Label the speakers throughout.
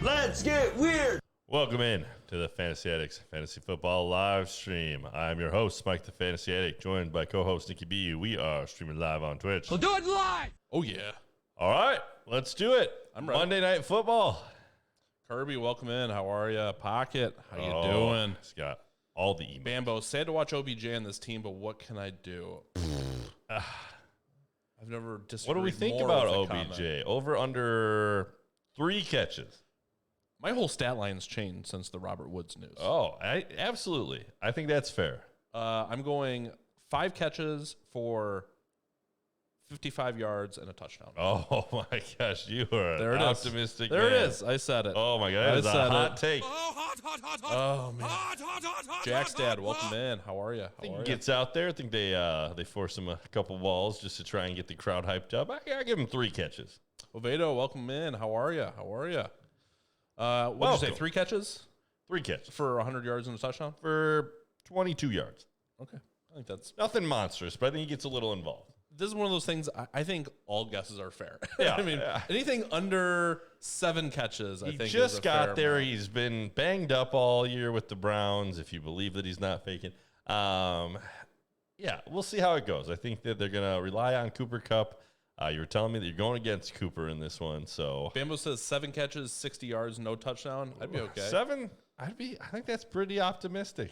Speaker 1: Let's get weird.
Speaker 2: Welcome in to the Fantasy Addicts Fantasy Football live stream. I'm your host, Mike the Fantasy Addict, joined by co-host Nikki B. We are streaming live on Twitch.
Speaker 3: We'll do it live.
Speaker 4: Oh, yeah.
Speaker 2: All right, let's do it.
Speaker 4: I'm ready.
Speaker 2: Monday Night Football.
Speaker 4: Kirby, welcome in. How are you? Pocket, how you doing?
Speaker 2: He's got all the emails.
Speaker 4: Bambo, sad to watch OBJ on this team, but what can I do? I've never disagreed.
Speaker 2: What do we think
Speaker 4: more
Speaker 2: about
Speaker 4: with the
Speaker 2: OBJ?
Speaker 4: comment.
Speaker 2: Over under 3 catches.
Speaker 4: My whole stat line's changed since the Robert Woods news.
Speaker 2: Oh, absolutely. I think that's fair.
Speaker 4: I'm going 5 catches for 55 yards and a touchdown.
Speaker 2: Oh, my gosh. You are
Speaker 4: There
Speaker 2: an
Speaker 4: it is.
Speaker 2: optimistic
Speaker 4: There
Speaker 2: man.
Speaker 4: it is. I said it.
Speaker 2: Oh, my God. That is a hot take.
Speaker 3: Oh, hot.
Speaker 4: Oh, man. Jack's dad, welcome in. How are you?
Speaker 2: I think he gets out there. I think they force him a couple balls just to try and get the crowd hyped up. I give him 3 catches.
Speaker 4: Vida, welcome in. How are you? What did you say, 3 catches?
Speaker 2: 3 catches
Speaker 4: For 100 yards and a touchdown?
Speaker 2: for 22 yards.
Speaker 4: Okay. I think that's...
Speaker 2: Nothing monstrous, but I think he gets a little involved.
Speaker 4: This is one of those things, I think all guesses are fair.
Speaker 2: Yeah,
Speaker 4: I mean,
Speaker 2: yeah.
Speaker 4: anything under 7 catches, I
Speaker 2: He
Speaker 4: think
Speaker 2: just
Speaker 4: is a
Speaker 2: got
Speaker 4: fair
Speaker 2: there.
Speaker 4: amount.
Speaker 2: He's been banged up all year with the Browns, if you believe that he's not faking. Yeah, we'll see how it goes. I think that they're going to rely on Cooper Kupp. You were telling me that you're going against Cooper in this one, so...
Speaker 4: Bambo says 7 catches, 60 yards, no touchdown. I'd be okay.
Speaker 2: 7? I think that's pretty optimistic.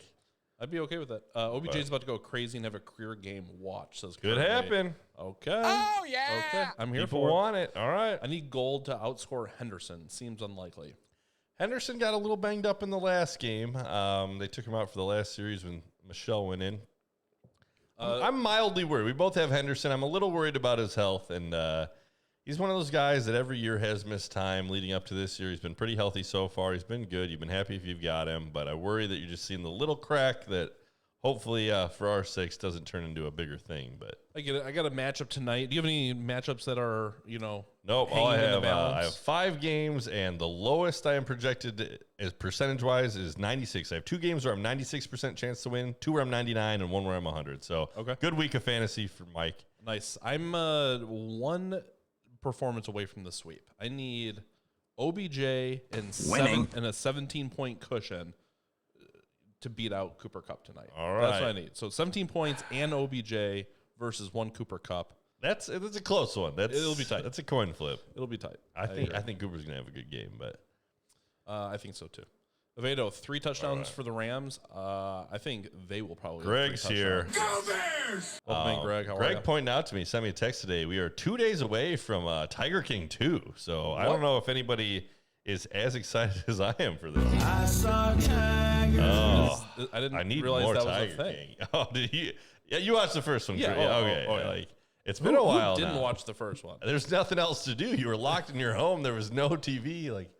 Speaker 4: I'd be okay with that. OBJ's about to go crazy and have a career game watch, says
Speaker 2: Could
Speaker 4: Kirby.
Speaker 2: happen.
Speaker 4: Okay.
Speaker 3: Oh, yeah.
Speaker 4: Okay. I'm here
Speaker 2: People
Speaker 4: for it.
Speaker 2: want it. All right.
Speaker 4: I need Gold to outscore Henderson. Seems unlikely.
Speaker 2: Henderson got a little banged up in the last game. They took him out for the last series when Michelle went in. I'm mildly worried. We both have Henderson. I'm a little worried about his health, and he's one of those guys that every year has missed time leading up to this year. He's been pretty healthy so far. He's been good. You've been happy if you've got him, but I worry that you're just seeing the little crack that hopefully for our sakes doesn't turn into a bigger thing. But
Speaker 4: I get it. I got a matchup tonight. Do you have any matchups that are,
Speaker 2: nope. All I
Speaker 4: hanging in the
Speaker 2: have,
Speaker 4: balance?
Speaker 2: I have 5 games, and the lowest I am projected as percentage-wise is 96. I have 2 games where I'm 96% chance to win, 2 where I'm 99, and 1 where I'm 100. So
Speaker 4: Okay.
Speaker 2: Good week of fantasy for Mike.
Speaker 4: Nice. I'm 1 performance away from the sweep. I need OBJ and a 17-point cushion to beat out Cooper Kupp tonight.
Speaker 2: All right.
Speaker 4: That's what I need. So 17 points and OBJ versus 1 Cooper Kupp.
Speaker 2: That's a close one.
Speaker 4: It'll be tight.
Speaker 2: That's a coin flip.
Speaker 4: It'll be tight.
Speaker 2: I think
Speaker 4: agree.
Speaker 2: Cooper's gonna have a good game, but
Speaker 4: I think so too. Avedo, 3 touchdowns for the Rams. I think they will probably.
Speaker 2: Greg's
Speaker 4: have 3
Speaker 2: here.
Speaker 4: touchdowns.
Speaker 3: Go Bears.
Speaker 4: Welcome in, Greg. How are you?
Speaker 2: Greg pointed out to me, sent me a text today. We are 2 days away from Tiger King 2. So I don't know if anybody is as excited as I am for this.
Speaker 3: I saw Tiger.
Speaker 2: Oh,
Speaker 4: I didn't
Speaker 2: I need
Speaker 4: realize
Speaker 2: more
Speaker 4: that was
Speaker 2: Tiger
Speaker 4: a thing.
Speaker 2: King. Oh, did you? Yeah, you watched the first one.
Speaker 4: Yeah,
Speaker 2: correct?
Speaker 4: oh,
Speaker 2: okay.
Speaker 4: oh, yeah.
Speaker 2: Like it's been a while.
Speaker 4: Who didn't
Speaker 2: now.
Speaker 4: watch the first one?
Speaker 2: There's nothing else to do. You were locked in your home. There was no TV. Like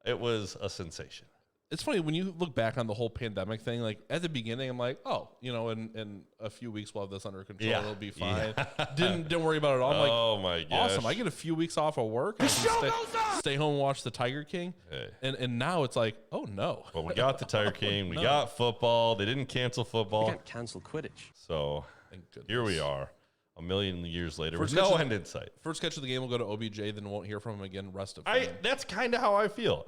Speaker 2: it was a sensation.
Speaker 4: It's funny when you look back on the whole pandemic thing. Like at the beginning, I'm like, oh, in a few weeks we'll have this under control.
Speaker 2: Yeah.
Speaker 4: It'll be fine.
Speaker 2: Yeah.
Speaker 4: Didn't worry about it at all. I'm like,
Speaker 2: Oh my gosh.
Speaker 4: awesome! I get a few weeks off of work. I can stay home and watch the Tiger King.
Speaker 2: Hey.
Speaker 4: And now it's like, oh no.
Speaker 2: Well, we got the Tiger King. We got football. They didn't cancel football.
Speaker 1: Can't cancel Quidditch.
Speaker 2: So
Speaker 4: Thank goodness.
Speaker 2: here we are, a million years later, with
Speaker 4: First
Speaker 2: no
Speaker 4: catch of-
Speaker 2: end in sight.
Speaker 4: First catch of the game will go to OBJ, then won't hear from him again rest of time.
Speaker 2: That's kind of how I feel.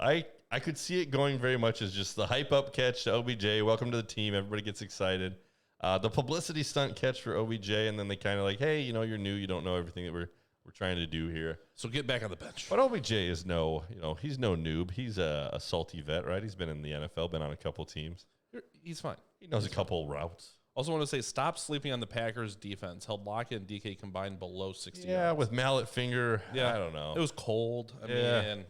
Speaker 2: I could see it going very much as just the hype up catch to OBJ. Welcome to the team. Everybody gets excited. The publicity stunt catch for OBJ, and then they kind of like, hey, you're new. You don't know everything that we're trying to do here.
Speaker 4: So get back on the bench.
Speaker 2: But OBJ is he's no noob. He's a salty vet, right? He's been in the NFL, been on a couple teams.
Speaker 4: He's fine.
Speaker 2: He knows a couple routes.
Speaker 4: Also want to say, stop sleeping on the Packers defense. Held Lockett and DK combined below 60
Speaker 2: Yeah,
Speaker 4: yards.
Speaker 2: with mallet finger.
Speaker 4: Yeah.
Speaker 2: I don't know.
Speaker 4: It was cold. I
Speaker 2: Yeah.
Speaker 4: mean,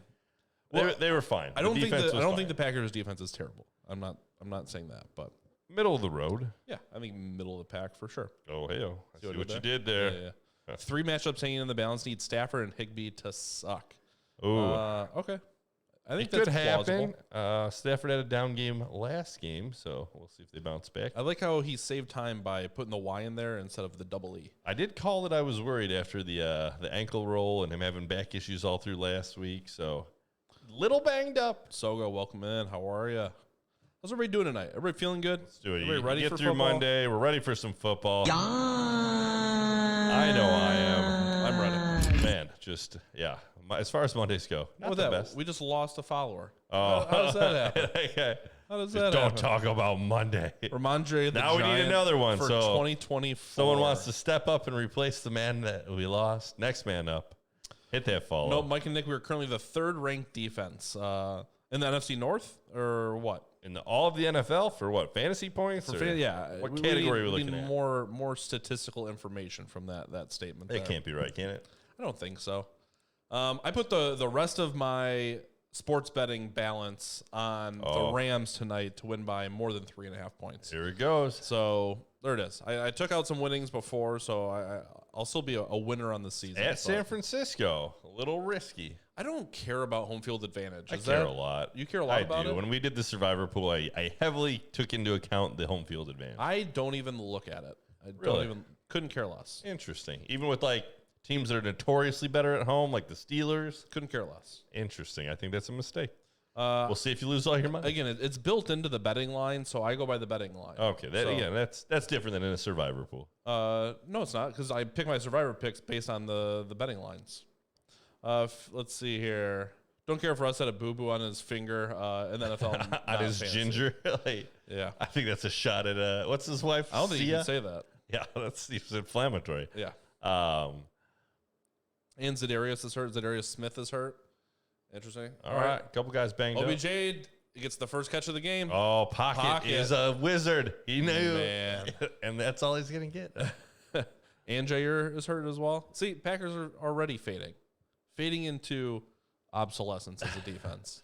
Speaker 2: They were fine.
Speaker 4: I don't
Speaker 2: The
Speaker 4: think
Speaker 2: defense
Speaker 4: the, I
Speaker 2: was
Speaker 4: don't
Speaker 2: fine.
Speaker 4: think the Packers defense is terrible. I'm not saying that, but
Speaker 2: Middle of the road.
Speaker 4: yeah, I think middle of the pack for sure.
Speaker 2: Oh, hey, I see
Speaker 4: what I
Speaker 2: what you
Speaker 4: did
Speaker 2: did there.
Speaker 4: Yeah. 3 matchups hanging in the balance. Need Stafford and Higbee to suck.
Speaker 2: Ooh.
Speaker 4: Okay. I think
Speaker 2: It
Speaker 4: that's
Speaker 2: could happen.
Speaker 4: plausible.
Speaker 2: Stafford had a down game last game, so we'll see if they bounce back.
Speaker 4: I like how he saved time by putting the Y in there instead of the double E.
Speaker 2: I did call that I was worried after the ankle roll and him having back issues all through last week, so little banged up.
Speaker 4: Sogo, welcome in. How are you? How's everybody doing tonight? Everybody feeling good?
Speaker 2: Let's do it.
Speaker 4: Everybody
Speaker 2: You
Speaker 4: ready
Speaker 2: get
Speaker 4: for
Speaker 2: through
Speaker 4: football?
Speaker 2: Monday. We're ready for some football.
Speaker 1: Yeah.
Speaker 2: I know I am.
Speaker 4: I'm ready.
Speaker 2: Man, just, yeah. as far as Mondays go, not
Speaker 4: With
Speaker 2: the
Speaker 4: that,
Speaker 2: best.
Speaker 4: we just lost a follower.
Speaker 2: Oh,
Speaker 4: How does that happen?
Speaker 2: Okay.
Speaker 4: How does
Speaker 2: Just
Speaker 4: that
Speaker 2: don't
Speaker 4: happen?
Speaker 2: talk about Monday.
Speaker 4: Ramondre the
Speaker 2: Now we need
Speaker 4: Giant
Speaker 2: another one,
Speaker 4: for
Speaker 2: so
Speaker 4: 2024.
Speaker 2: Someone wants to step up and replace the man that we lost. Next man up. Hit that follow.
Speaker 4: No, Mike and Nick, we are currently the 3rd ranked defense in the NFC North, or what?
Speaker 2: In all of the NFL for what? Fantasy points? Or
Speaker 4: Yeah.
Speaker 2: What category are we
Speaker 4: need
Speaker 2: looking at?
Speaker 4: more statistical information from that statement.
Speaker 2: That
Speaker 4: there.
Speaker 2: can't be right, can it?
Speaker 4: I don't think so. I put the rest of my sports betting balance on the Rams tonight to win by more than 3.5 points.
Speaker 2: Here it goes.
Speaker 4: So there it is. I took out some winnings before, so I'll still be a winner on the season.
Speaker 2: At San Francisco, a little risky.
Speaker 4: I don't care about home field advantage.
Speaker 2: I care a lot.
Speaker 4: You care a lot about
Speaker 2: it?
Speaker 4: it?
Speaker 2: When we did the Survivor pool, I heavily took into account the home field advantage.
Speaker 4: I don't even look at it.
Speaker 2: Really?
Speaker 4: Couldn't care less.
Speaker 2: Interesting. Even with like teams that are notoriously better at home, like the Steelers.
Speaker 4: Couldn't care less.
Speaker 2: Interesting. I think that's a mistake. We'll see if you lose all your money.
Speaker 4: Again, it's built into the betting line, so I go by the betting line.
Speaker 2: Okay, that's different than in a Survivor pool.
Speaker 4: No, it's not, because I pick my Survivor picks based on the betting lines. Let's see here. Don't care for us had a boo-boo on his finger in the NFL.
Speaker 2: On his
Speaker 4: fantasy.
Speaker 2: ginger. Like,
Speaker 4: Yeah.
Speaker 2: I think that's a shot at what's his wife?
Speaker 4: I don't think you
Speaker 2: Sia?
Speaker 4: can say that.
Speaker 2: Yeah, that's it's inflammatory.
Speaker 4: Yeah. And Zadarius is hurt. Zadarius Smith is hurt. Interesting.
Speaker 2: All right. A couple guys banged
Speaker 4: OBJ
Speaker 2: up.
Speaker 4: gets the first catch of the game.
Speaker 2: Oh, Pocket is a wizard. He knew.
Speaker 4: Man.
Speaker 2: And that's all he's going to get.
Speaker 4: And Jair is hurt as well. See, Packers are already fading into obsolescence as a defense.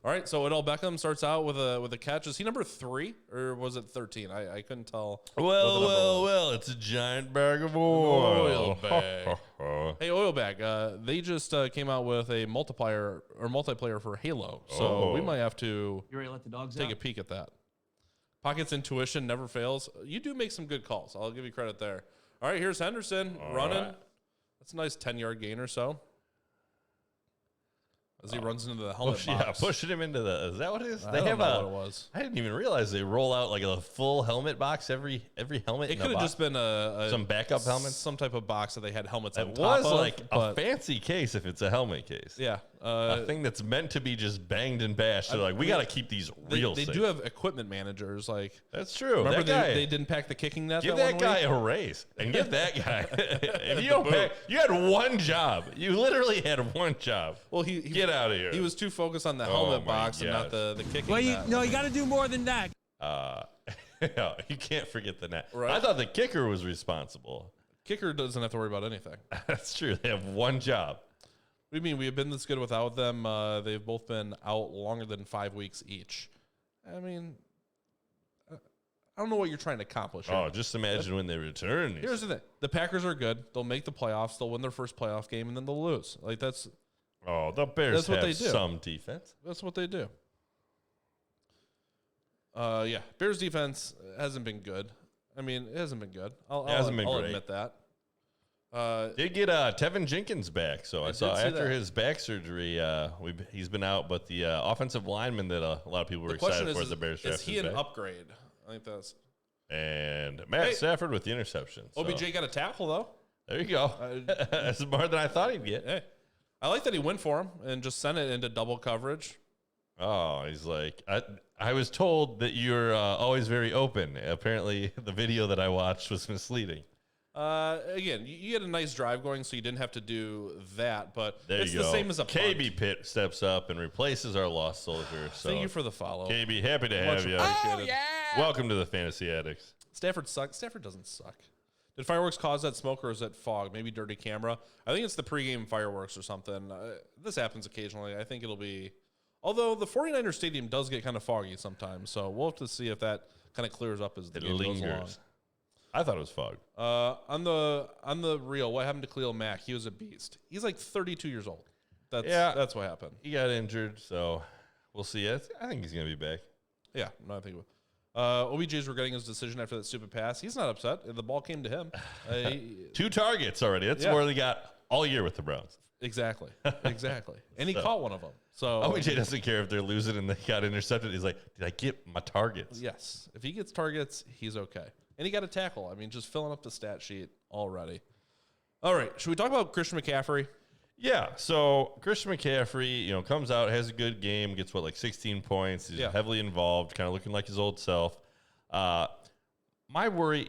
Speaker 4: All right, so Odell Beckham starts out with a catch. Is he number 3 or was it 13? I couldn't tell.
Speaker 2: Well, it's a giant bag of oil.
Speaker 4: Bag. Hey, oil bag. They just came out with a multiplayer for Halo, so we might have to
Speaker 1: You ready to let the dogs
Speaker 4: take
Speaker 1: out?
Speaker 4: a peek at that. Pocket's intuition never fails. You do make some good calls. I'll give you credit there. All right, here's Henderson running.
Speaker 2: right.
Speaker 4: That's a nice 10-yard gain or so. As he runs into the helmet box.
Speaker 2: Yeah, pushing him into the. Is that what it is?
Speaker 4: I don't know what it was.
Speaker 2: I didn't even realize they roll out like a full helmet box every helmet.
Speaker 4: It could have just been
Speaker 2: some backup helmets.
Speaker 4: some type of box that they had helmets on
Speaker 2: It
Speaker 4: top
Speaker 2: was
Speaker 4: of.
Speaker 2: like a fancy case if it's a helmet case.
Speaker 4: Yeah.
Speaker 2: A thing that's meant to be just banged and bashed. They're like, we got to keep these real
Speaker 4: They
Speaker 2: safe.
Speaker 4: do have equipment managers. Like,
Speaker 2: That's true.
Speaker 4: remember
Speaker 2: That guy,
Speaker 4: they didn't pack the kicking net.
Speaker 2: give
Speaker 4: that
Speaker 2: that
Speaker 4: one
Speaker 2: guy
Speaker 4: week?
Speaker 2: a raise and give that guy. If you don't pay, you had one job. You literally had one job.
Speaker 4: Well, he
Speaker 2: Get out of here.
Speaker 4: He was too focused on the helmet
Speaker 2: my
Speaker 4: box and not
Speaker 2: gosh.
Speaker 4: the kicking.
Speaker 1: Well,
Speaker 4: net.
Speaker 1: you got to do more than that.
Speaker 2: No, you can't forget the net.
Speaker 4: Right.
Speaker 2: I thought the kicker was responsible.
Speaker 4: Kicker doesn't have to worry about anything.
Speaker 2: That's true. They have one job.
Speaker 4: What do you mean? We have been this good without them. They've both been out longer than 5 weeks each. I mean, I don't know what you're trying to accomplish.
Speaker 2: Oh, just imagine when they return.
Speaker 4: Here's the thing: the Packers are good. They'll make the playoffs. They'll win their first playoff game, and then they'll lose. Like that's
Speaker 2: The Bears
Speaker 4: That's what
Speaker 2: have
Speaker 4: they do.
Speaker 2: some defense.
Speaker 4: what they do. Yeah, Bears defense hasn't been good. I mean, it hasn't been good. I'll
Speaker 2: great.
Speaker 4: admit that.
Speaker 2: Did get Tevin Jenkins back, so I saw
Speaker 4: did see
Speaker 2: after
Speaker 4: that.
Speaker 2: his back surgery, he's been out. But the offensive lineman that a lot of people were
Speaker 4: The question
Speaker 2: excited for
Speaker 4: is,
Speaker 2: the Bears draft
Speaker 4: is he
Speaker 2: is
Speaker 4: an
Speaker 2: back.
Speaker 4: upgrade? I think that's.
Speaker 2: And Matt
Speaker 4: Hey.
Speaker 2: Stafford with the interception. So
Speaker 4: OBJ got a tackle though.
Speaker 2: there you go. That's more than I thought he'd get.
Speaker 4: Hey, I like that he went for him and just sent it into double coverage.
Speaker 2: Oh, he's like, I was told that you're always very open. Apparently, the video that I watched was misleading.
Speaker 4: Again, you had a nice drive going, so you didn't have to do that. But
Speaker 2: There
Speaker 4: it's
Speaker 2: you go.
Speaker 4: the same as a punt.
Speaker 2: KB Pitt steps up and replaces our lost soldier. So
Speaker 4: Thank you for the follow.
Speaker 2: KB, happy to
Speaker 4: Much
Speaker 2: have you.
Speaker 4: appreciated.
Speaker 2: Welcome to the Fantasy Addicts.
Speaker 4: Stafford sucks. Stafford doesn't suck. Did fireworks cause that smoke or is it fog? Maybe dirty camera. I think it's the pregame fireworks or something. This happens occasionally. I think it'll be. Although the 49ers stadium does get kind of foggy sometimes, so we'll have to see if that kind of clears up as the
Speaker 2: It
Speaker 4: game goes along.
Speaker 2: lingers. I thought it was fog.
Speaker 4: On the real, what happened to Khalil Mack? He was a beast. He's like 32 years old. That's what happened.
Speaker 2: He got injured, so we'll see. I think he's going to be back.
Speaker 4: Yeah, no, I think it was. OBJ's regretting his decision after that stupid pass. He's not upset. The ball came to him.
Speaker 2: 2 targets already. That's
Speaker 4: Yeah.
Speaker 2: more they got all year with the Browns.
Speaker 4: Exactly. And he caught one of them. So
Speaker 2: OBJ doesn't care if they're losing and they got intercepted. He's like, did I get my targets?
Speaker 4: yes, if he gets targets, he's okay. And he got a tackle. I mean, just filling up the stat sheet already. All right, should we talk about Christian McCaffrey?
Speaker 2: Yeah, so Christian McCaffrey, comes out, has a good game, gets like 16 points. He's heavily involved, kind of looking like his old self. My worry,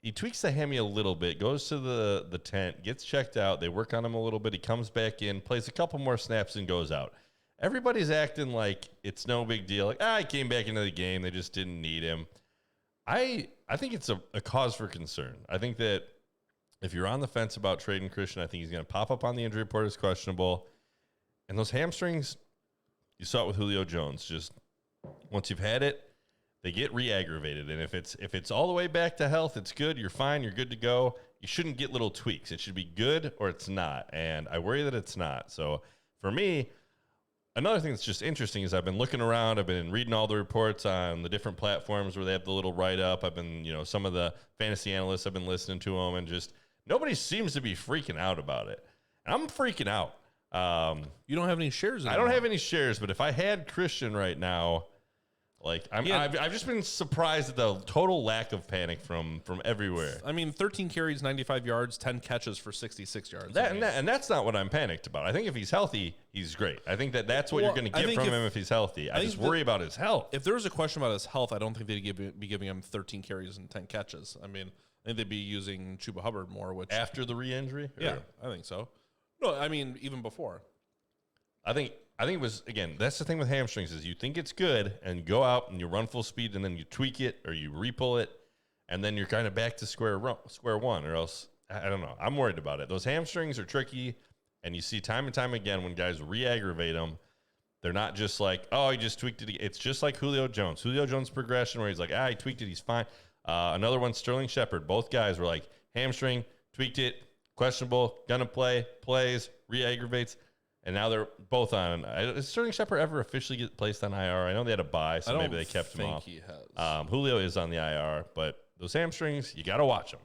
Speaker 2: he tweaks the hammy a little bit, goes to the tent, gets checked out. They work on him a little bit. He comes back in, plays a couple more snaps, and goes out. Everybody's acting like it's no big deal. Like, he came back into the game. They just didn't need him. I think it's a cause for concern. I think that if you're on the fence about trading Christian, I think he's going to pop up on the injury report as questionable. And those hamstrings, you saw it with Julio Jones. Just once you've had it, they get re-aggravated. And if it's all the way back to health, it's good. You're fine. You're good to go. You shouldn't get little tweaks. It should be good or it's not. And I worry that it's not. So for me, another thing that's just interesting is I've been looking around. I've been reading all the reports on the different platforms where they have the little write-up. I've been, some of the fantasy analysts, I've been listening to them, and just nobody seems to be freaking out about it. And I'm freaking out.
Speaker 4: You don't have any shares anymore.
Speaker 2: I don't have any shares, but if I had Christian right now, I've just been surprised at the total lack of panic from everywhere.
Speaker 4: 13 carries, 95 yards, 10 catches for 66 yards.
Speaker 2: And that's not what I'm panicked about. I think if he's healthy, he's great. I think that's what you're going to get from him if he's healthy. I just worry about his health.
Speaker 4: If there was a question about his health, I don't think they'd be giving him 13 carries and 10 catches. I think they'd be using Chuba Hubbard more. Which
Speaker 2: after the re-injury?
Speaker 4: Yeah, I think so. No, even before.
Speaker 2: I think it was, again, that's the thing with hamstrings is you think it's good and you go out and you run full speed and then you tweak it or you re-pull it and then you're kind of back to square one, or else, I don't know. I'm worried about it. Those hamstrings are tricky, and you see time and time again when guys re-aggravate them, they're not just like, he just tweaked it. It's just like Julio Jones. Julio Jones' progression where he's like, he tweaked it, he's fine. Another one, Sterling Shepard. Both guys were like, hamstring, tweaked it, questionable, gonna play, plays, re-aggravates. And now they're both on. Did Sterling Shepard ever officially get placed on IR? I know they had a bye, so maybe they kept him off.
Speaker 4: He has.
Speaker 2: Julio is on the IR, but those hamstrings, you got to watch them.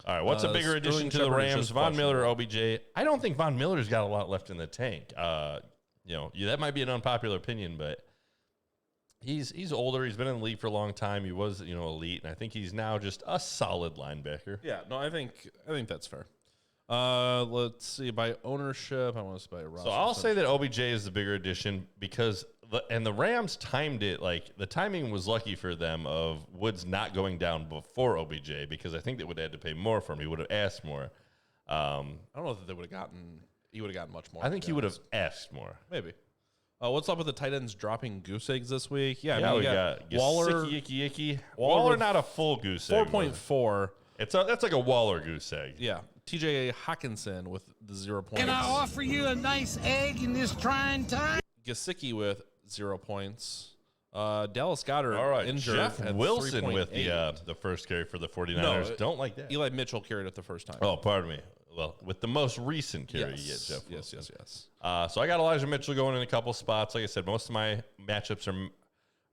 Speaker 2: All right, what's a bigger addition to the Rams, Von Miller or OBJ? I don't think Von Miller's got a lot left in the tank. That might be an unpopular opinion, but he's older. He's been in the league for a long time. He was, elite, and I think he's now just a solid linebacker.
Speaker 4: Yeah, no, I think that's fair. Let's see. By ownership, I want to say by roster.
Speaker 2: So I'll say that OBJ is the bigger addition because the Rams timed it, like the timing was lucky for them of Woods not going down before OBJ because I think they would have had to pay more for him. He would have asked more.
Speaker 4: I don't know if they would have gotten. He would have gotten much more.
Speaker 2: I think he would have asked more.
Speaker 4: Maybe. What's up with the tight ends dropping goose eggs this week?
Speaker 2: Yeah, we got
Speaker 4: Waller.
Speaker 2: Icky. Waller not a full goose egg.
Speaker 4: 4.4.
Speaker 2: That's like a Waller goose egg.
Speaker 4: Yeah. TJ Hawkinson with the 0 points.
Speaker 3: Can I offer you a nice egg in this trying time?
Speaker 4: Gesicki with 0 points. Dallas Goedert injured.
Speaker 2: Jeff Wilson with the first carry for the 49ers. Don't like that.
Speaker 4: Eli Mitchell carried it the first time.
Speaker 2: Oh, pardon me. Well, with the most recent carry, you get Jeff
Speaker 4: Wilson.
Speaker 2: Yes. So I got Elijah Mitchell going in a couple spots. Like I said, most of my matchups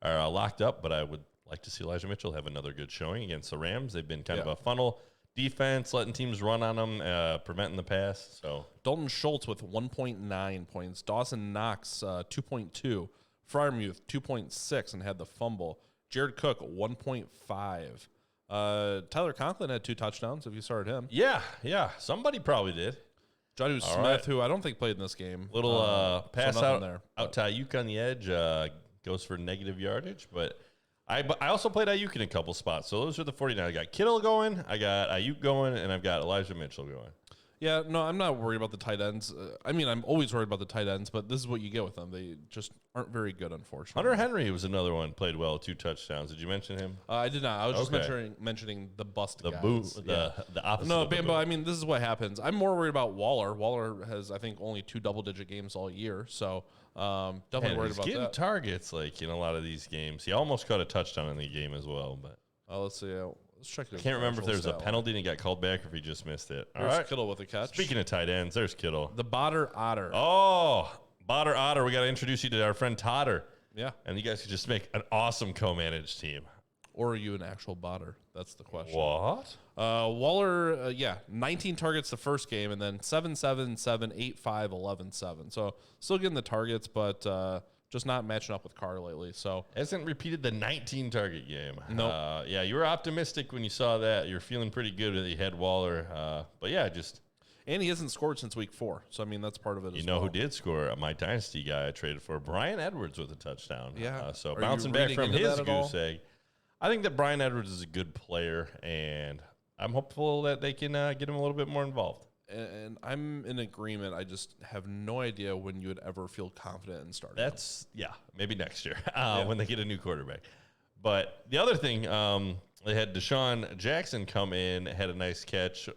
Speaker 2: are locked up, but I would like to see Elijah Mitchell have another good showing against the Rams. They've been kind of a funnel defense, letting teams run on them, preventing the pass. So
Speaker 4: Dalton Schultz with 1.9 points. Dawson Knox 2.2. Freiermuth 2.6 and had the fumble. Jared Cook 1.5. Tyler Conklin had 2 touchdowns. If you started him,
Speaker 2: yeah, somebody probably did.
Speaker 4: Jonnu Smith, who I don't think played in this game,
Speaker 2: little pass out
Speaker 4: there.
Speaker 2: Out to Ayuk on the edge, goes for negative yardage, but. I also played Ayuk in a couple spots. So those are the 49. I got Kittle going, I got Ayuk going, and I've got Elijah Mitchell going.
Speaker 4: Yeah, no, I'm not worried about the tight ends. I'm always worried about the tight ends, but this is what you get with them. They just aren't very good, unfortunately.
Speaker 2: Hunter Henry was another one, played well, 2 touchdowns. Did you mention him?
Speaker 4: I did not. I was just mentioning the bust guys.
Speaker 2: The opposite.
Speaker 4: No, but this is what happens. I'm more worried about Waller. Waller has, I think, only 2 double-digit games all year, so definitely worried about
Speaker 2: getting
Speaker 4: that.
Speaker 2: Targets in a lot of these games. He almost caught a touchdown in the game as well, but
Speaker 4: let's see. Let's check.
Speaker 2: I can't remember if there was a penalty and he got called back or if he just missed it. All right,
Speaker 4: Kittle with a catch.
Speaker 2: Speaking of tight ends, there's Kittle.
Speaker 4: The Botter Otter.
Speaker 2: Oh, Botter Otter. We got to introduce you to our friend Totter.
Speaker 4: Yeah.
Speaker 2: And you guys could just make an awesome co-managed team.
Speaker 4: Or are you an actual botter? That's the question.
Speaker 2: What?
Speaker 4: Waller, 19 targets the first game, and then 7-7, 7, 8-5, 11-7. So still getting the targets, but just not matching up with Carr lately. So
Speaker 2: hasn't repeated the 19 target game.
Speaker 4: No.
Speaker 2: You were optimistic when you saw that. You're feeling pretty good that you had Waller. But yeah, just
Speaker 4: And he hasn't scored since week 4. So, I mean, that's part of it
Speaker 2: You
Speaker 4: as
Speaker 2: know
Speaker 4: well.
Speaker 2: who did score? My dynasty guy I traded for, Brian Edwards with a touchdown.
Speaker 4: Yeah.
Speaker 2: So
Speaker 4: Are
Speaker 2: bouncing
Speaker 4: you
Speaker 2: back
Speaker 4: reading
Speaker 2: from
Speaker 4: into
Speaker 2: his
Speaker 4: that at all?
Speaker 2: goose egg. I think that Brian Edwards is a good player, and I'm hopeful that they can get him a little bit more involved.
Speaker 4: And I'm in agreement. I just have no idea when you would ever feel confident in starting.
Speaker 2: Maybe next year when they get a new quarterback. But the other thing, they had Desean Jackson come in, had a nice catch,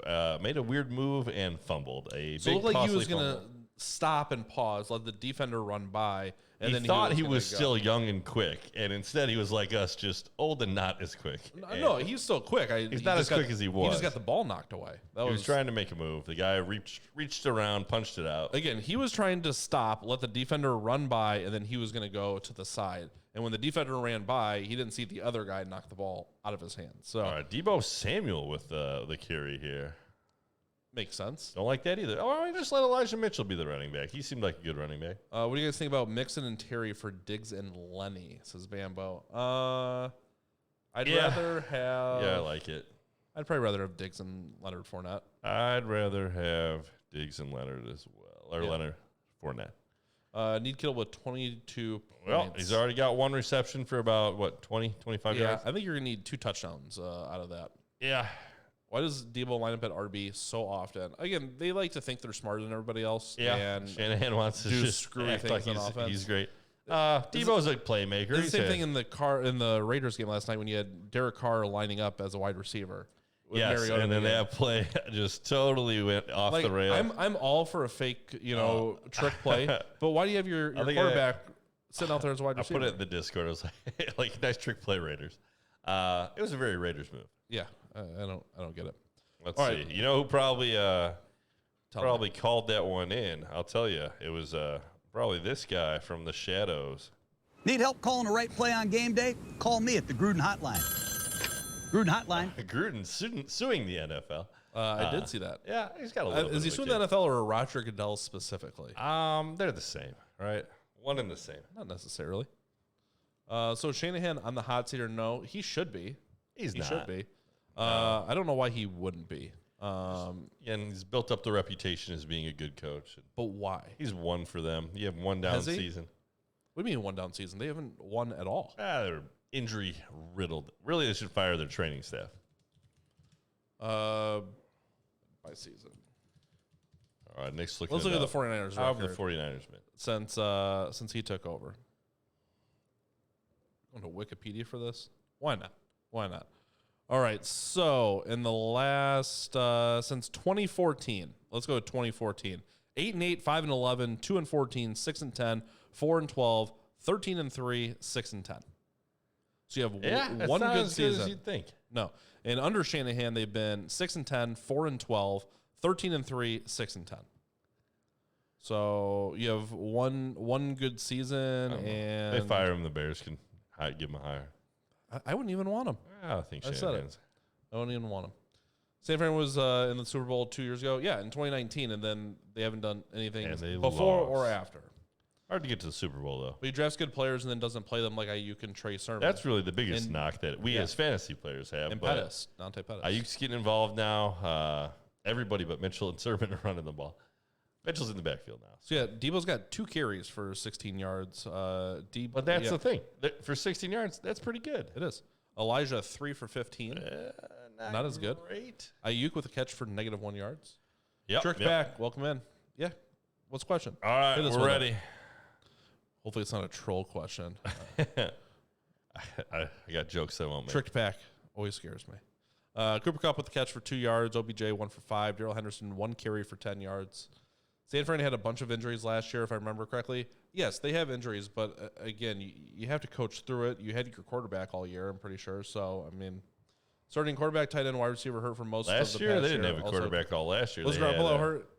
Speaker 2: made a weird move, and fumbled.
Speaker 4: So
Speaker 2: big,
Speaker 4: it looked like he was
Speaker 2: costly
Speaker 4: going to
Speaker 2: fumble.
Speaker 4: stop and pause, let the defender run by. And
Speaker 2: He
Speaker 4: then
Speaker 2: thought he
Speaker 4: gonna
Speaker 2: was
Speaker 4: go.
Speaker 2: still young and quick, and instead he was like us, just old and not as quick.
Speaker 4: No, he's still quick.
Speaker 2: He's not as quick as he was.
Speaker 4: He just got the ball knocked away. That
Speaker 2: He was trying to make a move. The guy reached around, punched it out.
Speaker 4: Again, he was trying to stop, let the defender run by, and then he was going to go to the side. And when the defender ran by, he didn't see the other guy knock the ball out of his hands. So
Speaker 2: All right, Deebo Samuel with the carry here.
Speaker 4: makes sense.
Speaker 2: Don't like that either. Oh, I just let Elijah Mitchell be the running back. He seemed like a good running back.
Speaker 4: What do you guys think about Mixon and Terry for Diggs and Lenny? Says Bambo. I'd rather have.
Speaker 2: Yeah, I like it.
Speaker 4: I'd probably rather have Diggs and Leonard Fournette.
Speaker 2: I'd rather have Diggs and Leonard as well, or Leonard Fournette.
Speaker 4: Need Kittle with 22
Speaker 2: Well,
Speaker 4: points.
Speaker 2: he's already got one reception for about, 25
Speaker 4: Yeah,
Speaker 2: yards?
Speaker 4: I think you're going to need 2 touchdowns out of that.
Speaker 2: Yeah.
Speaker 4: Why does Debo line up at RB so often? Again, they like to think they're smarter than everybody else.
Speaker 2: Yeah.
Speaker 4: And
Speaker 2: Shanahan wants to
Speaker 4: do
Speaker 2: just
Speaker 4: screwy
Speaker 2: act
Speaker 4: things
Speaker 2: like
Speaker 4: on offense.
Speaker 2: he's great. Debo's a playmaker.
Speaker 4: it's the same thing in the Raiders game last night when you had Derek Carr lining up as a wide receiver. with
Speaker 2: Yes,
Speaker 4: Mariota
Speaker 2: and
Speaker 4: in
Speaker 2: then
Speaker 4: the game.
Speaker 2: that play just totally went off
Speaker 4: Like,
Speaker 2: the rail.
Speaker 4: I'm all for a fake, trick play, but why do you have your
Speaker 2: think
Speaker 4: quarterback sitting out there as a wide
Speaker 2: I
Speaker 4: receiver?
Speaker 2: put it in the Discord. I was like nice trick play, Raiders. It was a very Raiders move.
Speaker 4: Yeah, I don't get it.
Speaker 2: Let's
Speaker 4: All
Speaker 2: see.
Speaker 4: right.
Speaker 2: You know who probably
Speaker 4: Tell me.
Speaker 2: called that one in? I'll tell you. It was probably this guy from the shadows.
Speaker 5: Need help calling the right play on game day? Call me at the Gruden Hotline. Gruden Hotline.
Speaker 2: Gruden suing the NFL.
Speaker 4: I did see that.
Speaker 2: Yeah, he's got a little.
Speaker 4: Is he
Speaker 2: bit
Speaker 4: suing
Speaker 2: of
Speaker 4: the
Speaker 2: a
Speaker 4: NFL or Roger Goodell specifically?
Speaker 2: case. They're the same, right? One and the same.
Speaker 4: Not necessarily. So Shanahan on the hot seat or no? He should be.
Speaker 2: He
Speaker 4: He
Speaker 2: not.
Speaker 4: should be. I don't know why he wouldn't be.
Speaker 2: And he's built up the reputation as being a good coach.
Speaker 4: But why?
Speaker 2: He's won for them. You have one down
Speaker 4: Has he?
Speaker 2: season.
Speaker 4: What do you mean one down season? They haven't won at all.
Speaker 2: They're injury riddled. Really, they should fire their training staff.
Speaker 4: By season.
Speaker 2: All right, Nick's looking.
Speaker 4: Let's look at the 49ers
Speaker 2: How have the
Speaker 4: record
Speaker 2: 49ers been?
Speaker 4: since he took over. Going to Wikipedia for this? Why not? Why not? All right. So in the last since 2014, let's go to 2014. 8-8, 5-11, 2-14, 6-10, 4-12, 13-3, 6-10. So you have
Speaker 2: That's
Speaker 4: one
Speaker 2: not
Speaker 4: good
Speaker 2: as good as
Speaker 4: season.
Speaker 2: you'd think.
Speaker 4: No. And under Shanahan, they've been 6-10, 4-12, 13-3, 6-10. So you have one good season, and
Speaker 2: They fire him. The Bears can give him a hire.
Speaker 4: I wouldn't even want him.
Speaker 2: I don't think
Speaker 4: I said it.
Speaker 2: Shanahan's.
Speaker 4: I wouldn't even want him. San Fran was in the Super Bowl 2 years ago. Yeah, in 2019, and then they haven't done anything
Speaker 2: And they
Speaker 4: before
Speaker 2: lost.
Speaker 4: or after.
Speaker 2: Hard to get to the Super Bowl though.
Speaker 4: But he drafts good players and then doesn't play them like Ayuk and Trey Sermon.
Speaker 2: That's really the biggest
Speaker 4: And-
Speaker 2: knock that we as fantasy players have.
Speaker 4: and
Speaker 2: but
Speaker 4: Pettis, Dante Pettis.
Speaker 2: Ayuk's getting involved now. Everybody but Mitchell and Sermon are running the ball. Mitchell's in the backfield now.
Speaker 4: So yeah, Debo's got 2 carries for 16 yards.
Speaker 2: But that's the thing. For 16 yards, that's pretty good.
Speaker 4: It is. Elijah 3 for 15. Not as good.
Speaker 2: Great.
Speaker 4: Ayuk with a catch for -1 yards.
Speaker 2: Yep.
Speaker 4: Trick
Speaker 2: yep.
Speaker 4: back. Welcome in. Yeah. What's the question?
Speaker 2: All right,
Speaker 4: Hit us
Speaker 2: we're
Speaker 4: with it.
Speaker 2: ready.
Speaker 4: Hopefully it's not a troll question.
Speaker 2: I got jokes I won't make.
Speaker 4: Tricked back always scares me. Cooper Kupp with the catch for 2 yards. OBJ 1 for 5. Darrell Henderson 1 carry for 10 yards. San Fran had a bunch of injuries last year, if I remember correctly. Yes, they have injuries, but again, you have to coach through it. You had your quarterback all year, I'm pretty sure. So, I mean, starting quarterback, tight end, wide receiver hurt for most of
Speaker 2: Last
Speaker 4: the
Speaker 2: year,
Speaker 4: past
Speaker 2: they didn't
Speaker 4: year.
Speaker 2: have a
Speaker 4: Also,
Speaker 2: quarterback all last year.
Speaker 4: Was
Speaker 2: They had,
Speaker 4: Garoppolo hurt?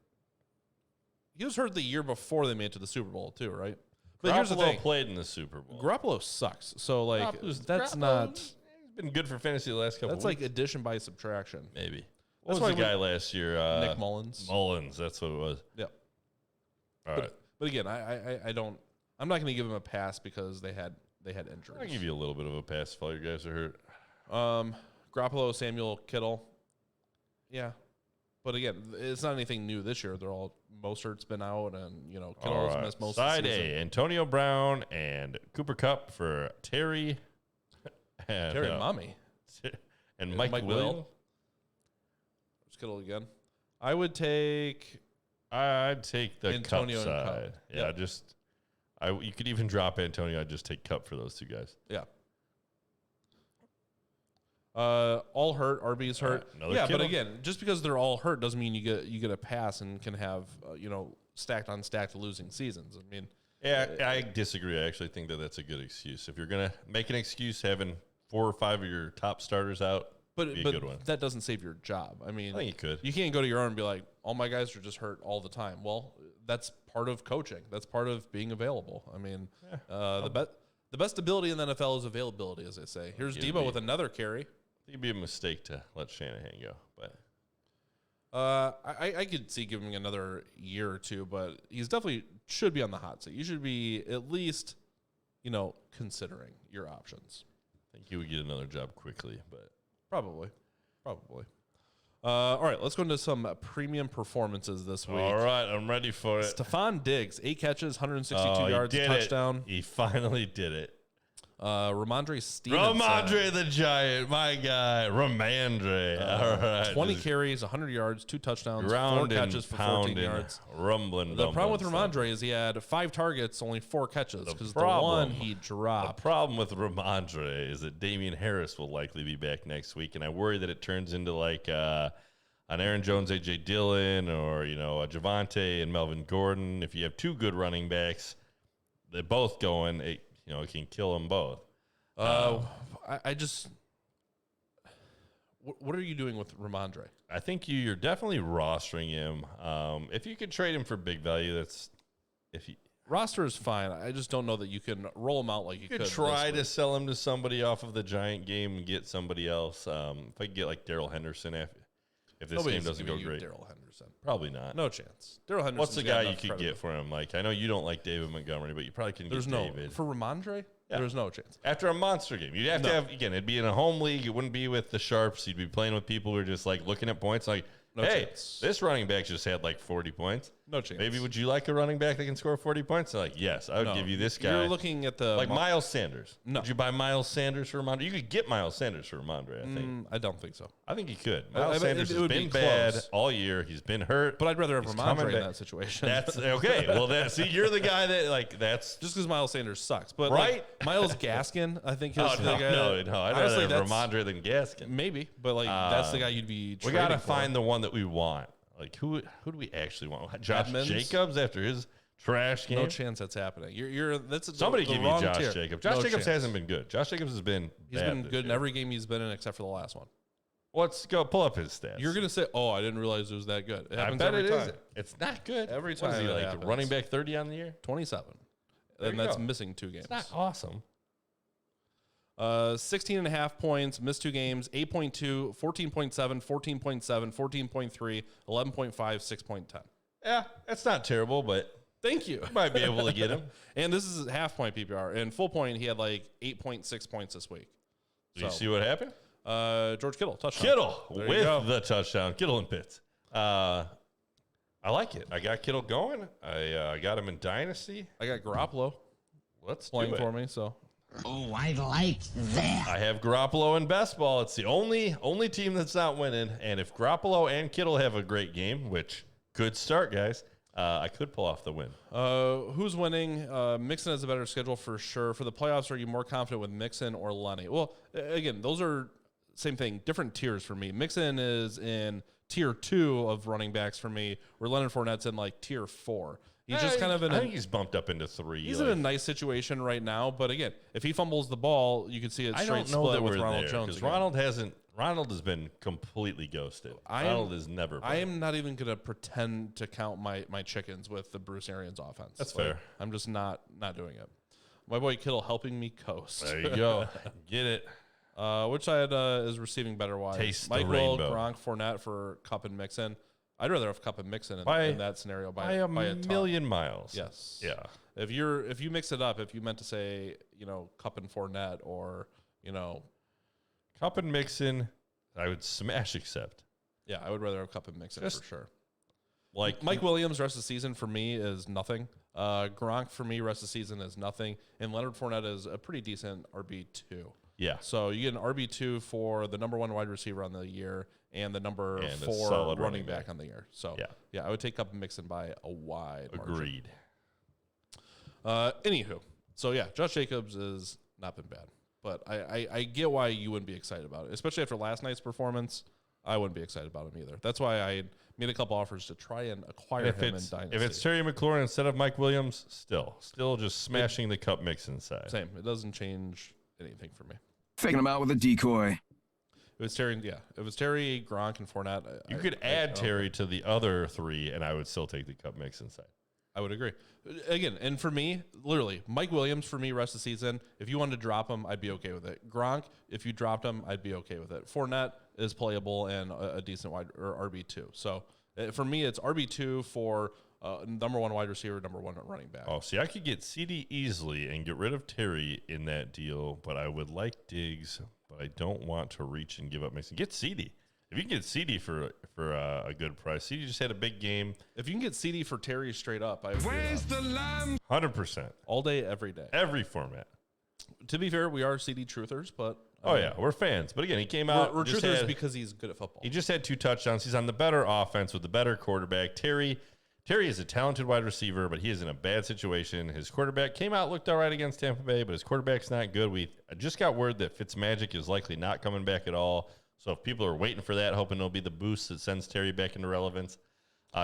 Speaker 4: He was hurt the year before they made it to the Super Bowl, too, right? But here's the
Speaker 2: Garoppolo
Speaker 4: thing.
Speaker 2: played in the Super Bowl.
Speaker 4: Garoppolo sucks. So, like, that's
Speaker 2: Garoppolo,
Speaker 4: not...
Speaker 2: He's been good for fantasy the last couple
Speaker 4: That's
Speaker 2: weeks.
Speaker 4: like addition by subtraction.
Speaker 2: Maybe. What
Speaker 4: That's
Speaker 2: was
Speaker 4: why
Speaker 2: the guy last year?
Speaker 4: Nick Mullins.
Speaker 2: Mullins, that's what it was.
Speaker 4: Yeah.
Speaker 2: All right.
Speaker 4: But again, I don't. I'm not going to give him a pass because they had injuries.
Speaker 2: I'll give you a little bit of a pass if all your guys are hurt.
Speaker 4: Garoppolo, Samuel, Kittle. Yeah. But again, it's not anything new this year. Mostert's been out, and Kittle's
Speaker 2: All right.
Speaker 4: missed most
Speaker 2: Side
Speaker 4: of the season.
Speaker 2: A, Antonio Brown and Cooper Kupp for Terry. And,
Speaker 4: Terry Mommy.
Speaker 2: And Mike
Speaker 4: Will.
Speaker 2: Williams.
Speaker 4: Just Kittle again. I'd take
Speaker 2: the
Speaker 4: Antonio
Speaker 2: Kupp
Speaker 4: and Kupp.
Speaker 2: side. Yeah,
Speaker 4: Yep.
Speaker 2: you could even drop Antonio. I'd just take Kupp for those two guys.
Speaker 4: Yeah. All hurt. RB's hurt.
Speaker 2: Another
Speaker 4: Yeah,
Speaker 2: Kittle.
Speaker 4: but again, just because they're all hurt doesn't mean you get a pass and can have stacked on stacked losing seasons. I mean,
Speaker 2: Yeah, I disagree. I actually think that's a good excuse. If you're gonna make an excuse having 4 or 5 of your top starters out,
Speaker 4: but
Speaker 2: be a good one.
Speaker 4: that doesn't save your job. I mean,
Speaker 2: I think you could.
Speaker 4: You can't go to your own and be like, all my guys are just hurt all the time. Well, that's part of coaching. That's part of being available. I mean, the best ability in the NFL is availability, as they say. Here's Debo with another carry.
Speaker 2: It'd be a mistake to let Shanahan go, but
Speaker 4: I could see giving him another year or two, but he's definitely should be on the hot seat. You should be at least, considering your options.
Speaker 2: I think he would get another job quickly. But
Speaker 4: Probably. All right, let's go into some premium performances this week.
Speaker 2: all right, I'm ready for it.
Speaker 4: Stephon Diggs, 8 catches, 162
Speaker 2: Oh, he
Speaker 4: yards,
Speaker 2: did
Speaker 4: touchdown.
Speaker 2: it. He finally did it.
Speaker 4: Ramondre Stevenson.
Speaker 2: Ramondre the Giant, my guy. Ramondre. All right.
Speaker 4: 20 carries, 100 yards, 2 touchdowns, 4
Speaker 2: Ground
Speaker 4: catches
Speaker 2: and
Speaker 4: for 14
Speaker 2: pounding,
Speaker 4: yards.
Speaker 2: rumbling.
Speaker 4: The problem with
Speaker 2: rumbling
Speaker 4: Ramondre is he had 5 targets, only 4 catches, because the
Speaker 2: problem-
Speaker 4: one he
Speaker 2: The
Speaker 4: dropped.
Speaker 2: problem with Ramondre is that Damian Harris will likely be back next week, and I worry that it turns into like an Aaron Jones, A.J. Dillon, or a Javonte and Melvin Gordon. If you have 2 good running backs, they're both going, it can kill them both.
Speaker 4: I just... What are you doing with Ramondre?
Speaker 2: I think you're definitely rostering him. If you could trade him for big value,
Speaker 4: Roster is fine. I just don't know that you can roll him out like you could
Speaker 2: try
Speaker 4: this
Speaker 2: to sell him to somebody off of the Giant game and get somebody else. If I could get like Darrell Henderson, if this
Speaker 4: Nobody's
Speaker 2: game doesn't go
Speaker 4: giving you
Speaker 2: great,
Speaker 4: Darrell Henderson.
Speaker 2: probably not.
Speaker 4: No chance. Darrell Henderson.
Speaker 2: What's the guy you could get for him? Like, I know you don't like David Montgomery, but you probably couldn't
Speaker 4: There's
Speaker 2: get
Speaker 4: no
Speaker 2: David.
Speaker 4: for Ramondre.
Speaker 2: Yeah.
Speaker 4: There's no chance.
Speaker 2: After a monster game, you'd have to have, again, it'd be in a home league. It wouldn't be with the Sharps. You'd be playing with people who are just like looking at points like,
Speaker 4: No
Speaker 2: hey,
Speaker 4: chance.
Speaker 2: this running back just had like 40 points.
Speaker 4: No chance.
Speaker 2: Maybe would you like a running back that can score 40 points? They're like, yes, I would
Speaker 4: No.
Speaker 2: give you this guy.
Speaker 4: You're looking at the
Speaker 2: like Miles Sanders.
Speaker 4: No.
Speaker 2: Would you buy Miles Sanders for Ramondre? You could get Miles Sanders for Ramondre, I think.
Speaker 4: I don't think so.
Speaker 2: I think he could.
Speaker 4: I
Speaker 2: Miles
Speaker 4: bet
Speaker 2: Sanders
Speaker 4: it
Speaker 2: has
Speaker 4: would
Speaker 2: been
Speaker 4: be
Speaker 2: bad
Speaker 4: close.
Speaker 2: all year. He's been hurt.
Speaker 4: But I'd rather have
Speaker 2: He's
Speaker 4: Ramondre
Speaker 2: coming
Speaker 4: in
Speaker 2: back.
Speaker 4: that situation.
Speaker 2: That's okay. Well, see, you're the guy that that's
Speaker 4: just because Miles Sanders sucks. But
Speaker 2: Right?
Speaker 4: Miles Gaskin, I think is
Speaker 2: Oh,
Speaker 4: the
Speaker 2: no,
Speaker 4: guy.
Speaker 2: no. I'd
Speaker 4: Honestly,
Speaker 2: rather have
Speaker 4: that's-
Speaker 2: Ramondre than Gaskin.
Speaker 4: Maybe, but that's the guy you'd be.
Speaker 2: We
Speaker 4: Trading
Speaker 2: gotta
Speaker 4: for.
Speaker 2: find the one that we want. Like who do we actually want? Josh
Speaker 4: Edmonds?
Speaker 2: Jacobs after his trash game.
Speaker 4: No chance that's happening. That's
Speaker 2: Somebody
Speaker 4: the
Speaker 2: give me
Speaker 4: wrong
Speaker 2: Josh
Speaker 4: tier.
Speaker 2: Jacobs. Josh
Speaker 4: No
Speaker 2: Jacobs
Speaker 4: chance.
Speaker 2: hasn't been good. Josh Jacobs has been.
Speaker 4: He's
Speaker 2: bad
Speaker 4: been
Speaker 2: this
Speaker 4: good in
Speaker 2: year.
Speaker 4: every game he's been in except for the last one.
Speaker 2: Let's go pull up his stats.
Speaker 4: You're gonna say, "Oh, I didn't realize it was that good." It
Speaker 2: I
Speaker 4: happens
Speaker 2: bet
Speaker 4: every
Speaker 2: it
Speaker 4: time.
Speaker 2: is. It's not good.
Speaker 4: Every
Speaker 2: What is
Speaker 4: time
Speaker 2: he
Speaker 4: it
Speaker 2: like?
Speaker 4: happens.
Speaker 2: Running back 30 on the year.
Speaker 4: 27,
Speaker 2: There
Speaker 4: and
Speaker 2: you
Speaker 4: that's
Speaker 2: go.
Speaker 4: missing 2 games.
Speaker 2: It's not awesome.
Speaker 4: 16.5 points, missed 2 games, 8.2, 14.7, 14.7, 14.3, 11.5, 6.10.
Speaker 2: Yeah, that's not terrible, but
Speaker 4: Thank you.
Speaker 2: might be able to get him.
Speaker 4: And this is half point PPR. And full point, he had like 8.6 points this week.
Speaker 2: Did you see what happened?
Speaker 4: George Kittle, touchdown.
Speaker 2: Kittle
Speaker 4: There you
Speaker 2: with
Speaker 4: go.
Speaker 2: the touchdown. Kittle and Pitts. I like it. I got Kittle going. I got him in Dynasty.
Speaker 4: I got Garoppolo
Speaker 2: Let's
Speaker 4: playing
Speaker 2: do it.
Speaker 4: for me, so.
Speaker 3: Oh, I like that.
Speaker 2: I have Garoppolo in best ball. It's the only team that's not winning. And if Garoppolo and Kittle have a great game, which could start, guys, I could pull off the win.
Speaker 4: Who's winning? Mixon has a better schedule for sure. For the playoffs, are you more confident with Mixon or Lenny? Well, again, those are same thing, different tiers for me. Mixon is in tier 2 of running backs for me, where Leonard Fournette's in like tier 4. He's just kind of in
Speaker 2: I think he's bumped up into 3.
Speaker 4: He's in a nice situation right now, but again, if he fumbles the ball, you can see it
Speaker 2: I
Speaker 4: straight
Speaker 2: don't know
Speaker 4: split
Speaker 2: that
Speaker 4: with
Speaker 2: we're
Speaker 4: Ronald
Speaker 2: there
Speaker 4: Jones.
Speaker 2: because Ronald has been completely ghosted. Ronald has never been.
Speaker 4: I am not even going to pretend to count my chickens with the Bruce Arians offense.
Speaker 2: That's fair.
Speaker 4: I'm just not doing it. My boy Kittle helping me coast.
Speaker 2: There you go. Get it.
Speaker 4: Which side is receiving better wise?
Speaker 2: Taste the
Speaker 4: Michael,
Speaker 2: rainbow.
Speaker 4: Gronk, Fournette for Kupp and Mixon. I'd rather have Kupp and Mixon in that scenario by
Speaker 2: a
Speaker 4: ton.
Speaker 2: million miles.
Speaker 4: Yes.
Speaker 2: Yeah.
Speaker 4: If you mix it up, if you meant to say, Kupp and Fournette or,
Speaker 2: Kupp and Mixon, I would smash accept.
Speaker 4: Yeah, I would rather have Cup and Mixon for sure.
Speaker 2: Like
Speaker 4: Mike Williams, rest of the season for me is nothing. Gronk for me, rest of the season is nothing. And Leonard Fournette is a pretty decent RB2.
Speaker 2: Yeah.
Speaker 4: So you get an RB2 for the number 1 wide receiver on the year and the number
Speaker 2: And a
Speaker 4: 4
Speaker 2: solid
Speaker 4: running
Speaker 2: running
Speaker 4: back
Speaker 2: back.
Speaker 4: on the year. So
Speaker 2: Yeah.
Speaker 4: I would take Cup and Mixon by a wide margin.
Speaker 2: Agreed.
Speaker 4: Anywho, so yeah, Josh Jacobs has not been bad. But I get why you wouldn't be excited about it. Especially after last night's performance, I wouldn't be excited about him either. That's why I made a couple offers to try and acquire him in Dynasty.
Speaker 2: If it's Terry McLaurin instead of Mike Williams, still just smashing the Cup Mixon side.
Speaker 4: Same. It doesn't change anything for me.
Speaker 6: Faking him out with a decoy.
Speaker 4: It was Terry, It was Terry, Gronk, and Fournette.
Speaker 2: You could add Terry to the other 3, and I would still take the Cup Mixon side.
Speaker 4: I would agree. Again, and for me, literally, Mike Williams for me rest of the season, if you wanted to drop him, I'd be okay with it. Gronk, if you dropped him, I'd be okay with it. Fournette is playable and a decent wide or RB2. So for me, it's RB2 for number 1 wide receiver, number 1 running back.
Speaker 2: Oh, see, I could get CD easily and get rid of Terry in that deal, but I would like Diggs, but I don't want to reach and give up Mixon. Get CD. If you can get CD for a good price, CD just had a big game.
Speaker 4: If you can get CD for Terry straight up, I would
Speaker 3: Where's the lamb?
Speaker 2: 100%.
Speaker 4: all day, every day.
Speaker 2: Every format.
Speaker 4: To be fair, we are CD truthers, but
Speaker 2: Oh, yeah, we're fans. But again, he came out.
Speaker 4: we're
Speaker 2: just
Speaker 4: truthers
Speaker 2: had-
Speaker 4: because he's good at football.
Speaker 2: He just had 2 touchdowns. He's on the better offense with the better quarterback. Terry is a talented wide receiver, but he is in a bad situation. His quarterback came out, looked all right against Tampa Bay, but his quarterback's not good. I just got word that Fitzmagic is likely not coming back at all. So if people are waiting for that, hoping it'll be the boost that sends Terry back into relevance.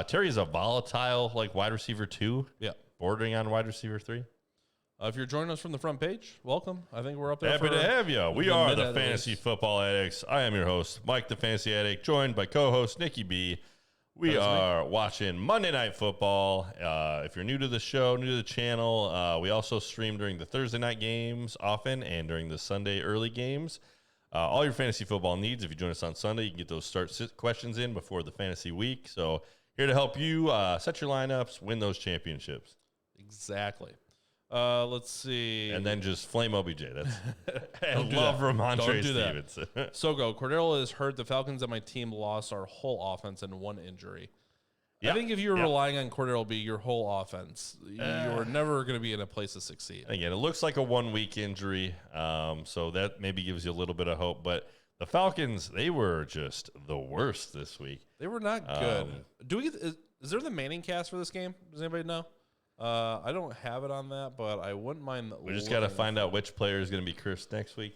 Speaker 2: Terry is a volatile wide receiver 2.
Speaker 4: Yeah.
Speaker 2: Bordering on wide receiver 3.
Speaker 4: If you're joining us from the front page, welcome. I think we're up there.
Speaker 2: Happy to have you. We are the
Speaker 4: mid-adults.
Speaker 2: Fantasy Football Addicts. I am your host, Mike the Fantasy Addict, joined by co-host Nikki B. We are watching Monday Night Football. If you're new to the show, new to the channel, we also stream during the Thursday night games often and during the Sunday early games. All your fantasy football needs. If you join us on Sunday, you can get those start-sit questions in before the fantasy week. So here to help you set your lineups, win those championships.
Speaker 4: Exactly. Let's see.
Speaker 2: And then just flame OBJ. That's I
Speaker 4: Don't do
Speaker 2: love
Speaker 4: that.
Speaker 2: Ramondre
Speaker 4: Don't do that.
Speaker 2: Stevenson.
Speaker 4: So go. Cordero is hurt. The Falcons and my team lost our whole offense in 1 injury.
Speaker 2: Yeah.
Speaker 4: I think if you were relying on Cordero to be your whole offense, you were never going to be in a place to succeed.
Speaker 2: Again, it looks like a 1-week injury, so that maybe gives you a little bit of hope. But the Falcons, they were just the worst this week.
Speaker 4: They were not good. Do we? Is there the Manning cast for this game? Does anybody know? I don't have it on that, but I wouldn't mind.
Speaker 2: We just got to find out which player is going to be cursed next week.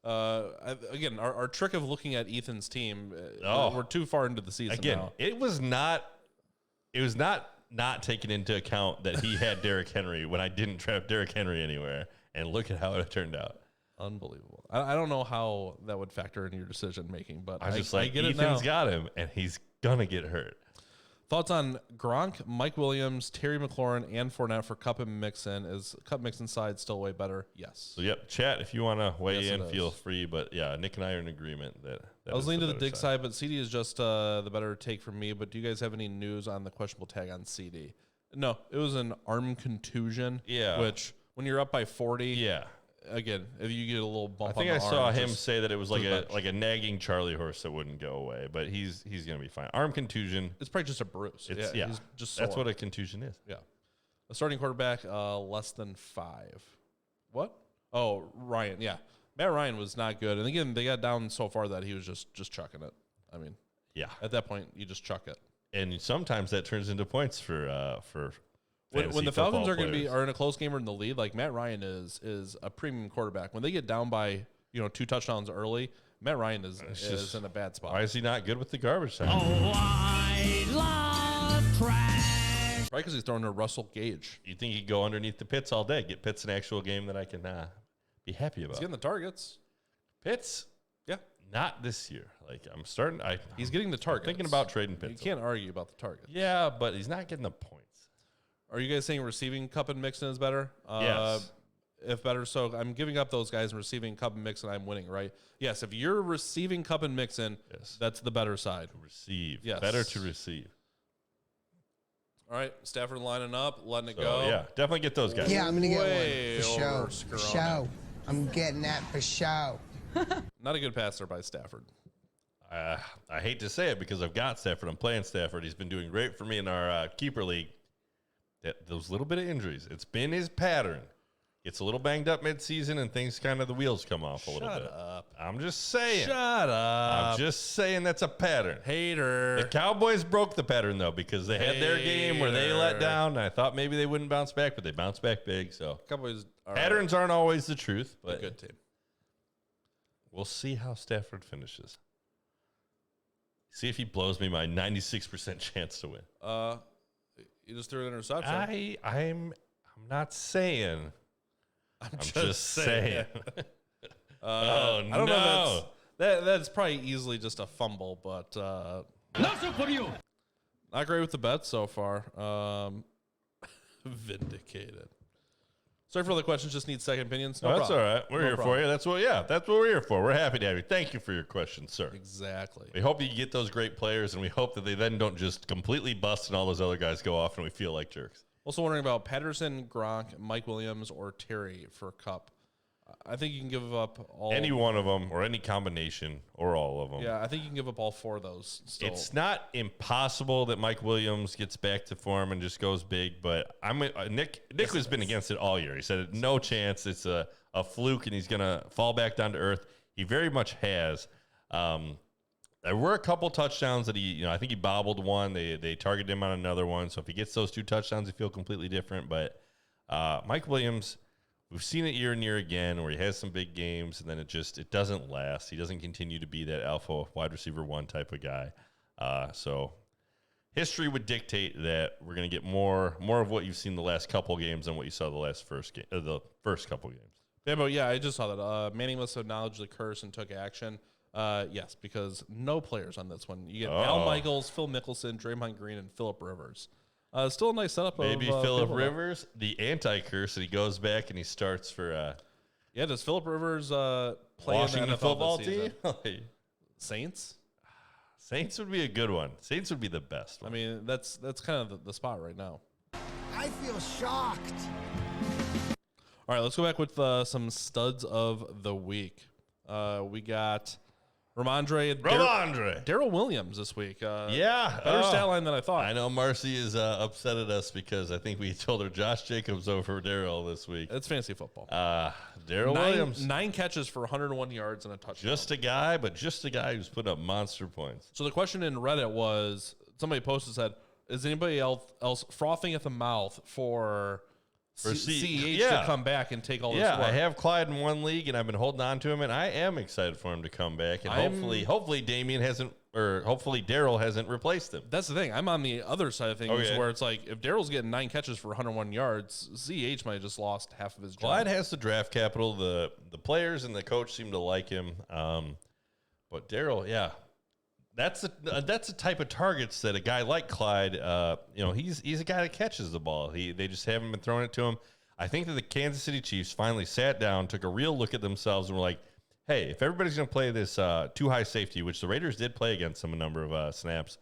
Speaker 4: Again, our trick of looking at Ethan's team, we're too far into the season
Speaker 2: Again,
Speaker 4: now.
Speaker 2: it was not taken into account that he had Derrick Henry when I didn't draft Derrick Henry anywhere. And look at how it turned out.
Speaker 4: Unbelievable. I don't know how that would factor into your decision making, but
Speaker 2: I just
Speaker 4: I get it now.
Speaker 2: Ethan's got him, and he's going to get hurt.
Speaker 4: Thoughts on Gronk, Mike Williams, Terry McLaurin, and Fournette for Cup and Mixon? Is Cup Mixon side still way better? Yes.
Speaker 2: So, yep, chat, if you want to weigh
Speaker 4: Yes,
Speaker 2: in,
Speaker 4: it
Speaker 2: feel
Speaker 4: is.
Speaker 2: free. But, yeah, Nick and I are in agreement that
Speaker 4: I was
Speaker 2: is
Speaker 4: leaning to the
Speaker 2: better
Speaker 4: dig side, but CD is just the better take for me. But do you guys have any news on the questionable tag on CD? No, it was an arm contusion.
Speaker 2: Yeah.
Speaker 4: Which, when you're up by 40,
Speaker 2: Yeah.
Speaker 4: again, if you get a little bump
Speaker 2: I think
Speaker 4: on
Speaker 2: I
Speaker 4: the
Speaker 2: saw
Speaker 4: arm,
Speaker 2: him
Speaker 4: just-
Speaker 2: say that it was like
Speaker 4: bench.
Speaker 2: a nagging Charlie horse that wouldn't go away, but he's going to be fine. Arm contusion.
Speaker 4: It's probably just a bruise.
Speaker 2: It's
Speaker 4: He's just
Speaker 2: that's
Speaker 4: sore.
Speaker 2: what a contusion is.
Speaker 4: Yeah. A starting quarterback, less than 5. What? Oh, Ryan. Yeah. Matt Ryan was not good. And again, they got down so far that he was just chucking it. I mean,
Speaker 2: Yeah,
Speaker 4: at that point, you just chuck it.
Speaker 2: and sometimes that turns into points for
Speaker 4: When the
Speaker 2: football
Speaker 4: Falcons
Speaker 2: players.
Speaker 4: are in a close game or in the lead, like Matt Ryan is a premium quarterback. When they get down by 2 touchdowns early, Matt Ryan is
Speaker 2: just-
Speaker 4: in a bad spot.
Speaker 2: Why is he not good with the garbage time?
Speaker 3: I love trash.
Speaker 4: Right, because he's throwing to Russell Gage.
Speaker 2: You think he'd go underneath the Pitts all day? Get Pitts an actual game that I can be happy about.
Speaker 4: He's getting the targets.
Speaker 2: Pitts,
Speaker 4: Yeah,
Speaker 2: not this year. Like I'm
Speaker 4: he's getting the targets.
Speaker 2: thinking about trading
Speaker 4: You
Speaker 2: Pitts.
Speaker 4: can't argue about the targets.
Speaker 2: Yeah, but he's not getting the points.
Speaker 4: Are you guys saying receiving Cup and Mixon is better?
Speaker 2: Yes.
Speaker 4: If better, so I'm giving up those guys and receiving Cup and Mixon, I'm winning, right? Yes, if you're receiving Cup and Mixon,
Speaker 2: Yes.
Speaker 4: that's the better side.
Speaker 2: Receive.
Speaker 4: Yes.
Speaker 2: Better to receive.
Speaker 4: All right, Stafford lining up, letting it
Speaker 2: So,
Speaker 4: go.
Speaker 2: yeah, definitely get those guys.
Speaker 7: Yeah, I'm gonna get
Speaker 4: Way
Speaker 7: one for
Speaker 4: over
Speaker 7: show. For
Speaker 4: Scarona.
Speaker 7: show. I'm getting that for show.
Speaker 4: Not a good passer by Stafford.
Speaker 2: I hate to say it because I've got Stafford. I'm playing Stafford. He's been doing great for me in our keeper league. Those little bit of injuries, it's been his pattern. Gets a little banged up midseason and things kind of the wheels come off a little bit.
Speaker 4: Shut up.
Speaker 2: I'm just saying.
Speaker 4: Shut up.
Speaker 2: I'm just saying that's a pattern.
Speaker 4: Hater.
Speaker 2: The Cowboys broke the pattern, though, because they had their game where they let down. And I thought maybe they wouldn't bounce back, but they bounced back big. So
Speaker 4: Cowboys
Speaker 2: patterns aren't always the truth,
Speaker 4: a
Speaker 2: but
Speaker 4: good team.
Speaker 2: we'll see how Stafford finishes. See if he blows me my 96% chance to win.
Speaker 4: You just threw an interception.
Speaker 2: I'm not saying. I'm just saying.
Speaker 4: I don't know. That's probably easily just a fumble, but not great with the bet so far. Vindicated. Sorry for all the questions. Just need second opinions. No
Speaker 2: That's all
Speaker 4: problem.
Speaker 2: right. We're
Speaker 4: No
Speaker 2: here
Speaker 4: problem.
Speaker 2: for you. That's what we're here for. We're happy to have you. Thank you for your questions, sir.
Speaker 4: Exactly.
Speaker 2: We hope you get those great players, and we hope that they then don't just completely bust and all those other guys go off and we feel like jerks.
Speaker 4: Also wondering about Patterson, Gronk, Mike Williams, or Terry for Cup. I think you can give up all.
Speaker 2: Any one of them or any combination or all of them.
Speaker 4: Yeah, I think you can give up all four of those still.
Speaker 2: It's not impossible that Mike Williams gets back to form and just goes big, but Nick has been against it all year. He said no chance. It's a fluke, and he's going to fall back down to earth. He very much has. There were a couple touchdowns that I think he bobbled one. They targeted him on another one. So if he gets those two touchdowns, he feel completely different. But Mike Williams, we've seen it year and year again where he has some big games and then it doesn't last. He doesn't continue to be that alpha wide receiver one type of guy. So history would dictate that we're going to get more of what you've seen the last couple games than what you saw the first couple games.
Speaker 4: Yeah, I just saw that. Manning must have acknowledged the curse and took action. Yes, because no players on this one. You get Al Michaels, Phil Mickelson, Draymond Green, and Phillip Rivers. Still a nice setup.
Speaker 2: Maybe
Speaker 4: of
Speaker 2: Phillip
Speaker 4: people,
Speaker 2: Rivers, the anti-curse, and he goes back and he starts for
Speaker 4: does Phillip Rivers play
Speaker 2: Washington
Speaker 4: in the NFL
Speaker 2: football
Speaker 4: this
Speaker 2: team?
Speaker 4: season? Saints?
Speaker 2: Saints would be a good one. Saints would be the best one.
Speaker 4: I mean, that's kind of the spot right now.
Speaker 3: I feel shocked.
Speaker 4: All right, let's go back with some studs of the week. We got Ramondre. Daryl Williams this week. Better stat line than I thought.
Speaker 2: I know Marcy is upset at us because I think we told her Josh Jacobs over Daryl this week.
Speaker 4: It's fantasy football.
Speaker 2: Daryl Williams.
Speaker 4: 9 catches for 101 yards and a touchdown.
Speaker 2: Just a guy who's put up monster points.
Speaker 4: So the question in Reddit was, somebody posted, said, is anybody else frothing at the mouth for CEH to come back and take all this work?
Speaker 2: I have Clyde in one league, and I've been holding on to him, and I am excited for him to come back. And hopefully Daryl hasn't replaced him.
Speaker 4: That's the thing. I'm on the other side of things where it's like, if Daryl's getting 9 catches for 101 yards, CEH might have just lost half of his job.
Speaker 2: Clyde has the draft capital. The players and the coach seem to like him. But Daryl, that's a type of targets that a guy like Clyde, he's a guy that catches the ball. They just haven't been throwing it to him. I think that the Kansas City Chiefs finally sat down, took a real look at themselves, and were like, hey, if everybody's going to play this too high safety, which the Raiders did play against them a number of snaps,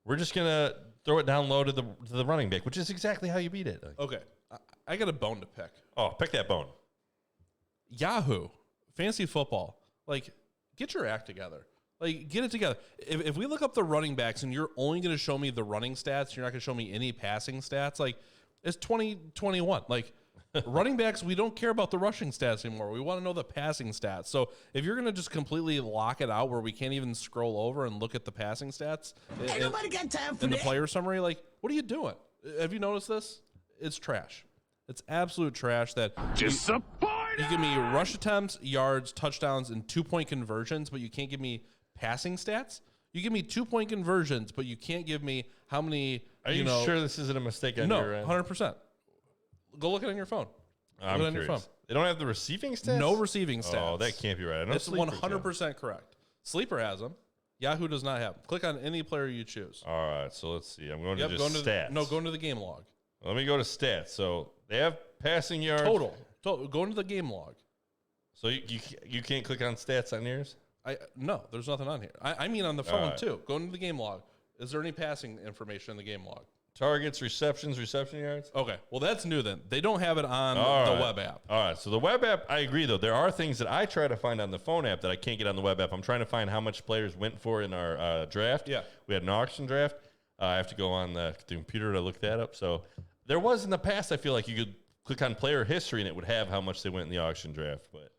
Speaker 2: we're just going to throw it down low to the running back, which is exactly how you beat it.
Speaker 4: Okay. I got a bone to pick.
Speaker 2: Oh, pick that bone.
Speaker 4: Yahoo, fantasy football, get your act together. Get it together. If we look up the running backs and you're only going to show me the running stats, you're not going to show me any passing stats, it's 2021. Running backs, we don't care about the rushing stats anymore. We want to know the passing stats. So if you're going to just completely lock it out where we can't even scroll over and look at the passing stats
Speaker 3: Ain't nobody got time for
Speaker 4: in the
Speaker 3: that.
Speaker 4: player summary, what are you doing? Have you noticed this? It's trash. It's absolute trash that you give me rush attempts, yards, touchdowns, and 2-point conversions, but you can't give me passing stats. You give me 2-point conversions, but you can't give me how many.
Speaker 2: Are you sure this isn't a mistake on your end?
Speaker 4: 100%. Go look it on your phone.
Speaker 2: I'm curious. They don't have the receiving stats?
Speaker 4: No receiving stats.
Speaker 2: Oh, that can't be right.
Speaker 4: It's 100% correct. Sleeper has them. Yahoo does not have them. Click on any player you choose.
Speaker 2: All right, so let's see. I'm going to just stats.
Speaker 4: Go into the game log.
Speaker 2: Let me go to stats. So they have passing yards.
Speaker 4: Total. Go into the game log.
Speaker 2: So you can't click on stats on yours?
Speaker 4: No, there's nothing on here. I mean on the phone too. Go into the game log. Is there any passing information in the game log?
Speaker 2: Targets, reception yards.
Speaker 4: Okay, well that's new then. They don't have it on the web app.
Speaker 2: All right, so the web app, I agree though. There are things that I try to find on the phone app that I can't get on the web app. I'm trying to find how much players went for in our draft.
Speaker 4: Yeah.
Speaker 2: We had an auction draft. I have to go on the computer to look that up. So there was in the past, I feel like you could click on player history and it would have how much they went in the auction draft, but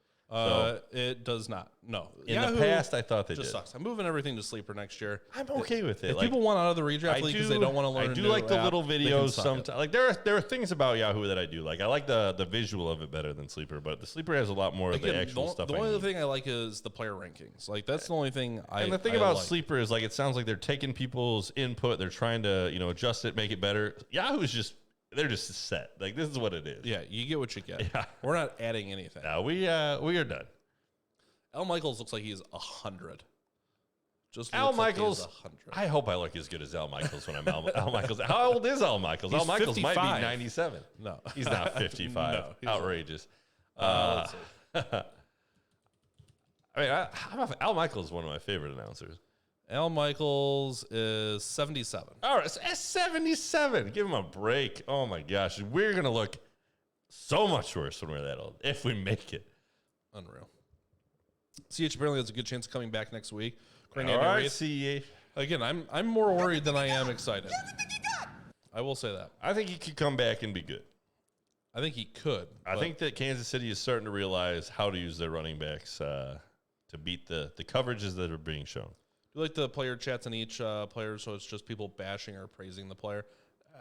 Speaker 4: it does not. No.
Speaker 2: in the past, I thought they
Speaker 4: just
Speaker 2: did.
Speaker 4: sucks. I'm moving everything to Sleeper next year.
Speaker 2: I'm okay with it.
Speaker 4: If people want out of the redraft league because they don't want to learn,
Speaker 2: I do like the
Speaker 4: app,
Speaker 2: little
Speaker 4: they can
Speaker 2: videos
Speaker 4: suck
Speaker 2: sometimes.
Speaker 4: it.
Speaker 2: Like there are things about Yahoo that I do like. I like the visual of it better than Sleeper, but the Sleeper has a lot more of the actual stuff.
Speaker 4: The
Speaker 2: I
Speaker 4: only other
Speaker 2: need.
Speaker 4: thing I like is the player rankings. Like that's the only thing I.
Speaker 2: And the thing
Speaker 4: I
Speaker 2: about
Speaker 4: like.
Speaker 2: Sleeper is like it sounds like they're taking people's input, they're trying to adjust it, make it better. Yahoo's they're just set. Like this is what it is.
Speaker 4: Yeah, you get what you get.
Speaker 2: Yeah.
Speaker 4: We're not adding anything.
Speaker 2: Now we are done.
Speaker 4: Al Michaels looks like he's 100. Just
Speaker 2: Al
Speaker 4: looks like
Speaker 2: Michaels.
Speaker 4: he's 100.
Speaker 2: I hope I look as good as Al Michaels when I'm Al Michaels. How old is Al Michaels?
Speaker 4: He's
Speaker 2: Al Michaels
Speaker 4: 55.
Speaker 2: might be 97.
Speaker 4: No,
Speaker 2: He's not 55.
Speaker 4: No, he's
Speaker 2: Outrageous.
Speaker 4: let's see.
Speaker 2: I mean, Al Michaels is one of my favorite announcers.
Speaker 4: Al Michaels is 77.
Speaker 2: All right, so 77. Give him a break. Oh my gosh, we're gonna look so much worse when we're that old if we make it.
Speaker 4: Unreal. CH apparently has a good chance of coming back next week.
Speaker 2: All right, CEH.
Speaker 4: Again, I'm more worried than I am excited. I will say that.
Speaker 2: I think he could come back and be good.
Speaker 4: I think he could.
Speaker 2: I think that Kansas City is starting to realize how to use their running backs to beat the coverages that are being shown.
Speaker 4: Do you like the player chats on each player, so it's just people bashing or praising the player?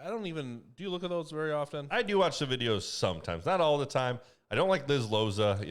Speaker 4: Do you look at those very often?
Speaker 2: I do watch the videos sometimes, not all the time. I don't like Liz Loza,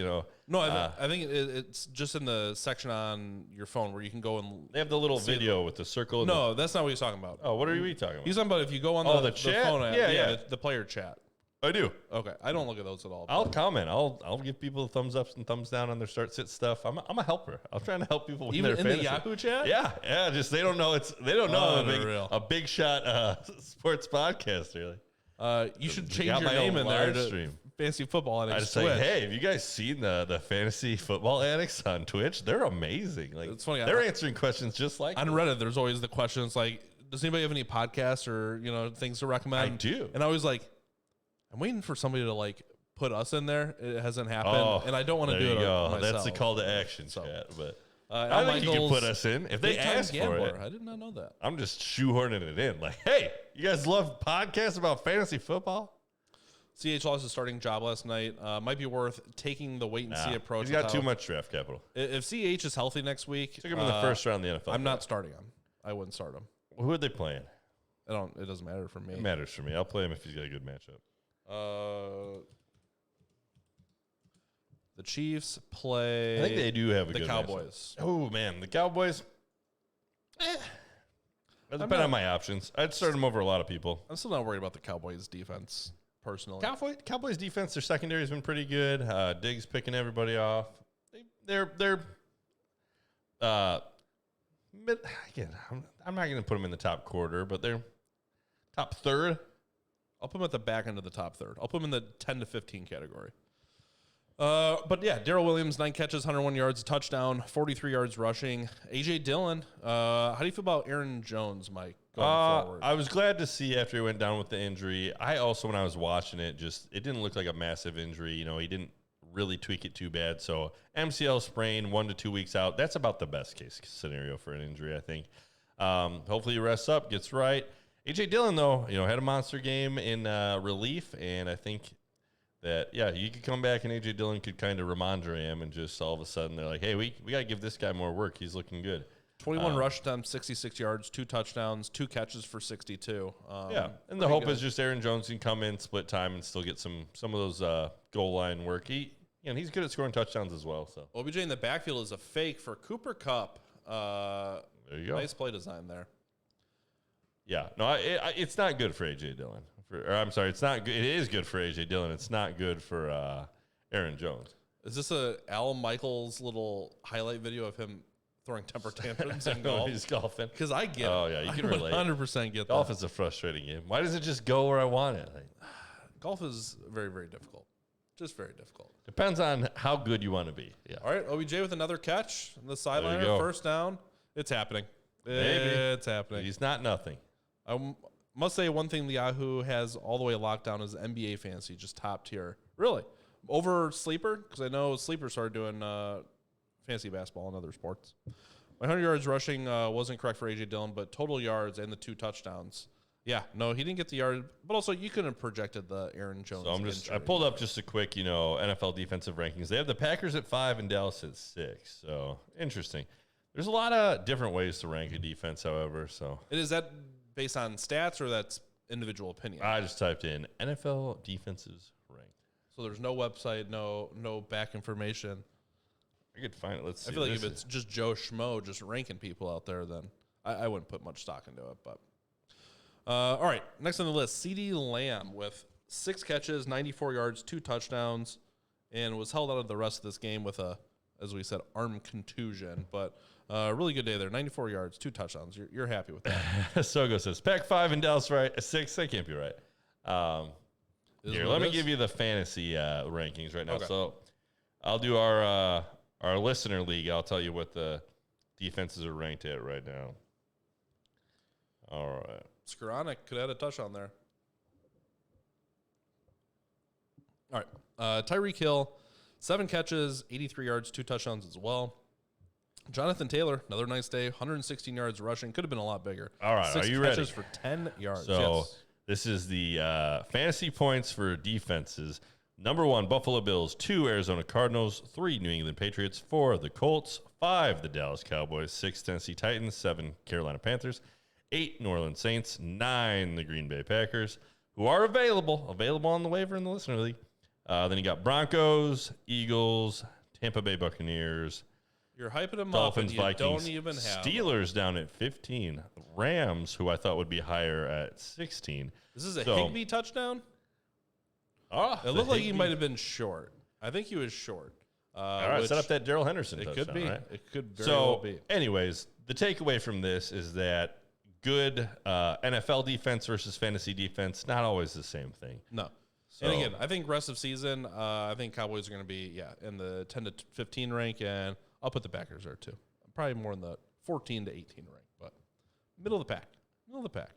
Speaker 4: No, I think it's just in the section on your phone where you can go and...
Speaker 2: They have the little video with the circle.
Speaker 4: No, that's not what he's talking about.
Speaker 2: Oh, what are we talking about?
Speaker 4: He's talking about if you go on
Speaker 2: the chat?
Speaker 4: phone app.
Speaker 2: Yeah.
Speaker 4: The player chat.
Speaker 2: I do.
Speaker 4: Okay, I don't look at those at all.
Speaker 2: I'll comment. I'll give people thumbs ups and thumbs down on their start sit stuff. I'm a helper. I'm trying to help people with
Speaker 4: Even
Speaker 2: their
Speaker 4: in
Speaker 2: fantasy.
Speaker 4: the Yahoo chat?
Speaker 2: Yeah. Just they don't know
Speaker 4: Unreal.
Speaker 2: a big shot sports podcast. Really,
Speaker 4: You should
Speaker 2: got
Speaker 4: change your
Speaker 2: my
Speaker 4: name
Speaker 2: own
Speaker 4: in there
Speaker 2: live
Speaker 4: to
Speaker 2: stream.
Speaker 4: Fantasy Football on
Speaker 2: I just
Speaker 4: Twitch.
Speaker 2: say, hey, have you guys seen the fantasy football addicts on Twitch? They're amazing. Like
Speaker 4: It's funny,
Speaker 2: they're answering questions just like
Speaker 4: on
Speaker 2: this.
Speaker 4: Reddit, there's always the questions like, does anybody have any podcasts or things to recommend?
Speaker 2: I do.
Speaker 4: And I was like, I'm waiting for somebody to like put us in there. It hasn't happened, and I don't want to do it myself.
Speaker 2: That's the call to action,
Speaker 4: So,
Speaker 2: chat. But
Speaker 4: Al
Speaker 2: I think you can
Speaker 4: Michaels,
Speaker 2: put us in if they
Speaker 4: big-time
Speaker 2: ask for
Speaker 4: gambler.
Speaker 2: it.
Speaker 4: I did not know that.
Speaker 2: I'm just shoehorning it in. Like, hey, you guys love podcasts about fantasy football?
Speaker 4: CH lost his starting job last night. Might be worth taking the wait and see approach.
Speaker 2: He's got
Speaker 4: with
Speaker 2: too
Speaker 4: how-
Speaker 2: much draft capital.
Speaker 4: If CH is healthy next week,
Speaker 2: Took him in the first round of the NFL.
Speaker 4: I'm not starting him. I wouldn't start him.
Speaker 2: Who are they playing?
Speaker 4: It doesn't matter for me.
Speaker 2: It matters for me. I'll play him if he's got a good matchup.
Speaker 4: The Chiefs play.
Speaker 2: I think they do have a
Speaker 4: the
Speaker 2: good
Speaker 4: Cowboys.
Speaker 2: matchup. Oh man, the Cowboys. It depends on my options. I'd start them over a lot of people.
Speaker 4: I'm still not worried about the Cowboys defense personally.
Speaker 2: Cowboys defense, their secondary has been pretty good. Diggs picking everybody off. They're again. I'm not going to put them in the top quarter, but they're top third.
Speaker 4: I'll put them at the back end of the top third. I'll put them in the 10 to 15 category. But yeah, Darrell Williams, 9 catches, 101 yards, a touchdown, 43 yards rushing. A.J. Dillon, how do you feel about Aaron Jones, Mike, going forward?
Speaker 2: I was glad to see after he went down with the injury. I also, when I was watching it, it didn't look like a massive injury. He didn't really tweak it too bad. So MCL sprain, 1 to 2 weeks out. That's about the best case scenario for an injury, I think. Hopefully he rests up, gets right. A.J. Dillon, though, had a monster game in relief, and I think that, you could come back and A.J. Dillon could kind of Ramondre him, and just all of a sudden they're like, hey, we got to give this guy more work. He's looking good.
Speaker 4: 21 rush attempts, 66 yards, 2 touchdowns, 2 catches for 62.
Speaker 2: And the hope is just Aaron Jones can come in, split time, and still get some of those goal line work. He's good at scoring touchdowns as well. So
Speaker 4: OBJ in the backfield is a fake for Cooper Kupp.
Speaker 2: there you go.
Speaker 4: Nice play design there.
Speaker 2: Yeah, no, it's not good for A.J. Dillon. I'm sorry, it's not good. It is good for A.J. Dillon. It's not good for Aaron Jones.
Speaker 4: Is this a Al Michaels little highlight video of him throwing temper tantrums in golf?
Speaker 2: He's golfing.
Speaker 4: Because I get it.
Speaker 2: Oh, yeah, you can relate.
Speaker 4: 100% get
Speaker 2: Golf
Speaker 4: that.
Speaker 2: is a frustrating game. Why does it just go where I want it?
Speaker 4: Golf is very, very difficult. Just very difficult.
Speaker 2: Depends on how good you want to be. Yeah.
Speaker 4: All right, OBJ with another catch. The sideline,
Speaker 2: go.
Speaker 4: first down. It's happening.
Speaker 2: Maybe.
Speaker 4: It's happening.
Speaker 2: He's not nothing.
Speaker 4: Must say one thing the Yahoo has all the way locked down is NBA fantasy, just top tier. Really? Over Sleeper? Because I know Sleeper started doing fantasy basketball and other sports. My 100 yards rushing wasn't correct for A.J. Dillon, but total yards and the 2 touchdowns. Yeah, no, he didn't get the yard, but also you couldn't have projected the Aaron Jones.
Speaker 2: So I pulled up just a quick, NFL defensive rankings. They have the Packers at 5 and Dallas at 6. So interesting. There's a lot of different ways to rank a defense, however. So
Speaker 4: is that based on stats or that's individual opinion?
Speaker 2: I just typed in NFL defenses ranked.
Speaker 4: So there's no website, no back information.
Speaker 2: I could find it. Let's see.
Speaker 4: I feel like if it's just Joe Schmo just ranking people out there, then I wouldn't put much stock into it. But all right, next on the list, CeeDee Lamb with 6 catches, 94 yards, 2 touchdowns, and was held out of the rest of this game with a, as we said, arm contusion. But really good day there, 94 yards, 2 touchdowns. You're happy with that.
Speaker 2: Sogo says Pack 5 and Dallas 6. That can't be right. Here, let me give you the fantasy rankings right now.
Speaker 4: Okay.
Speaker 2: So I'll do our listener league. I'll tell you what the defenses are ranked at right now. All right.
Speaker 4: Skoranek could have had a touchdown there. All right. Tyreek Hill, 7 catches, 83 yards, 2 touchdowns as well. Jonathan Taylor, another nice day, 116 yards rushing. Could have been a lot bigger.
Speaker 2: All right.
Speaker 4: 6
Speaker 2: Are you
Speaker 4: catches
Speaker 2: ready?
Speaker 4: for 10 yards.
Speaker 2: So
Speaker 4: yes.
Speaker 2: this is the fantasy points for defenses. Number 1, Buffalo Bills. 2, Arizona Cardinals. 3, New England Patriots. 4, the Colts. 5, the Dallas Cowboys. 6, Tennessee Titans. 7, Carolina Panthers. 8, New Orleans Saints. 9, the Green Bay Packers, who are available on the waiver in the listener league. Then you got Broncos, Eagles, Tampa Bay Buccaneers.
Speaker 4: You're hyping them
Speaker 2: Dolphins,
Speaker 4: up and you
Speaker 2: Vikings,
Speaker 4: don't even have
Speaker 2: Steelers down at 15. Rams, who I thought would be higher at 16.
Speaker 4: This is a Higbee touchdown? It looked like he might have been short. I think he was short.
Speaker 2: All right, set up that Darrell Henderson touchdown.
Speaker 4: It could be.
Speaker 2: Right?
Speaker 4: It could very well be.
Speaker 2: Anyways, the takeaway from this is that good NFL defense versus fantasy defense, not always the same thing.
Speaker 4: No.
Speaker 2: So,
Speaker 4: and again, I think rest of season, I think Cowboys are going to be, in the 10 to 15 rank, and I'll put the Packers there too. Probably more in the 14 to 18 rank, but middle of the pack.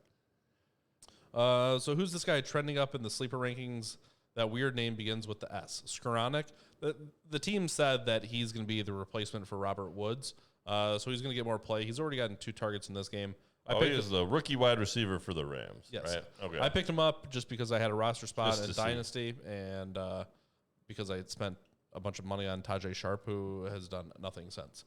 Speaker 4: So who's this guy trending up in the sleeper rankings? That weird name begins with the S. Skoranek. The team said that he's going to be the replacement for Robert Woods, so he's going to get more play. He's already gotten 2 targets in this game.
Speaker 2: he is the rookie wide receiver for the Rams.
Speaker 4: Yes.
Speaker 2: Right? Okay.
Speaker 4: I picked him up just because I had a roster spot
Speaker 2: Just
Speaker 4: in
Speaker 2: to see.
Speaker 4: Dynasty, and because I had spent a bunch of money on Tajay Sharp, who has done nothing since.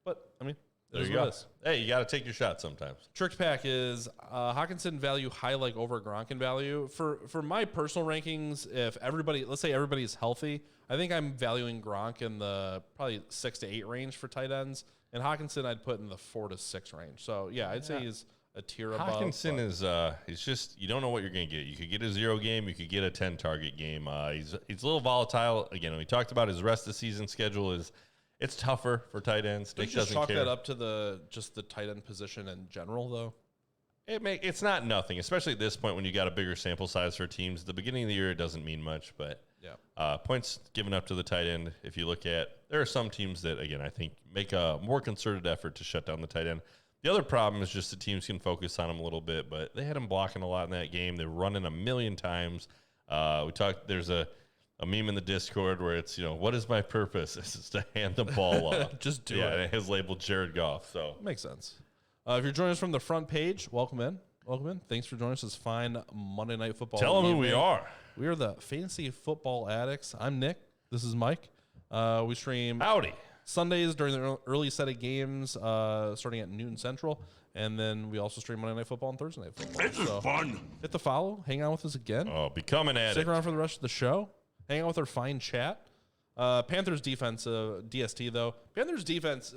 Speaker 4: But, I mean,
Speaker 2: There
Speaker 4: it is
Speaker 2: you
Speaker 4: what
Speaker 2: go.
Speaker 4: it is.
Speaker 2: Hey, you got to take your shot sometimes.
Speaker 4: Trick pack is Hawkinson value high like over Gronkin value. For my personal rankings, if let's say everybody's healthy, I think I'm valuing Gronk in the probably 6 to 8 range for tight ends, and Hawkinson I'd put in the 4 to 6 range. So yeah, I'd say he's a tier above.
Speaker 2: Hawkinson is he's just, you don't know what you're going to get. You could get a 0 game, you could get a 10 target game. He's a little volatile. Again, we talked about his rest of the season schedule it's tougher for tight ends.
Speaker 4: Don't
Speaker 2: Nick
Speaker 4: you just
Speaker 2: doesn't
Speaker 4: chalk
Speaker 2: care.
Speaker 4: that up to the tight end position in general though?
Speaker 2: It's not nothing, especially at this point when you got a bigger sample size for teams. At the beginning of the year, it doesn't mean much, but points given up to the tight end. If you look at, there are some teams that, again, I think make a more concerted effort to shut down the tight end. The other problem is just the teams can focus on him a little bit, but they had him blocking a lot in that game. They're running a million times. There's a meme in the Discord where it's, what is my purpose? It's just to hand the ball off.
Speaker 4: Just do it.
Speaker 2: Yeah, and it has labeled Jared Goff. So
Speaker 4: Makes sense. If you're joining us from the front page, welcome in. Thanks for joining us this fine Monday Night Football.
Speaker 2: Tell them who we are.
Speaker 4: We are the Fantasy Football Addicts. I'm Nick. This is Mike. We stream
Speaker 2: Howdy.
Speaker 4: Sundays during the early set of games, starting at noon Central, and then we also stream Monday Night Football and Thursday Night Football.
Speaker 6: This is fun.
Speaker 4: Hit the follow. Hang out with us again.
Speaker 2: Oh, become an addict.
Speaker 4: Stick around for the rest of the show. Hang out with our fine chat. Panthers defense, DST though. Panthers defense,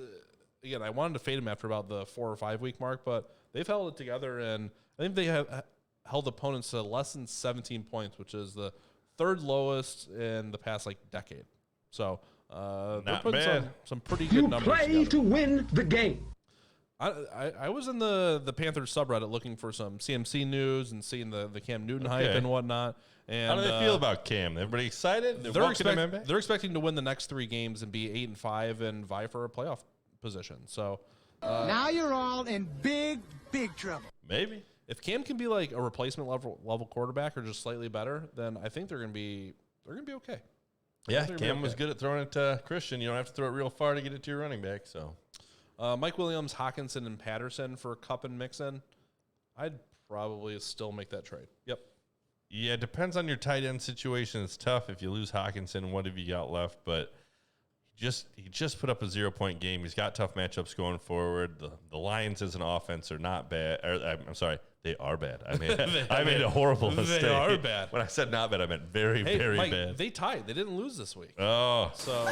Speaker 4: again, I wanted to fade them after about the 4 or 5 week mark, but they've held it together, and I think they have held opponents to less than 17 points, which is the 3rd lowest in the past decade. So they're
Speaker 2: Not
Speaker 4: putting
Speaker 2: bad.
Speaker 4: some pretty good numbers together.
Speaker 3: to win the game.
Speaker 4: I was in the Panthers subreddit looking for some CMC news and seeing the Cam Newton hype
Speaker 2: Okay.
Speaker 4: and whatnot. And
Speaker 2: How do they feel about Cam? Everybody excited?
Speaker 4: they're expecting to win the next 3 games and be 8-5 and vie for a playoff position. So
Speaker 3: Now you're all in big trouble.
Speaker 2: Maybe.
Speaker 4: if Cam can be like a replacement level quarterback or just slightly better, then I think they're gonna be okay.
Speaker 2: Yeah, Cam was good at throwing it to Christian. You don't have to throw it real far to get it to your running back. So,
Speaker 4: Mike Williams, Hawkinson, and Patterson for Cup and Mixon. I'd probably still make that trade. Yep.
Speaker 2: Yeah, it depends on your tight end situation. It's tough if you lose Hawkinson. What have you got left? But he just put up a 0-point game. He's got tough matchups going forward. The Lions as an offense are not bad. I'm sorry, they are bad. I made a horrible mistake.
Speaker 4: They are bad.
Speaker 2: When I said not bad, I meant very, very
Speaker 4: Mike,
Speaker 2: bad.
Speaker 4: They tied. They didn't lose this week.
Speaker 2: Oh,
Speaker 4: So,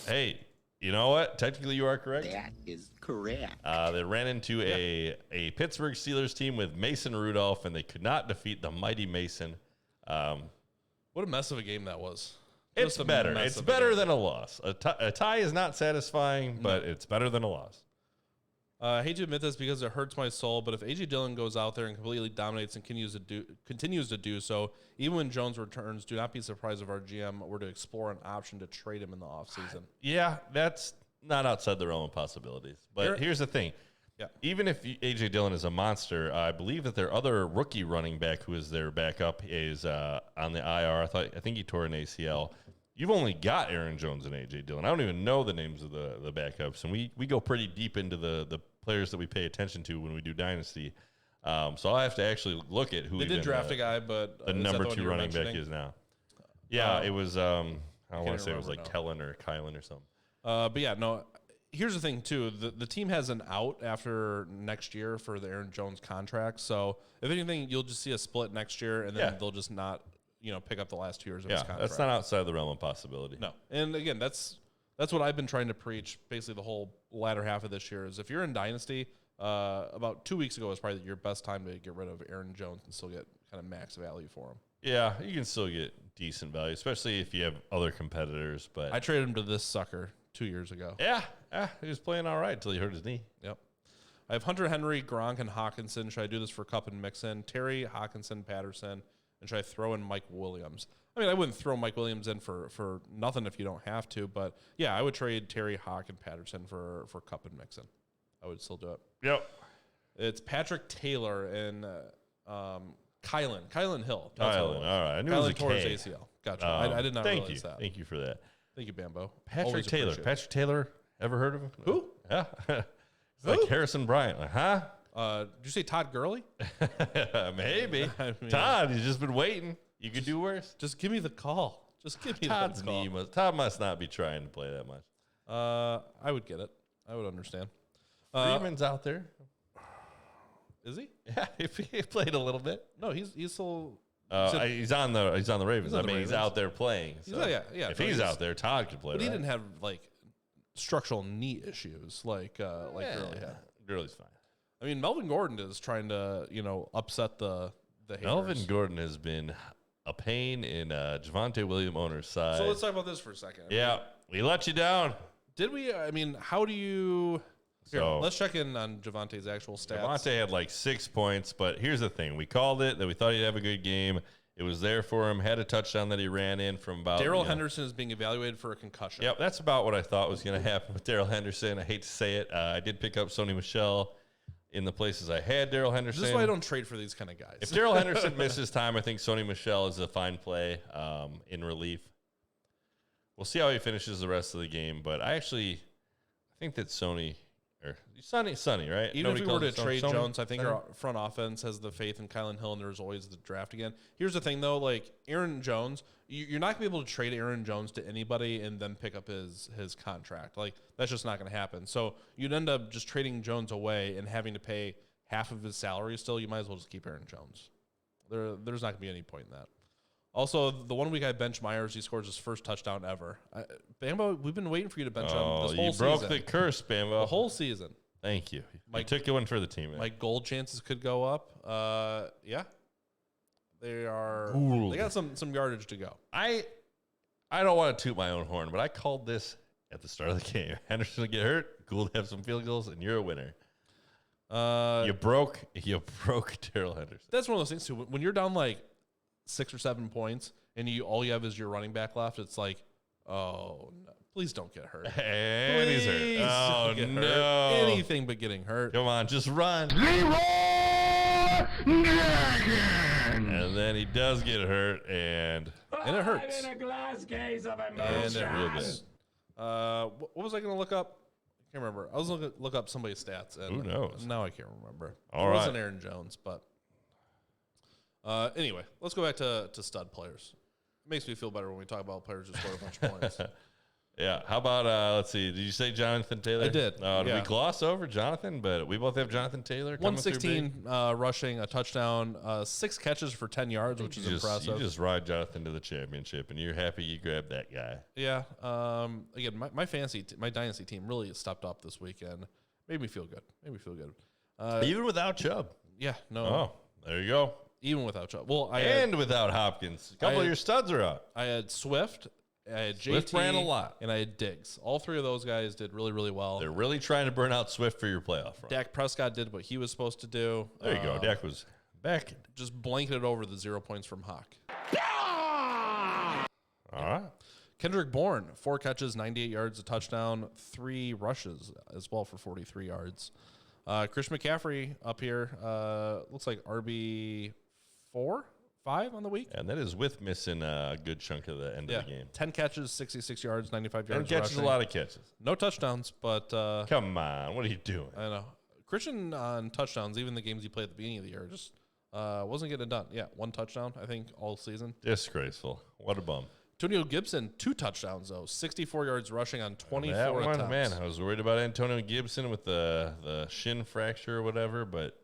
Speaker 2: hey, you know what? Technically, you are correct.
Speaker 3: That is correct.
Speaker 2: They ran into a Pittsburgh Steelers team with Mason Rudolph, and they could not defeat the mighty Mason.
Speaker 4: what a mess of a game that was.
Speaker 2: It's
Speaker 4: Just a
Speaker 2: better.
Speaker 4: mess
Speaker 2: It's
Speaker 4: of a
Speaker 2: better
Speaker 4: game.
Speaker 2: than a loss. A tie is not satisfying, but it's better than a loss.
Speaker 4: I hate to admit this because it hurts my soul, but if A.J. Dillon goes out there and completely dominates and continues to do so, even when Jones returns, do not be surprised if our GM were to explore an option to trade him in the offseason.
Speaker 2: Yeah, that's not outside the realm of possibilities. But here's the thing.
Speaker 4: Yeah.
Speaker 2: Even if A.J. Dillon is a monster, I believe that their other rookie running back who is their backup is on the IR. I think he tore an ACL. You've only got Aaron Jones and A.J. Dillon. I don't even know the names of the backups. And we go pretty deep into the players that we pay attention to when we do Dynasty. So I'll have to actually look at who
Speaker 4: They did draft a guy, but
Speaker 2: the
Speaker 4: is that
Speaker 2: number
Speaker 4: the one
Speaker 2: 2
Speaker 4: you were
Speaker 2: running back
Speaker 4: mentioning?
Speaker 2: is now. Yeah, it was, I want to say it was
Speaker 4: remember
Speaker 2: like
Speaker 4: now.
Speaker 2: Kellen or Kylan or something.
Speaker 4: But yeah, no. Here's the thing too: the team has an out after next year for the Aaron Jones contract. So if anything, you'll just see a split next year, and then they'll just not, pick up the last 2 years of his contract.
Speaker 2: That's not outside the realm of possibility.
Speaker 4: No, and again, that's what I've been trying to preach basically the whole latter half of this year. Is if you're in Dynasty, about 2 weeks ago was probably your best time to get rid of Aaron Jones and still get kind of max value for him.
Speaker 2: Yeah, you can still get decent value, especially if you have other competitors. But
Speaker 4: I traded him to this sucker 2 years ago.
Speaker 2: yeah, he was playing all right until he hurt his knee.
Speaker 4: Yep. I have Hunter Henry, Gronk, and Hawkinson. Should I do this for Cup and Mixon? Terry, Hawkinson, Patterson, and should I throw in Mike Williams? I mean, I wouldn't throw Mike Williams in for nothing if you don't have to, but yeah, I would trade Terry, Hawk, and Patterson for Cup and Mixon. I would still do it.
Speaker 2: Yep.
Speaker 4: It's Patrick Taylor and Kylan Hill.
Speaker 2: All right. I knew it was a
Speaker 4: tore his
Speaker 2: K.
Speaker 4: ACL. Gotcha. I did not realize that.
Speaker 2: Thank you for that.
Speaker 4: Thank you, Bambo.
Speaker 2: Patrick
Speaker 4: Always
Speaker 2: Taylor.
Speaker 4: appreciate it.
Speaker 2: Patrick Taylor. Ever heard of him?
Speaker 4: Who?
Speaker 2: Yeah. It's like Harrison Bryant. Huh?
Speaker 4: Did you say Todd Gurley?
Speaker 2: Maybe.
Speaker 4: I mean-
Speaker 2: Todd, he's just been waiting. You could do worse.
Speaker 4: Just give me the call. Just give me
Speaker 2: Todd's
Speaker 4: the call.
Speaker 2: knee Todd must not be trying to play that much.
Speaker 4: I would get it. I would understand.
Speaker 2: Freeman's out there.
Speaker 4: Is he?
Speaker 2: Yeah, he played a little bit.
Speaker 4: No, he's still.
Speaker 2: He's on the Ravens.
Speaker 4: He's on the
Speaker 2: He's
Speaker 4: Ravens.
Speaker 2: out there playing. So
Speaker 4: Yeah.
Speaker 2: if
Speaker 4: No,
Speaker 2: he's out there, Todd could play.
Speaker 4: But he
Speaker 2: right?
Speaker 4: didn't have like structural knee issues like Gurley had.
Speaker 2: Gurley's fine.
Speaker 4: I mean, Melvin Gordon is trying to upset the haters.
Speaker 2: Melvin Gordon has been a pain in Javonte Williams owner's side.
Speaker 4: So let's talk about this for a second.
Speaker 2: Yeah, we let you down.
Speaker 4: Did we? I mean, how do you? Here,
Speaker 2: So-
Speaker 4: let's check in on Javonte's actual stats.
Speaker 2: Javonte had like 6 points, but here's the thing: we called it that we thought he'd have a good game. It was there for him. Had a touchdown that he ran in from about.
Speaker 4: Darrell Henderson is being evaluated for a concussion.
Speaker 2: Yep, that's about what I thought was going to happen with Darrell Henderson. I hate to say it. I did pick up Sony Michel in the places I had Darrell Henderson.
Speaker 4: This is why I don't trade for these kind of guys.
Speaker 2: If Darrell Henderson misses time, I think Sony Michel is a fine play in relief. We'll see how he finishes the rest of the game, but I think that Sonny, right?
Speaker 4: Even
Speaker 2: Nobody
Speaker 4: if we were
Speaker 2: calls
Speaker 4: to
Speaker 2: it
Speaker 4: trade
Speaker 2: Sony?
Speaker 4: Jones, I think
Speaker 2: Sonny?
Speaker 4: our front offense has the faith in Kylan Hill, and there's always the draft again. Here's the thing, though. Like, Aaron Jones, you're not going to be able to trade Aaron Jones to anybody and then pick up his contract. Like, that's just not going to happen. So you'd end up just trading Jones away and having to pay half of his salary still. You might as well just keep Aaron Jones. There's not going to be any point in that. Also, the 1 week I bench Myers, he scores his first touchdown ever. Bambo, we've been waiting for you to bench him this whole
Speaker 2: you
Speaker 4: season.
Speaker 2: broke the curse, Bambo.
Speaker 4: The whole season.
Speaker 2: Thank you. I
Speaker 4: Mike-
Speaker 2: took you one for the team. Man.
Speaker 4: My gold chances could go up. Yeah, they are.
Speaker 2: Ooh.
Speaker 4: They got some yardage to go.
Speaker 2: I don't want to toot my own horn, but I called this at the start of the game. Henderson will get hurt. Gould have some field goals, and you're a winner. You broke Darrell Henderson.
Speaker 4: That's one of those things too. When you're down like 6 or 7 points, and all you have is your running back left, it's like, oh no, please don't get hurt.
Speaker 2: And he's hurt.
Speaker 4: Please
Speaker 2: Oh
Speaker 4: don't get
Speaker 2: no!
Speaker 4: hurt. Anything but getting hurt.
Speaker 2: Come on, just run. And then he does get hurt, and
Speaker 4: it hurts.
Speaker 3: In a glass case of
Speaker 4: And it
Speaker 2: real
Speaker 4: hurts. What was I going to look up? I can't remember. I was looking look up somebody's stats. And
Speaker 2: who knows?
Speaker 4: Now I can't remember.
Speaker 2: All
Speaker 4: it
Speaker 2: right.
Speaker 4: wasn't Aaron Jones, but anyway, let's go back to stud players. It makes me feel better when we talk about players who score a bunch of points.
Speaker 2: Yeah. How about, let's see, did you say Jonathan Taylor?
Speaker 4: I did.
Speaker 2: Did we
Speaker 4: Yeah.
Speaker 2: gloss over Jonathan? But we both have Jonathan Taylor coming through
Speaker 4: 116 rushing, a touchdown, 6 catches for 10 yards, which is impressive.
Speaker 2: You just ride Jonathan to the championship, and you're happy you grabbed that guy.
Speaker 4: Yeah. Again, my my dynasty team really stepped up this weekend. Made me feel good.
Speaker 2: Even without Chubb.
Speaker 4: Yeah. No.
Speaker 2: Oh, there you go.
Speaker 4: Even without Chubb. Well,
Speaker 2: Without Hopkins. A couple of your studs are out.
Speaker 4: I had Swift. I had
Speaker 2: Swift
Speaker 4: JT
Speaker 2: ran a lot.
Speaker 4: and I had Diggs. All 3 of those guys did really, really well.
Speaker 2: They're really trying to burn out Swift for your playoff run.
Speaker 4: Dak Prescott did what he was supposed to do.
Speaker 2: There you go. Dak was back.
Speaker 4: Just blanketed over the 0 points from Hawk.
Speaker 2: All right.
Speaker 4: Kendrick Bourne, 4 catches, 98 yards, a touchdown, 3 rushes as well for 43 yards. Chris McCaffrey up here, looks like RB 5 on the week.
Speaker 2: And that is with missing a good chunk of the end of the game.
Speaker 4: 10 catches, 66 yards, 95 yards.
Speaker 2: 10 catches,
Speaker 4: rushing.
Speaker 2: a lot of catches.
Speaker 4: No touchdowns, but
Speaker 2: Come on. What are you doing?
Speaker 4: I know. Christian on touchdowns, even the games he played at the beginning of the year, just wasn't getting it done. Yeah, 1 touchdown, I think, all season.
Speaker 2: Disgraceful. What a bum.
Speaker 4: Antonio Gibson, 2 touchdowns, though. 64 yards rushing on 24
Speaker 2: That one,
Speaker 4: attempts.
Speaker 2: man, I was worried about Antonio Gibson with the shin fracture or whatever, but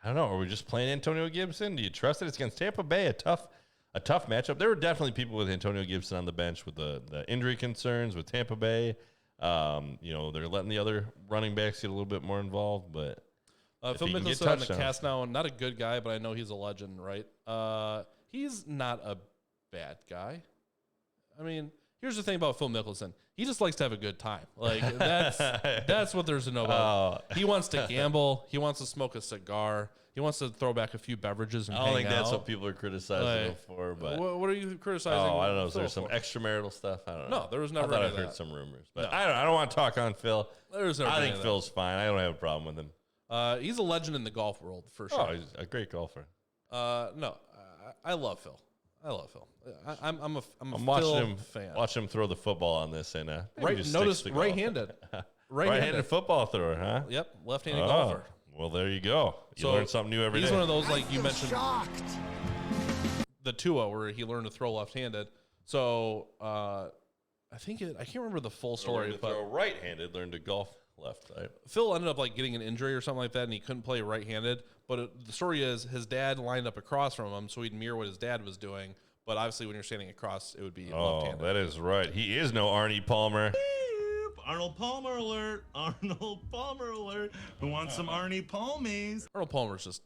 Speaker 2: I don't know. Are we just playing Antonio Gibson? Do you trust it? It's against Tampa Bay, a tough matchup. There were definitely people with Antonio Gibson on the bench with the injury concerns with Tampa Bay. They're letting the other running backs get a little bit more involved, but
Speaker 4: Phil Mickelson on the cast now, not a good guy, but I know he's a legend, right? He's not a bad guy. I mean, here's the thing about Phil Mickelson. He just likes to have a good time. Like, that's what there's to know about. He wants to gamble. He wants to smoke a cigar. He wants to throw back a few beverages and
Speaker 2: I don't
Speaker 4: hang
Speaker 2: think that's
Speaker 4: out.
Speaker 2: what people are criticizing him for. But
Speaker 4: What are you criticizing?
Speaker 2: I don't know. Is
Speaker 4: Phil
Speaker 2: there some
Speaker 4: for?
Speaker 2: extramarital stuff? I don't know.
Speaker 4: No, there was never
Speaker 2: I thought
Speaker 4: any
Speaker 2: I
Speaker 4: of
Speaker 2: heard
Speaker 4: that.
Speaker 2: some rumors, but
Speaker 4: No.
Speaker 2: I don't want to talk on Phil.
Speaker 4: There was never
Speaker 2: I
Speaker 4: any
Speaker 2: think
Speaker 4: of
Speaker 2: Phil's fine. I don't have a problem with him.
Speaker 4: He's a legend in the golf world for sure.
Speaker 2: Oh, he's a great golfer.
Speaker 4: No, I love Phil. I'm a
Speaker 2: watching
Speaker 4: Phil
Speaker 2: him
Speaker 4: fan.
Speaker 2: Watch him throw the football on this and
Speaker 4: Notice right-handed.
Speaker 2: right-handed football thrower, huh?
Speaker 4: Yep, left-handed
Speaker 2: Oh,
Speaker 4: golfer.
Speaker 2: well, there you go. You learn something new every day.
Speaker 4: He's one of those, like you mentioned, the Tua, where he learned to throw left-handed. So I can't remember the full story,
Speaker 2: Learn to
Speaker 4: but
Speaker 2: throw right-handed, learn to golf left, right?
Speaker 4: Phil ended up like getting an injury or something like that, and he couldn't play right-handed. But the story is his dad lined up across from him, so he'd mirror what his dad was doing. But obviously, when you're standing across, it would be left-handed.
Speaker 2: That is right. He is no Arnie Palmer.
Speaker 1: Arnold Palmer alert. Arnold Palmer alert. Who wants some Arnie Palmies?
Speaker 4: Arnold Palmer's just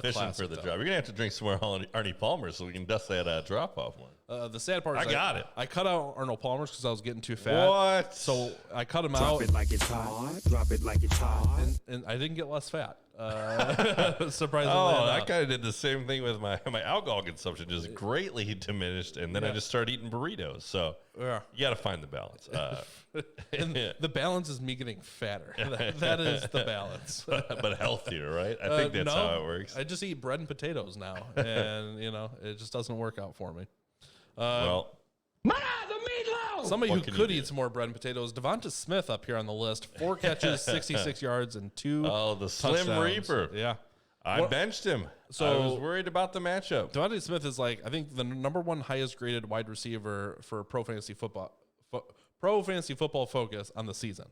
Speaker 2: Fishing
Speaker 4: classic,
Speaker 2: for the
Speaker 4: though.
Speaker 2: job. You're going to have to drink some more Arnie Palmer so we can dust that drop-off one.
Speaker 4: the sad part is
Speaker 2: I got it.
Speaker 4: I cut out Arnold Palmer's because I was getting too fat.
Speaker 2: What?
Speaker 4: So I cut him
Speaker 6: Drop
Speaker 4: out,
Speaker 6: it like it's hot. Drop it like it's hot.
Speaker 4: and I didn't get less fat. Surprisingly
Speaker 2: Oh,
Speaker 4: enough.
Speaker 2: I kind of did the same thing with my alcohol consumption, just greatly diminished, and then I just started eating burritos. So
Speaker 4: Yeah.
Speaker 2: you got to find the balance.
Speaker 4: And the balance is me getting fatter. That is the balance.
Speaker 2: but healthier, right? I think that's
Speaker 4: no,
Speaker 2: how it works.
Speaker 4: I just eat bread and potatoes now, and it just doesn't work out for me.
Speaker 2: Well,
Speaker 4: Somebody
Speaker 2: What
Speaker 4: who
Speaker 2: can
Speaker 4: could
Speaker 2: you
Speaker 4: eat
Speaker 2: do?
Speaker 4: some more bread and potatoes, Devonta Smith up here on the list. 4 catches, 66 yards, and 2
Speaker 2: the Slim
Speaker 4: touchdowns.
Speaker 2: Reaper.
Speaker 4: Yeah.
Speaker 2: I
Speaker 4: What-
Speaker 2: benched him.
Speaker 4: So-
Speaker 2: I was worried about the matchup.
Speaker 4: Devonta Smith is I think the number 1 highest graded wide receiver for Pro Fantasy Football Focus on the season,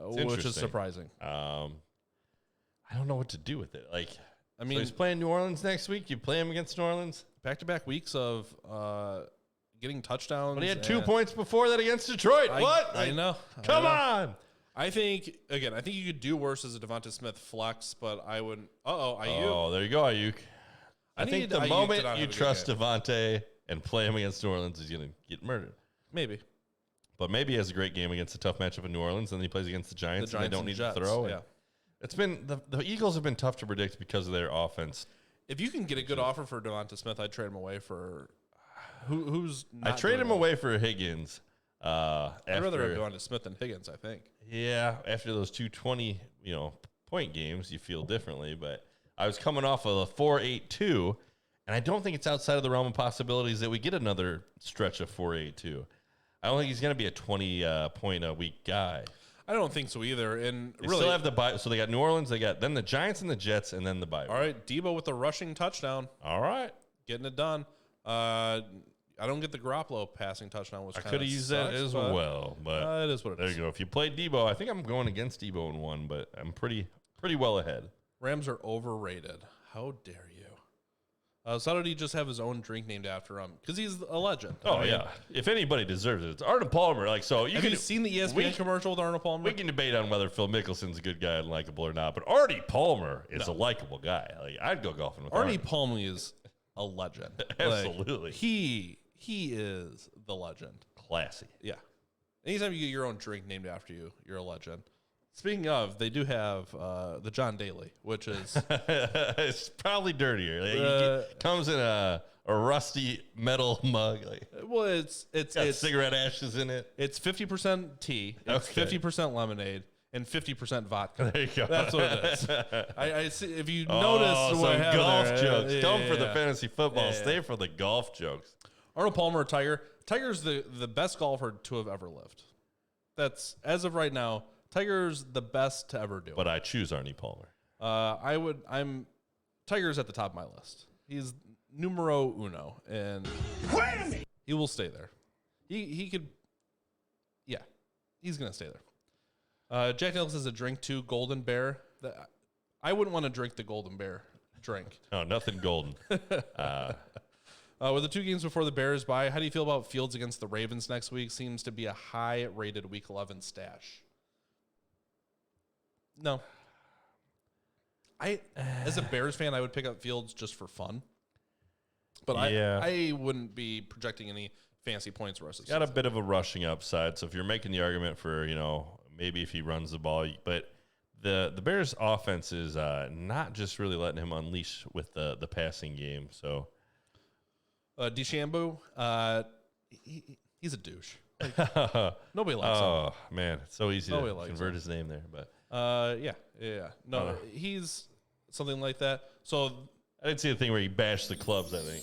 Speaker 4: which is
Speaker 2: interesting.
Speaker 4: surprising.
Speaker 2: I don't know what to do with it.
Speaker 4: I
Speaker 2: So
Speaker 4: mean,
Speaker 2: he's playing New Orleans next week. You play him against New Orleans?
Speaker 4: back-to-back weeks of getting touchdowns.
Speaker 2: But he had 2
Speaker 4: and-
Speaker 2: points before that against Detroit. What?
Speaker 4: I know.
Speaker 2: Come
Speaker 4: I know.
Speaker 2: on.
Speaker 4: I think you could do worse as a Devonta Smith flex, but I wouldn't. Ayuk.
Speaker 2: Oh, there you go, Ayuk. I think
Speaker 4: need
Speaker 2: the
Speaker 4: Ayuk to
Speaker 2: moment
Speaker 4: not
Speaker 2: you
Speaker 4: have a good
Speaker 2: trust
Speaker 4: game.
Speaker 2: Devontae and play him against New Orleans, he's going to get murdered.
Speaker 4: Maybe.
Speaker 2: But maybe he has a great game against a tough matchup in New Orleans, and then he plays against the Giants, and they don't
Speaker 4: and
Speaker 2: need
Speaker 4: Jets,
Speaker 2: to throw.
Speaker 4: Yeah.
Speaker 2: And it's been the Eagles have been tough to predict because of their offense.
Speaker 4: If you can get a good offer for Devonta Smith, I'd trade him away for who's.
Speaker 2: I
Speaker 4: Not
Speaker 2: trade
Speaker 4: doing
Speaker 2: him
Speaker 4: well.
Speaker 2: away for Higgins.
Speaker 4: I'd rather have Devonta Smith than Higgins. I think.
Speaker 2: Yeah, after those 2 20 point games, you feel differently. But I was coming off of a 4.82, and I don't think it's outside of the realm of possibilities that we get another stretch of 4.82. I don't think he's going to be a 20-point-a-week guy.
Speaker 4: I don't think so either. And
Speaker 2: They
Speaker 4: really,
Speaker 2: still have the bye. So they got New Orleans, they got then the Giants and the Jets, and then the bye.
Speaker 4: all right, Debo with the rushing touchdown,
Speaker 2: All right.
Speaker 4: getting it done. I don't get the Garoppolo passing touchdown. Which
Speaker 2: I could have used that as well, but
Speaker 4: it is what it
Speaker 2: there
Speaker 4: is.
Speaker 2: you go. If you play Debo, I think I'm going against Debo in one, but I'm pretty well ahead.
Speaker 4: Rams are overrated. How dare you? So did he just have his own drink named after him? Because he's a legend.
Speaker 2: Oh,
Speaker 4: I mean,
Speaker 2: yeah. If anybody deserves it, it's Arnold Palmer. Like, so
Speaker 4: Have you seen the ESPN commercial with Arnold Palmer?
Speaker 2: We can debate on whether Phil Mickelson's a good guy and likable or not, but Artie Palmer is a likable guy. Like, I'd go golfing with
Speaker 4: Arnie Palmer is a legend.
Speaker 2: Absolutely.
Speaker 4: Like, he is the legend.
Speaker 2: Classy.
Speaker 4: Yeah. Anytime you get your own drink named after you, you're a legend. Speaking of, they do have the John Daly, which is
Speaker 2: It's probably dirtier. Like, it comes in a rusty metal mug. Like,
Speaker 4: well, it's
Speaker 2: cigarette ashes in it.
Speaker 4: It's 50% tea, it's
Speaker 2: Okay.
Speaker 4: 50% lemonade, and 50% vodka.
Speaker 2: There you go.
Speaker 4: That's what it is. I see. If you notice, what I
Speaker 2: some
Speaker 4: have
Speaker 2: golf
Speaker 4: there,
Speaker 2: jokes.
Speaker 4: yeah,
Speaker 2: Come
Speaker 4: yeah,
Speaker 2: for the
Speaker 4: yeah.
Speaker 2: fantasy football.
Speaker 4: Yeah,
Speaker 2: Stay for the golf jokes.
Speaker 4: Arnold Palmer or Tiger. Tiger's the best golfer to have ever lived. That's as of right now. Tiger's the best to ever do it.
Speaker 2: But I choose Arnie Palmer.
Speaker 4: Tiger's at the top of my list. He's numero uno, and he will stay there. He could, yeah, he's gonna stay there. Jack Nicklaus has a drink too, Golden Bear. I wouldn't want to drink the Golden Bear drink.
Speaker 2: No, nothing golden.
Speaker 4: With the 2 games before the Bears bye, how do you feel about Fields against the Ravens next week? Seems to be a high-rated Week 11 stash. No. As a Bears fan, I would pick up Fields just for fun. But I wouldn't be projecting any fancy points the rest of the
Speaker 2: Got a
Speaker 4: season.
Speaker 2: bit of a rushing upside. So if you're making the argument for, maybe if he runs the ball, but the Bears offense is not just really letting him unleash with the passing game. So
Speaker 4: DeChambeau, he's a douche. Like, nobody likes him.
Speaker 2: Oh, man. It's so easy
Speaker 4: Nobody
Speaker 2: to
Speaker 4: likes
Speaker 2: convert
Speaker 4: him.
Speaker 2: his name there. But
Speaker 4: Yeah. No, he's something like that. So
Speaker 2: I didn't see a thing where he bashed the clubs, I think.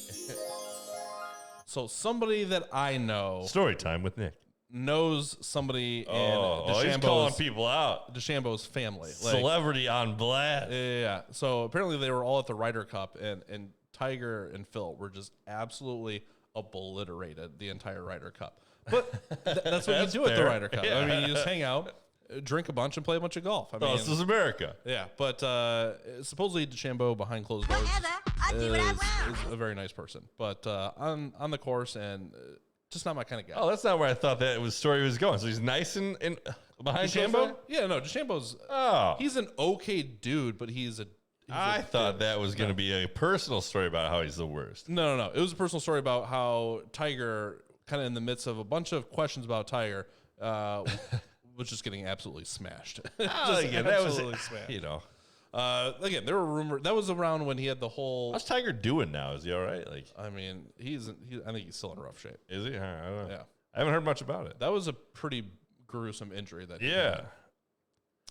Speaker 4: So somebody that I know
Speaker 2: Story time with Nick.
Speaker 4: knows somebody
Speaker 2: He's calling people out.
Speaker 4: DeChambeau's family.
Speaker 2: Celebrity on blast.
Speaker 4: Yeah. So apparently they were all at the Ryder Cup, and Tiger and Phil were just absolutely obliterated the entire Ryder Cup. But that's what
Speaker 2: That's
Speaker 4: you do at the
Speaker 2: fair.
Speaker 4: Ryder Cup.
Speaker 2: Yeah.
Speaker 4: I mean, you just hang out, drink a bunch, and play a bunch of golf. I mean,
Speaker 2: This is America.
Speaker 4: yeah. But supposedly DeChambeau behind closed doors is a very nice person, but on the course and just not my kind of guy.
Speaker 2: Oh, that's not where I thought that story was going. So he's nice and behind
Speaker 4: DeChambeau? Yeah, no, DeChambeau's. He's an okay dude, but he's a.
Speaker 2: I thought that was going to be a personal story about how he's the worst.
Speaker 4: No. It was a personal story about how Tiger, kind of in the midst of a bunch of questions about Tiger, was just getting absolutely smashed.
Speaker 2: Again, that was
Speaker 4: smashed.
Speaker 2: Again,
Speaker 4: there were rumors that was around when he had the whole.
Speaker 2: how's Tiger doing now? Is he all right? Like,
Speaker 4: I mean, I think he's still in rough shape.
Speaker 2: is he? I don't know.
Speaker 4: Yeah,
Speaker 2: I haven't heard much about it.
Speaker 4: that was a pretty gruesome injury. That he
Speaker 2: Yeah.
Speaker 4: had.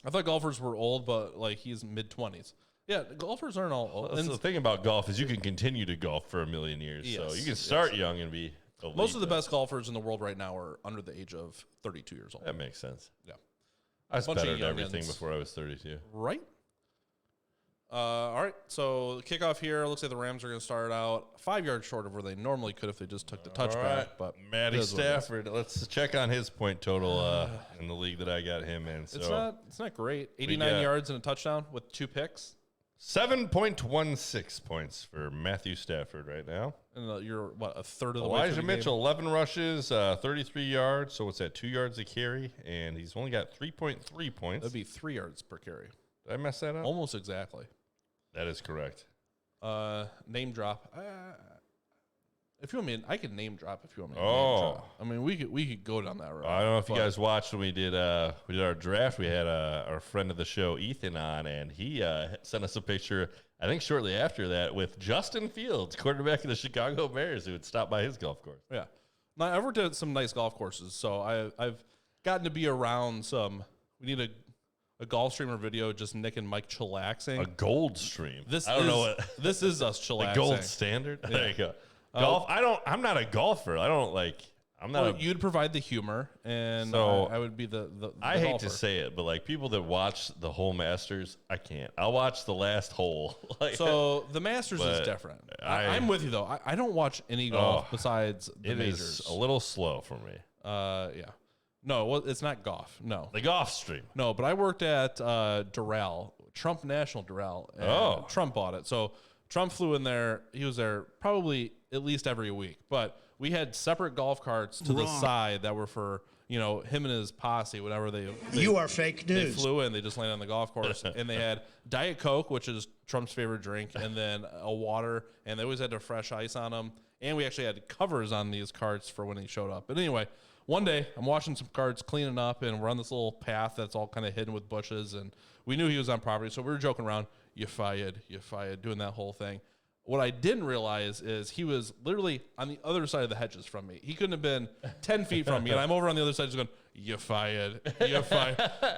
Speaker 4: I thought golfers were old, but like he's mid-20s. Yeah, golfers aren't all old.
Speaker 2: That's the thing about golf is you can continue to golf for a million years. So
Speaker 4: Yes,
Speaker 2: you can start young and be elite,
Speaker 4: Most of the
Speaker 2: but
Speaker 4: best golfers in the world right now are under the age of 32 years old.
Speaker 2: That makes sense.
Speaker 4: Yeah.
Speaker 2: I was
Speaker 4: Bunch of
Speaker 2: better at everything
Speaker 4: youngins.
Speaker 2: before I was 32.
Speaker 4: Right? All right. So the kickoff here looks like the Rams are going to start out 5 yards short of where they normally could if they just took the touchback.
Speaker 2: All right.
Speaker 4: But
Speaker 2: Matty
Speaker 4: it is what it is.
Speaker 2: Stafford. Let's check on his point total in the league that I got him in. So
Speaker 4: It's not great. 89
Speaker 2: got-
Speaker 4: yards and a touchdown with 2 picks.
Speaker 2: 7.16 points for Matthew Stafford right now.
Speaker 4: And you're a third of the way
Speaker 2: Elijah
Speaker 4: through the
Speaker 2: Mitchell, 11 rushes, 33 yards. So what's that? 2 yards a carry, and he's only got 3.3
Speaker 4: game.
Speaker 2: points.
Speaker 4: That'd be 3 yards per carry.
Speaker 2: Did I mess that up?
Speaker 4: Almost exactly.
Speaker 2: That is correct.
Speaker 4: Name drop. If you want me, I can name drop if you want me. To
Speaker 2: Oh.
Speaker 4: name drop. I mean, we could go down that road.
Speaker 2: I don't know if you
Speaker 4: but-
Speaker 2: guys watched when we did our draft. We had our friend of the show, Ethan, on, and he sent us a picture, I think shortly after that, with Justin Fields, quarterback of the Chicago Bears, who had stopped by his golf course.
Speaker 4: Yeah. Now, I've worked at some nice golf courses, so I've gotten to be around some. We need a golf stream or video just Nick and Mike chillaxing.
Speaker 2: A gold stream.
Speaker 4: This
Speaker 2: I don't
Speaker 4: is,
Speaker 2: know what
Speaker 4: this is us
Speaker 2: the
Speaker 4: chillaxing.
Speaker 2: gold standard. Yeah. There you go. Golf. I'm not a golfer. I don't like. I'm not.
Speaker 4: Well, you'd provide the humor, and
Speaker 2: So,
Speaker 4: I would be the
Speaker 2: I hate
Speaker 4: golfer.
Speaker 2: to say it, but like people that watch the whole Masters, I can't. I'll watch the last hole. Like,
Speaker 4: So the Masters is
Speaker 2: But
Speaker 4: different.
Speaker 2: I'm
Speaker 4: with you though. I don't watch any golf besides the
Speaker 2: it
Speaker 4: majors.
Speaker 2: is a little slow for me.
Speaker 4: Yeah. No, well, it's not golf. No.
Speaker 2: The golf stream.
Speaker 4: No, but I worked at Doral, Trump National Doral. And Trump bought it. So Trump flew in there. He was there probably at least every week. But we had separate golf carts to the side that were for, him and his posse, whatever they
Speaker 3: You are fake news.
Speaker 4: They flew in. They just landed on the golf course. And they had Diet Coke, which is Trump's favorite drink, and then a water. And they always had a fresh ice on them. And we actually had covers on these carts for when he showed up. But anyway, one day I'm washing some carts, cleaning up, and we're on this little path that's all kind of hidden with bushes. And we knew he was on property, so we were joking around. You fired, doing that whole thing. What I didn't realize is he was literally on the other side of the hedges from me. He couldn't have been 10 feet from me, and I'm over on the other side just going, you fired.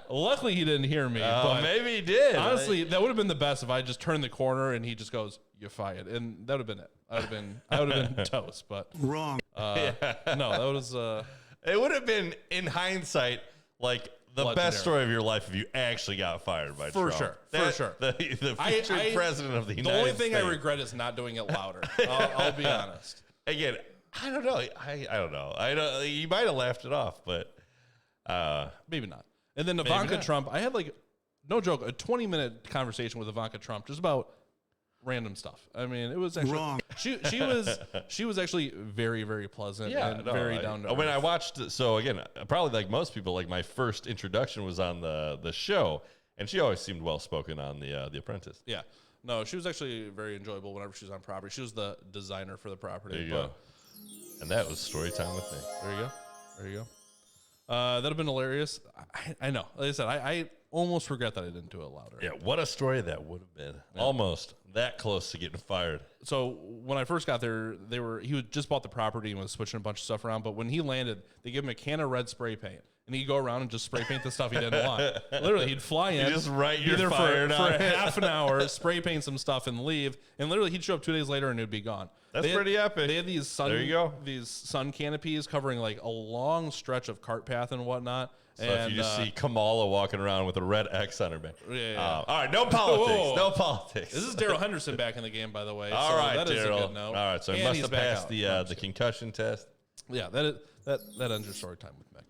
Speaker 4: Luckily, he didn't hear me. But
Speaker 2: Maybe he did.
Speaker 4: honestly, that would have been the best if I just turned the corner and he just goes, you fired. And that would have been it. I would have been toast. But
Speaker 3: Wrong.
Speaker 4: no, that was...
Speaker 2: It would have been, in hindsight, like the
Speaker 4: Legendary.
Speaker 2: best story of your life if you actually got fired by
Speaker 4: For
Speaker 2: Trump.
Speaker 4: sure, for sure.
Speaker 2: The future president of the United States.
Speaker 4: The only thing I regret is not doing it louder. I'll be honest.
Speaker 2: Again, I don't know. I don't know. I don't. You might have laughed it off, but
Speaker 4: Maybe not. And then Ivanka Trump, I had no joke, a 20-minute conversation with Ivanka Trump just about random stuff. I mean, it was actually
Speaker 3: Wrong.
Speaker 4: She was actually very, very pleasant and very down to earth.
Speaker 2: When I watched, so again, probably like most people, like my first introduction was on the show, and she always seemed well spoken on the Apprentice.
Speaker 4: Yeah. No, she was actually very enjoyable whenever she was on property. She was the designer for the property.
Speaker 2: There you go. And that was story time with me.
Speaker 4: There you go. That'd have been hilarious. I know. Like I said, I almost regret that I didn't do it louder.
Speaker 2: Yeah, what a story that would have been. Yeah. Almost that close to getting fired.
Speaker 4: So when I first got there, he had just bought the property and was switching a bunch of stuff around. But when he landed, they gave him a can of red spray paint. And he'd go around and just spray paint the stuff he didn't want. Literally, he'd fly in,
Speaker 2: just write
Speaker 4: be
Speaker 2: you're
Speaker 4: there
Speaker 2: fired
Speaker 4: for
Speaker 2: on
Speaker 4: a
Speaker 2: it.
Speaker 4: half an hour, spray paint some stuff, and leave. And literally, he'd show up 2 days later and it'd be gone.
Speaker 2: That's pretty epic.
Speaker 4: They had these
Speaker 2: There you go.
Speaker 4: these sun canopies covering like a long stretch of cart path and whatnot.
Speaker 2: So if you just see Kamala walking around with a red X on her back.
Speaker 4: Yeah.
Speaker 2: All right, no politics.
Speaker 4: Whoa.
Speaker 2: No politics.
Speaker 4: This is Daryl Henderson back in the game, by the way.
Speaker 2: All
Speaker 4: so
Speaker 2: right,
Speaker 4: that is a
Speaker 2: Daryl.
Speaker 4: good note.
Speaker 2: All right, so he
Speaker 4: And
Speaker 2: must
Speaker 4: he's
Speaker 2: have
Speaker 4: back
Speaker 2: passed
Speaker 4: out.
Speaker 2: the concussion test.
Speaker 4: Yeah, that ends your story time with Meg.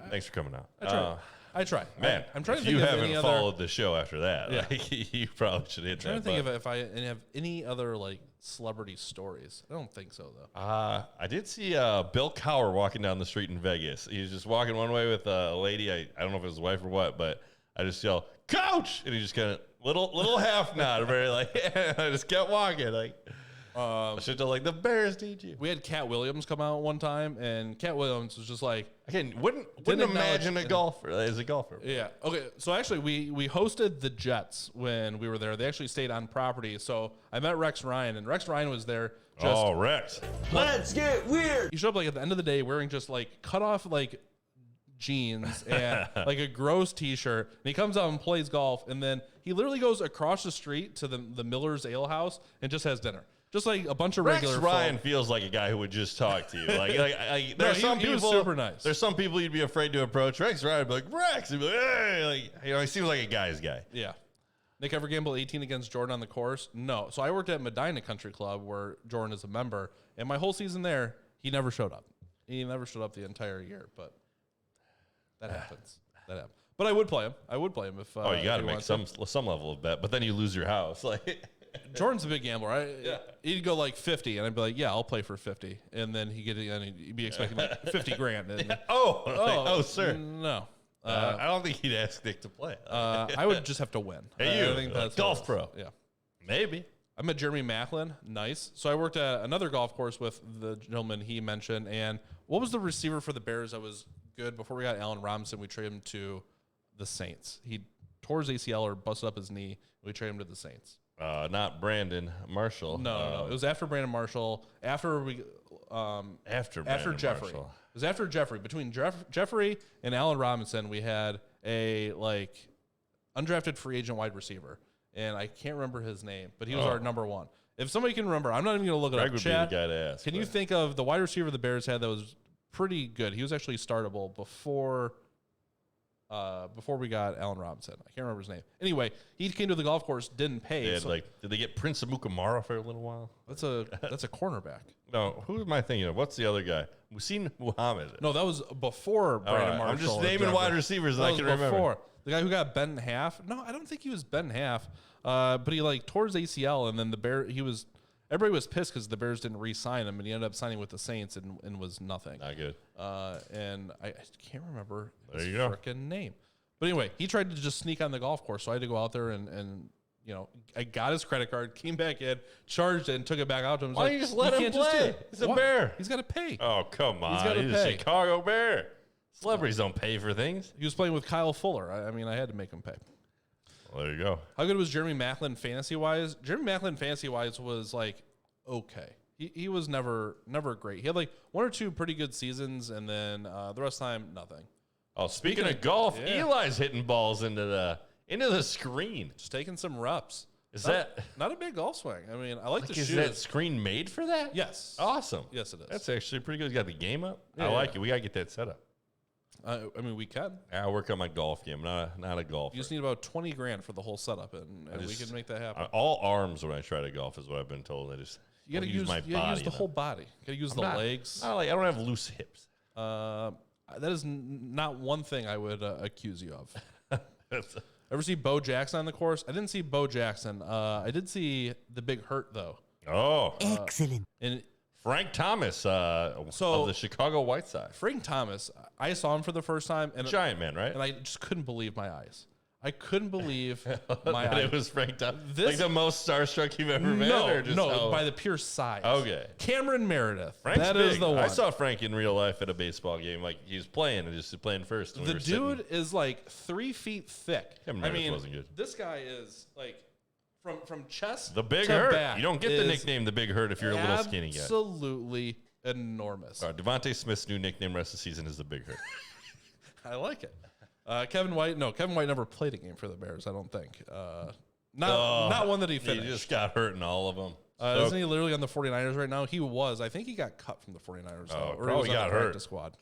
Speaker 2: Thanks for coming out.
Speaker 4: I try.
Speaker 2: Man,
Speaker 4: I'm trying to
Speaker 2: if
Speaker 4: think
Speaker 2: you
Speaker 4: of
Speaker 2: haven't
Speaker 4: any
Speaker 2: followed the show after that,
Speaker 4: Yeah.
Speaker 2: like, you probably should hit
Speaker 4: trying
Speaker 2: that.
Speaker 4: to think if I have any other like celebrity stories. I don't think so though.
Speaker 2: I did see Bill Cowher walking down the street in Vegas. He was just walking one way with a lady. I don't know if it was his wife or what, but I just yelled, "Coach!" and he just kind of little half nod, very like I just kept walking like. I should have like the Bears need you.
Speaker 4: We had Cat Williams come out one time, and Cat Williams was just like,
Speaker 2: Again, wouldn't
Speaker 4: acknowledge-
Speaker 2: imagine a golfer as a golfer.
Speaker 4: yeah. Okay, so actually, we hosted the Jets when we were there. They actually stayed on property. So I met Rex Ryan, and Rex Ryan was there. Just,
Speaker 2: Rex.
Speaker 3: Let's get weird.
Speaker 4: he showed up like at the end of the day wearing just like cut off like jeans and like a gross t-shirt, and he comes out and plays golf, and then he literally goes across the street to the Miller's Ale House and just has dinner. Just like a bunch of
Speaker 2: Rex
Speaker 4: regular
Speaker 2: Ryan
Speaker 4: folk.
Speaker 2: feels like a guy who would just talk to you. Like
Speaker 4: No,
Speaker 2: there's some
Speaker 4: he was
Speaker 2: people
Speaker 4: super nice.
Speaker 2: There's some people you'd be afraid to approach. Rex Ryan would be like, Rex, he'd be like, hey, like, he seems like a guy's guy.
Speaker 4: Yeah. Nick ever gamble 18 against Jordan on the course? No. So I worked at Medina Country Club where Jordan is a member, and my whole season there, he never showed up. He never showed up the entire year, but that happens. But I would play him. If
Speaker 2: You got to
Speaker 4: he
Speaker 2: make
Speaker 4: wants
Speaker 2: some level of bet, but then you lose your house. Like,
Speaker 4: Jordan's a big gambler. He'd go like 50, and I'd be like, "Yeah, I'll play for 50," and then he'd be expecting like 50 grand. And,
Speaker 2: sir.
Speaker 4: No.
Speaker 2: I don't think he'd ask Nick to play.
Speaker 4: I would just have to win.
Speaker 2: Hey, you,
Speaker 4: I think that's
Speaker 2: golf
Speaker 4: what it is.
Speaker 2: pro.
Speaker 4: Yeah.
Speaker 2: Maybe.
Speaker 4: I met Jeremy Macklin. Nice. So I worked at another golf course with the gentleman he mentioned. And what was the receiver for the Bears that was good before we got Allen Robinson? We traded him to the Saints. He tore his ACL or busted up his knee. We traded him to the Saints.
Speaker 2: Not Brandon Marshall.
Speaker 4: No. It was after Brandon Marshall. After Jeffrey.
Speaker 2: Marshall.
Speaker 4: It was after Jeffrey. Between Jeffrey and Allen Robinson, we had a like undrafted free agent wide receiver, and I can't remember his name, but he was our number one. If somebody can remember, I'm not even going to look it up.
Speaker 2: Greg would
Speaker 4: Chat,
Speaker 2: be the guy to ask.
Speaker 4: can you think of the wide receiver the Bears had that was pretty good? He was actually startable before we got Allen Robinson. I can't remember his name. Anyway, he came to the golf course, didn't pay.
Speaker 2: Did they get Prince Amukamara for a little while?
Speaker 4: That's a cornerback.
Speaker 2: No, who am I thinking of? What's the other guy? Muhsin Muhammad.
Speaker 4: No, that was before Brandon Marshall.
Speaker 2: I'm just naming wide receivers that I can remember.
Speaker 4: The guy who got bent in half. No, I don't think he was bent in half. But he tore his ACL, and then everybody was pissed because the Bears didn't re-sign him, and he ended up signing with the Saints and was nothing.
Speaker 2: Not good.
Speaker 4: And I can't remember his
Speaker 2: you go.
Speaker 4: freaking name. But anyway, he tried to just sneak on the golf course, so I had to go out there and I got his credit card, came back in, charged it, and took it back out to him.
Speaker 2: Why don't you just let him play? He's a Bear.
Speaker 4: He's got to pay.
Speaker 2: Oh, come on.
Speaker 4: He's gotta
Speaker 2: He's
Speaker 4: pay.
Speaker 2: a Chicago Bear. Celebrities don't pay for things.
Speaker 4: He was playing with Kyle Fuller. I mean, I had to make him pay.
Speaker 2: Well, there you go.
Speaker 4: How good was Jeremy Maclin fantasy-wise? Jeremy Maclin fantasy-wise was, okay. He was never great. He had, 1 or 2 pretty good seasons, and then the rest of the time, nothing.
Speaker 2: Oh, speaking of golf, Eli's hitting balls into the screen.
Speaker 4: Just taking some reps. Not a big golf swing? I mean, I like to shoot.
Speaker 2: Is that screen made for that?
Speaker 4: Yes.
Speaker 2: Awesome.
Speaker 4: Yes, it is.
Speaker 2: That's actually pretty good. You got the game up?
Speaker 4: Yeah,
Speaker 2: I like it. We got to get that set up.
Speaker 4: I mean, we can.
Speaker 2: I work on my golf game. Not a golfer.
Speaker 4: You just need about $20,000 for the whole setup, and we can make that happen.
Speaker 2: All arms when I try to golf is what I've been told. I just
Speaker 4: You got to use
Speaker 2: my
Speaker 4: you
Speaker 2: body.
Speaker 4: use the whole body. You got to use the legs.
Speaker 2: I don't have loose hips.
Speaker 4: That is not one thing I would accuse you of. Ever see Bo Jackson on the course? I didn't see Bo Jackson. I did see the Big Hurt though.
Speaker 2: Oh,
Speaker 3: Excellent.
Speaker 4: And
Speaker 2: Frank Thomas of the Chicago White Sox.
Speaker 4: Frank Thomas, I saw him for the first time, and
Speaker 2: Giant man, right?
Speaker 4: and I just couldn't believe my eyes. I couldn't believe my
Speaker 2: That
Speaker 4: eyes.
Speaker 2: it was Frank Thomas.
Speaker 4: This-
Speaker 2: The most starstruck you've ever been? Or just
Speaker 4: by the pure size.
Speaker 2: Okay.
Speaker 4: Cameron Meredith.
Speaker 2: Frank's
Speaker 4: that
Speaker 2: big.
Speaker 4: is the one.
Speaker 2: I saw Frank in real life at a baseball game. He was playing and just playing first.
Speaker 4: The dude is 3 feet thick.
Speaker 2: Cameron
Speaker 4: I
Speaker 2: Meredith
Speaker 4: mean,
Speaker 2: wasn't good.
Speaker 4: this guy is from chest
Speaker 2: The Big
Speaker 4: to
Speaker 2: Hurt.
Speaker 4: back
Speaker 2: You don't get the
Speaker 4: is
Speaker 2: nickname the Big Hurt if you're a little skinny guy.
Speaker 4: Absolutely enormous.
Speaker 2: Devonta Smith's new nickname rest of the season is the Big Hurt.
Speaker 4: I like it. Kevin White never played a game for the Bears, I don't think. Not one that he finished.
Speaker 2: He just got hurt in all of them.
Speaker 4: Isn't he literally on the 49ers right now? He was. I think he got cut from the 49ers. Though, or he
Speaker 2: probably
Speaker 4: was on
Speaker 2: got
Speaker 4: the
Speaker 2: hurt.
Speaker 4: practice squad.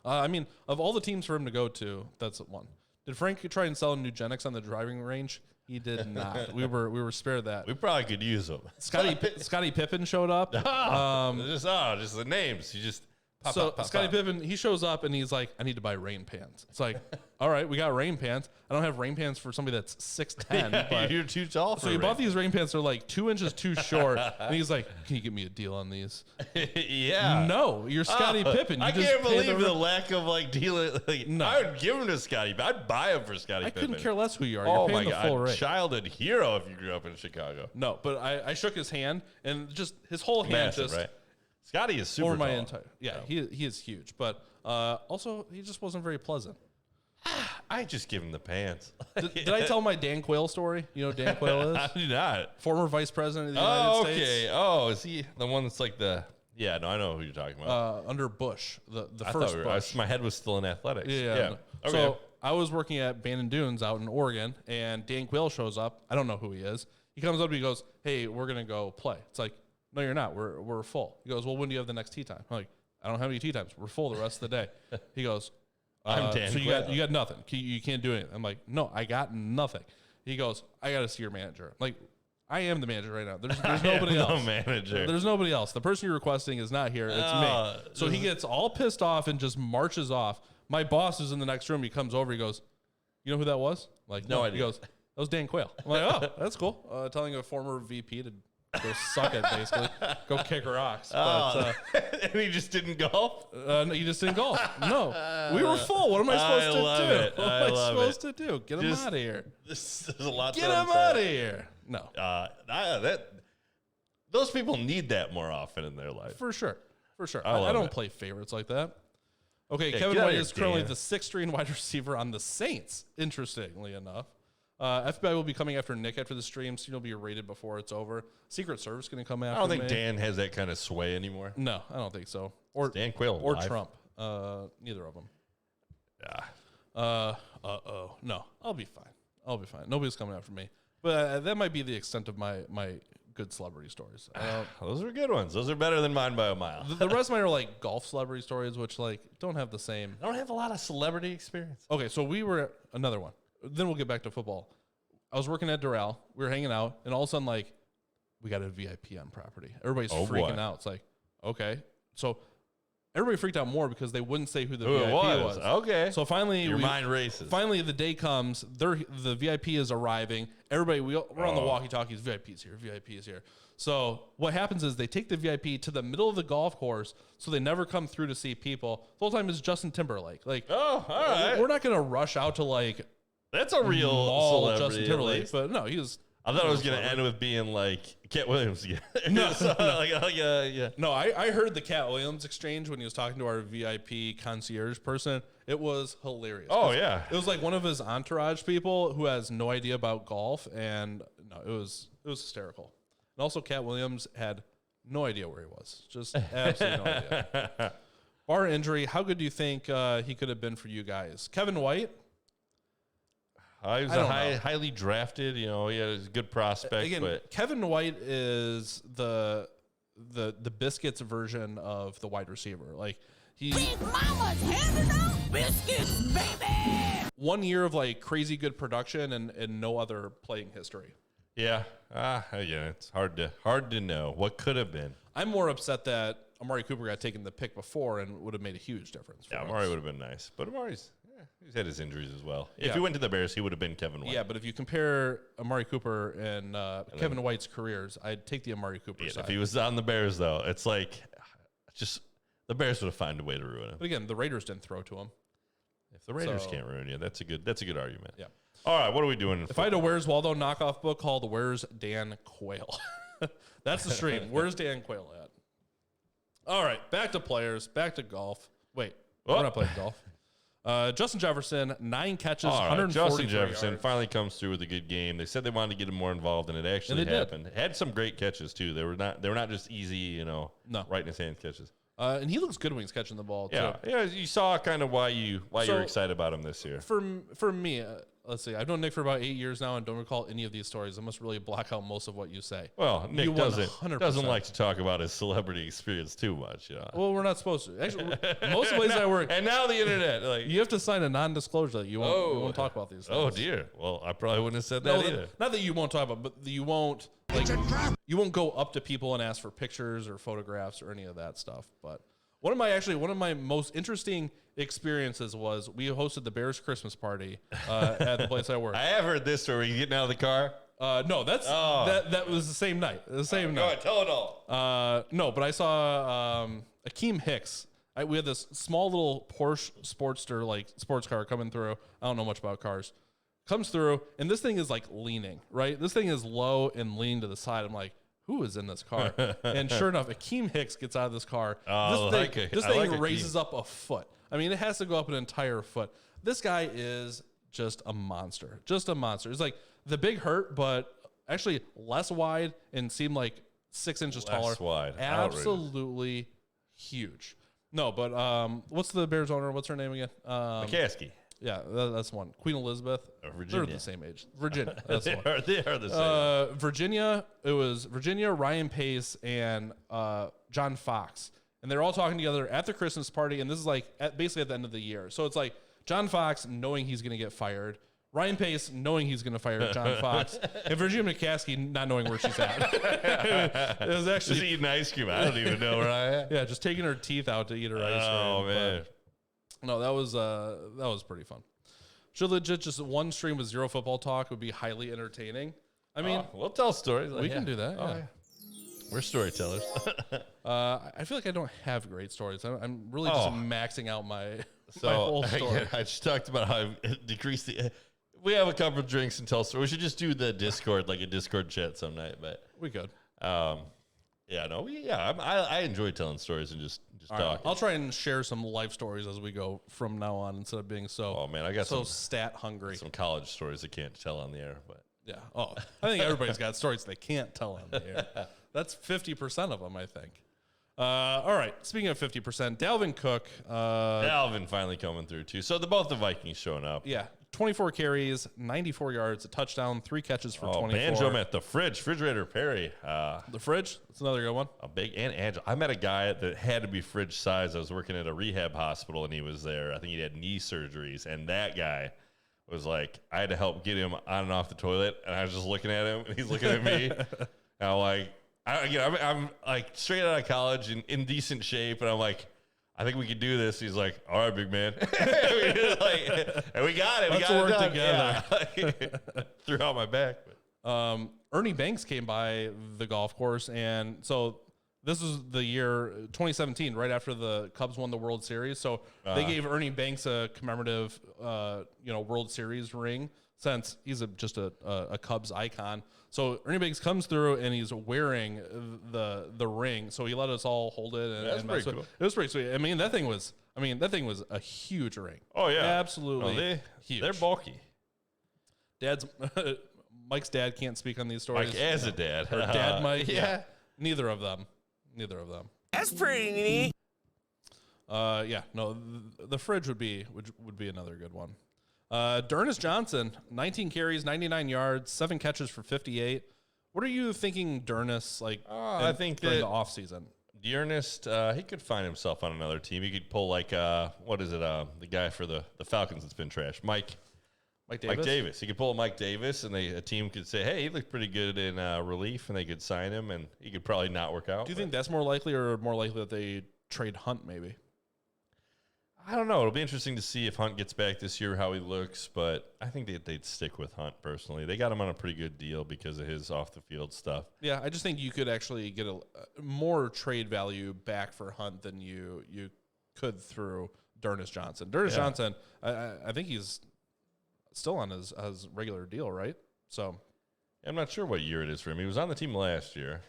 Speaker 4: I mean, of all the teams for him to go to, that's one. Did Frank try and sell Nugenics on the driving range? He did not. we were spared that.
Speaker 2: We probably could use them.
Speaker 4: Scottie Pippen showed up.
Speaker 2: Just the names. You just pop,
Speaker 4: Scottie Pippen, he shows up and he's like, I need to buy rain pants. It's like, all right, we got rain pants. I don't have rain pants for somebody that's 6'10". But
Speaker 2: you're too tall for
Speaker 4: so he bought these rain pants. They're 2 inches too short. And he's like, can you get me a deal on these?
Speaker 2: Yeah.
Speaker 4: No, you're Scottie Pippen.
Speaker 2: I can't believe the lack of dealing.
Speaker 4: No.
Speaker 2: I would give him to Scottie. I'd buy him for Scottie Pippen.
Speaker 4: I couldn't care less who you are.
Speaker 2: Oh
Speaker 4: You're
Speaker 2: my
Speaker 4: paying the full
Speaker 2: God.
Speaker 4: rate.
Speaker 2: Childhood hero if you grew up in Chicago.
Speaker 4: No, but I shook his hand and just his whole hand
Speaker 2: Massive,
Speaker 4: just
Speaker 2: right? Scottie is super
Speaker 4: over my
Speaker 2: tall.
Speaker 4: entire. Yeah, he is huge. But also, he just wasn't very pleasant.
Speaker 2: I just give him the pants.
Speaker 4: Did I tell my Dan Quayle story? You know who Dan Quayle is?
Speaker 2: I do not.
Speaker 4: Former vice president of the United States.
Speaker 2: Okay. Oh, is he the one that's the? Yeah, no, I know who you're talking about.
Speaker 4: Under Bush, the
Speaker 2: I
Speaker 4: first
Speaker 2: thought
Speaker 4: Bush.
Speaker 2: my head was still in athletics.
Speaker 4: Yeah.
Speaker 2: Okay.
Speaker 4: So I was working at Bandon Dunes out in Oregon, and Dan Quayle shows up. I don't know who he is. He comes up and he goes, "Hey, we're gonna go play." It's like, no, you're not. We're full. He goes, "Well, when do you have the next tee time?" I'm like, "I don't have any tee times. We're full the rest of the day." He goes,
Speaker 2: I'm Dan
Speaker 4: so
Speaker 2: Quayle.
Speaker 4: you got nothing. You can't do anything. I'm like, "No, I got nothing." He goes, "I got to see your manager." I'm like, I am the manager right now. There's nobody else.
Speaker 2: No manager.
Speaker 4: There's nobody else. The person you're requesting is not here. It's me. So he gets all pissed off and just marches off. My boss is in the next room. He comes over. He goes, "You know who that was?" I'm like,
Speaker 2: No
Speaker 4: no.
Speaker 2: idea.
Speaker 4: He goes, "That was Dan Quayle." I'm like, "Oh, that's cool." Telling a former VP to go suck it, basically. Go kick rocks. But,
Speaker 2: and he just didn't golf?
Speaker 4: no, he just didn't golf. No. We were full. What am I supposed to do? What am I supposed to do? Get him out of here.
Speaker 2: There's a lot
Speaker 4: Get
Speaker 2: to
Speaker 4: him
Speaker 2: unpack.
Speaker 4: out of here. No.
Speaker 2: Those people need that more often in their life.
Speaker 4: For sure.
Speaker 2: I
Speaker 4: I
Speaker 2: love
Speaker 4: don't
Speaker 2: it.
Speaker 4: play favorites like that. Okay,
Speaker 2: Yeah,
Speaker 4: Kevin
Speaker 2: get out
Speaker 4: White
Speaker 2: of
Speaker 4: is
Speaker 2: here,
Speaker 4: currently
Speaker 2: Dan.
Speaker 4: the 6th string wide receiver on the Saints, interestingly enough. FBI will be coming after Nick after the stream, so you'll be rated before it's over. Secret Service going to come after
Speaker 2: I don't think
Speaker 4: me.
Speaker 2: Dan has that kind of sway anymore.
Speaker 4: No, I don't think so. Or
Speaker 2: Dan Quayle
Speaker 4: or
Speaker 2: alive?
Speaker 4: Trump. Neither of them.
Speaker 2: Yeah.
Speaker 4: No, I'll be fine. Nobody's coming after me. But that might be the extent of my good celebrity stories.
Speaker 2: Those are good ones. Those are better than mine by a mile.
Speaker 4: The rest of mine are like golf celebrity stories, which like don't have the same.
Speaker 2: I don't have a lot of celebrity experience.
Speaker 4: Okay, so we were another one. Then we'll get back to football. I was working at Doral. We were hanging out, and all of a sudden, like, we got a VIP on property. Everybody's freaking out. It's like, okay. So everybody freaked out more because they wouldn't say who the VIP was.
Speaker 2: Okay.
Speaker 4: So finally,
Speaker 2: your mind races.
Speaker 4: Finally, the day comes. The VIP is arriving. Everybody, we're on the walkie-talkies. VIP's here. VIP's here. So what happens is they take the VIP to the middle of the golf course, so they never come through to see people. The whole time is Justin Timberlake. Like,
Speaker 2: all right.
Speaker 4: We're not gonna rush out to like.
Speaker 2: That's a real celebrity.
Speaker 4: Justin Timberlake, but no, he was.
Speaker 2: I thought it was going to end with being like Cat Williams again.
Speaker 4: No,
Speaker 2: No,
Speaker 4: I heard the Cat Williams exchange when he was talking to our VIP concierge person. It was hilarious.
Speaker 2: Oh, yeah.
Speaker 4: It was like one of his entourage people who has no idea about golf, and no, it was hysterical. And also, Cat Williams had no idea where he was. Just absolutely no idea. Bar injury, how good do you think he could have been for you guys? Kevin White?
Speaker 2: He was highly drafted. You know, he had a good prospect.
Speaker 4: Again,
Speaker 2: but
Speaker 4: Kevin White is the biscuits version of the wide receiver. Like
Speaker 3: Big Mama's handing out biscuits, baby.
Speaker 4: 1 year of like crazy good production and no other playing history.
Speaker 2: yeah, it's hard to know what could have been.
Speaker 4: I'm more upset that Amari Cooper got taken the pick before and would have made a huge difference.
Speaker 2: Yeah, Amari would have been nice, but he's had his injuries as well. If
Speaker 4: Yeah.
Speaker 2: he went to the Bears, he would have been Kevin White.
Speaker 4: Yeah, but if you compare Amari Cooper and Kevin White's careers, I'd take the Amari Cooper side.
Speaker 2: If he was on the Bears, though, it's like just the Bears would have found a way to ruin him.
Speaker 4: But again, the Raiders didn't throw to him.
Speaker 2: If the Raiders can't ruin you, that's a good argument.
Speaker 4: Yeah.
Speaker 2: All right, what are we doing?
Speaker 4: If I had a Where's Waldo knockoff book called Where's Dan Quayle? That's the stream. Where's Dan Quayle at? All right, back to players, back to golf. Wait, we're not playing golf. Justin Jefferson, 9 catches, 143
Speaker 2: Justin Jefferson
Speaker 4: yards.
Speaker 2: finally comes through with a good game. They said they wanted to get him more involved, and it actually happened. Had some great catches too. They were not just easy, right in his hand catches.
Speaker 4: And he looks good when he's catching the ball too.
Speaker 2: Yeah. You saw kind of why you're excited about him this year.
Speaker 4: For me, let's see. I've known Nick for about 8 years now and don't recall any of these stories. I must really block out most of what you say.
Speaker 2: Well, Nick
Speaker 4: You
Speaker 2: doesn't
Speaker 4: 100%.
Speaker 2: like to talk about his celebrity experience too much.
Speaker 4: Well, we're not supposed to. Actually, most of the places I work,
Speaker 2: and now the internet, like
Speaker 4: you have to sign a non-disclosure that you won't talk about these things.
Speaker 2: Oh dear. Well, I probably wouldn't have said that either.
Speaker 4: Not that you won't talk about, but you won't go up to people and ask for pictures or photographs or any of that stuff. But one of my most interesting experiences was we hosted the Bears Christmas party at the place I work.
Speaker 2: I have heard this story. You getting out of the car?
Speaker 4: No, that was the same night. The same night.
Speaker 2: Go ahead, tell it all.
Speaker 4: No, but I saw Akeem Hicks. We had this small little Porsche Sportster, like sports car coming through. I don't know much about cars. Comes through, and this thing is like leaning, right? This thing is low and leaning to the side. I'm like, who is in this car? And sure enough, Akeem Hicks gets out of this car. This thing raises up a foot. I mean, it has to go up an entire foot. This guy is just a monster. Just a monster. It's like the big hurt, but actually less wide and seemed like 6 inches taller.
Speaker 2: Less wide.
Speaker 4: Absolutely huge. No, but what's the Bears owner? What's her name again?
Speaker 2: McCaskey.
Speaker 4: Yeah, that's one. Queen Elizabeth.
Speaker 2: Virginia.
Speaker 4: They're the same age. Virginia. That's the one.
Speaker 2: They are the same.
Speaker 4: Virginia. It was Virginia, Ryan Pace, and John Fox. And they're all talking together at the Christmas party. And this is like basically at the end of the year. So it's like John Fox knowing he's going to get fired. Ryan Pace knowing he's going to fire John Fox. And Virginia McCaskey not knowing where she's at. It was actually
Speaker 2: just eating ice cream. I don't even know where I am.
Speaker 4: Yeah, just taking her teeth out to eat her ice cream.
Speaker 2: Oh, man.
Speaker 4: No, that was pretty fun. Should legit just one stream with zero football talk would be highly entertaining. I mean,
Speaker 2: we'll tell stories.
Speaker 4: We can do that.
Speaker 2: Oh, yeah. We're storytellers.
Speaker 4: I feel like I don't have great stories. I'm really just maxing out my whole story.
Speaker 2: I just talked about how I've decreased the. We have a couple of drinks and tell stories. We should just do the Discord, like a Discord chat some night. But
Speaker 4: we could.
Speaker 2: I enjoy telling stories and just talking.
Speaker 4: Right. I'll try and share some life stories as we go from now on instead of being so.
Speaker 2: Oh man, I got
Speaker 4: so
Speaker 2: some
Speaker 4: stat hungry.
Speaker 2: Some college stories I can't tell on the air, but
Speaker 4: yeah. Oh, I think everybody's got stories they can't tell on the air. That's 50% of them, I think. All right. Speaking of 50%, Dalvin Cook.
Speaker 2: Dalvin finally coming through too. So both the Vikings showing up.
Speaker 4: Yeah. 24 carries, 94 yards, a touchdown, 3 catches for 24.
Speaker 2: Banjo at the refrigerator Perry.
Speaker 4: The fridge. That's another good one.
Speaker 2: A big and agile. I met a guy that had to be fridge size. I was working at a rehab hospital and he was there. I think he had knee surgeries, and that guy was like, I had to help get him on and off the toilet, and I was just looking at him, and he's looking at me. And I'm like, I'm like straight out of college and in decent shape, and I'm like, I think we could do this. He's like, all right, big man. And we got it.
Speaker 4: Let's work together.
Speaker 2: Yeah. Threw out my back.
Speaker 4: Ernie Banks came by the golf course, and so this was the year 2017, right after the Cubs won the World Series. So they gave Ernie Banks a commemorative, World Series ring, since he's just a Cubs icon. So Ernie Banks comes through and he's wearing the ring. So he let us all hold it. And
Speaker 2: That's pretty cool.
Speaker 4: It was pretty sweet. I mean, that thing was a huge ring.
Speaker 2: Oh yeah,
Speaker 4: absolutely. Huge.
Speaker 2: They're bulky.
Speaker 4: Mike's dad can't speak on these stories.
Speaker 2: Mike as a dad.
Speaker 4: Or Dad Mike. Yeah. Neither of them.
Speaker 3: That's pretty neat.
Speaker 4: The fridge would be another good one. Ernest Johnson, 19 carries, 99 yards, 7 catches for 58. What are you thinking, Ernest?
Speaker 2: I think
Speaker 4: during
Speaker 2: that
Speaker 4: the offseason.
Speaker 2: Ernest, he could find himself on another team. He could pull the guy for the Falcons that's been trashed, Mike Davis. He could pull a Mike Davis, and a team could say, hey, he looked pretty good in relief, and they could sign him, and he could probably not work out.
Speaker 4: Do you think that's more likely, or more likely that they trade Hunt maybe?
Speaker 2: I don't know. It'll be interesting to see if Hunt gets back this year, how he looks, but I think they'd stick with Hunt personally. They got him on a pretty good deal because of his off-the-field stuff.
Speaker 4: Yeah, I just think you could actually get a more trade value back for Hunt than you could through Ernest Johnson. Johnson, I think he's still on his regular deal, right? So
Speaker 2: I'm not sure what year it is for him. He was on the team last year.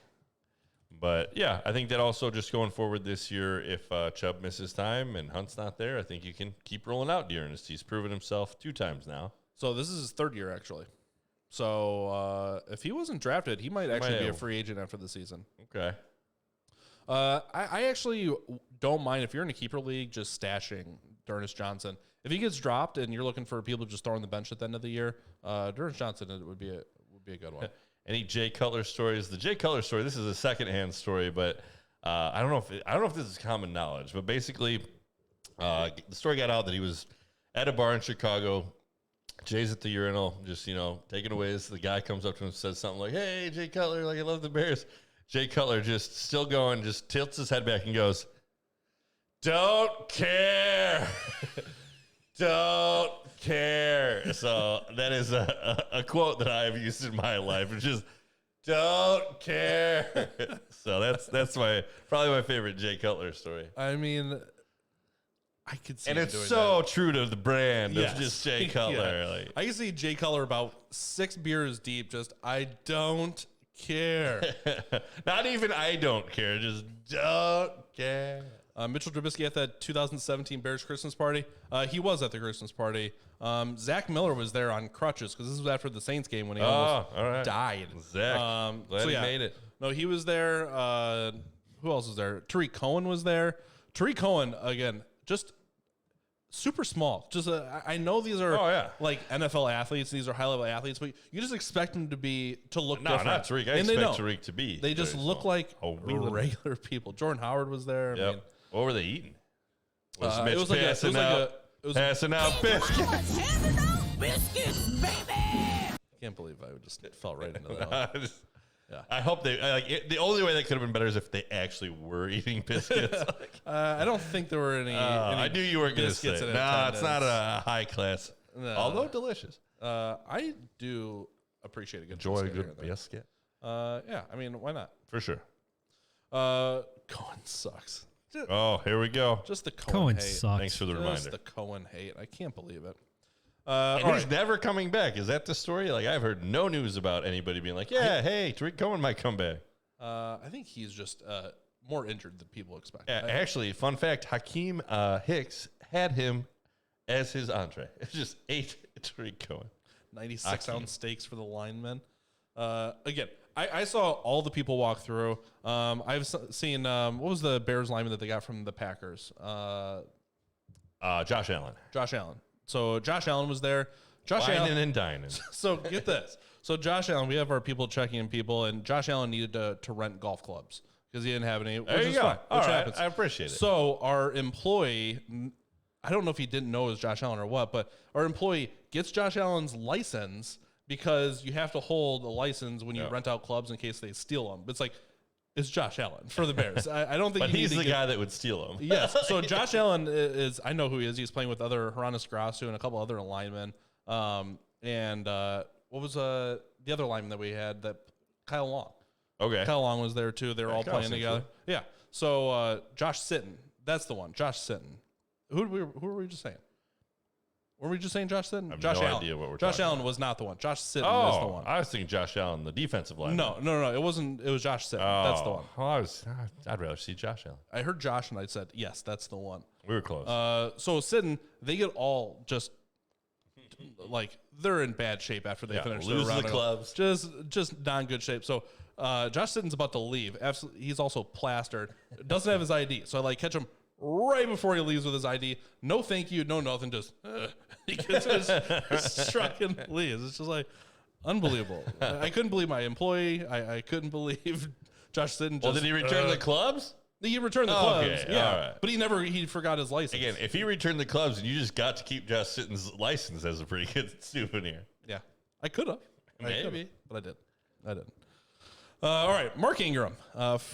Speaker 2: But, yeah, I think that also just going forward this year, if Chubb misses time and Hunt's not there, I think you can keep rolling out Ernest. He's proven himself 2 times now.
Speaker 4: So this is his 3rd year, actually. So if he wasn't drafted, he might actually be a free agent after the season.
Speaker 2: Okay.
Speaker 4: I actually don't mind if you're in a keeper league just stashing Ernest Johnson. If he gets dropped and you're looking for people just throwing the bench at the end of the year, Ernest Johnson would be a good one.
Speaker 2: Any Jay Cutler stories? The Jay Cutler story, this is a secondhand story, but I don't know if this is common knowledge, but basically the story got out that he was at a bar in Chicago. Jay's at the urinal, just, taking a whiz. The guy comes up to him and says something like, hey, Jay Cutler, I love the Bears. Jay Cutler just still going, just tilts his head back and goes, don't care. Don't care. So that is a quote that I have used in my life. It's just, don't care. So that's probably my favorite Jay Cutler story.
Speaker 4: I mean, I could see,
Speaker 2: and it's so true to the brand of just Jay Cutler.
Speaker 4: Yeah. I can see Jay Cutler about 6 beers deep. Just, I don't care.
Speaker 2: Not even I don't care. Just don't care.
Speaker 4: Mitchell Trubisky at that 2017 Bears Christmas party. He was at the Christmas party. Zach Miller was there on crutches because this was after the Saints game when he almost died.
Speaker 2: Zach, glad he made it.
Speaker 4: No, he was there. Who else was there? Tariq Cohen was there. Tariq Cohen, again, just super small. Just I know these are like NFL athletes. These are high-level athletes, but you just expect them to look different.
Speaker 2: No, not Tariq. I expect Tariq to be.
Speaker 4: They just look like regular people. Jordan Howard was there.
Speaker 2: Yep. I mean, what were they eating? Was Mitch
Speaker 4: it was passing
Speaker 2: out biscuits?
Speaker 3: Biscuits, baby!
Speaker 4: I can't believe I just fell right into that.
Speaker 2: Yeah. I hope they the only way that could have been better is if they actually were eating biscuits.
Speaker 4: I don't think there were any.
Speaker 2: I knew you weren't going to say. No, it's not a high class, although delicious.
Speaker 4: I do appreciate a good
Speaker 2: enjoy
Speaker 4: biscuit
Speaker 2: a good biscuit.
Speaker 4: Yeah, I mean, why not?
Speaker 2: For sure.
Speaker 4: Cohen sucks.
Speaker 2: Here we go.
Speaker 4: Just the Cohen hate.
Speaker 7: Sucks.
Speaker 2: Thanks for the reminder.
Speaker 4: Just the Cohen hate. I can't believe it.
Speaker 2: And he's never coming back. Is that the story? Like, I've heard no news about anybody being like, hey, Tariq Cohen might come back.
Speaker 4: I think he's just more injured than people expect.
Speaker 2: Yeah, actually, fun fact, Hakeem Hicks had him as his entree. It just ate Tariq Cohen.
Speaker 4: 96-ounce steaks for the linemen. Again, I saw all the people walk through. I've seen what was the Bears lineman that they got from the Packers?
Speaker 2: Josh Allen.
Speaker 4: Josh Allen. So Josh Allen was there.
Speaker 2: Dining and dining.
Speaker 4: So get this. So Josh Allen, we have our people checking in people, and Josh Allen needed to rent golf clubs because he didn't have any.
Speaker 2: There you go.
Speaker 4: Fine,
Speaker 2: All right.
Speaker 4: happens.
Speaker 2: I appreciate it.
Speaker 4: So our employee, I don't know if he didn't know it was Josh Allen or what, but our employee gets Josh Allen's license because you have to hold a license when you rent out clubs in case they steal them. It's like, it's Josh Allen for the Bears. I don't think
Speaker 2: but he's the guy that would steal them.
Speaker 4: Yes. So Josh Allen is, I know who he is. He's playing with other Ernest Johnson and a couple other linemen. What was the other lineman that we had? That Kyle Long.
Speaker 2: Okay.
Speaker 4: Kyle Long was there too. They were all playing together. Yeah. So Josh Sitton. That's the one. Josh Sitton. Who were we just saying? Were we just saying Josh Sitton?
Speaker 2: I have
Speaker 4: Josh
Speaker 2: no
Speaker 4: Allen.
Speaker 2: idea what we're
Speaker 4: Josh
Speaker 2: talking
Speaker 4: Allen
Speaker 2: about.
Speaker 4: was not the one. Josh Sitton is the one.
Speaker 2: I was thinking Josh Allen, the defensive line.
Speaker 4: No. It wasn't. It was Josh Sitton. That's the one.
Speaker 2: Well, I'd rather see Josh Allen.
Speaker 4: I heard Josh and I said, yes, that's the one.
Speaker 2: We were close.
Speaker 4: So Sitton, they get all just like they're in bad shape after they finish their
Speaker 2: lose
Speaker 4: round.
Speaker 2: the clubs.
Speaker 4: Just not in good shape. So Josh Sitton's about to leave. Absolutely, he's also plastered. Doesn't have his ID. So I catch him right before he leaves with his ID. No thank you, no nothing. Just he gets his truck and leaves. It's just like unbelievable. I couldn't believe my employee. I couldn't believe Josh Sitton.
Speaker 2: Well, did he return the clubs?
Speaker 4: He returned the clubs.
Speaker 2: Okay,
Speaker 4: Yeah,
Speaker 2: all right.
Speaker 4: but he forgot his license.
Speaker 2: Again, if he returned the clubs and you just got to keep Josh Sitton's license as a pretty good souvenir.
Speaker 4: Yeah, I could have.
Speaker 2: Maybe.
Speaker 4: But I didn't. All right, Mark Ingram.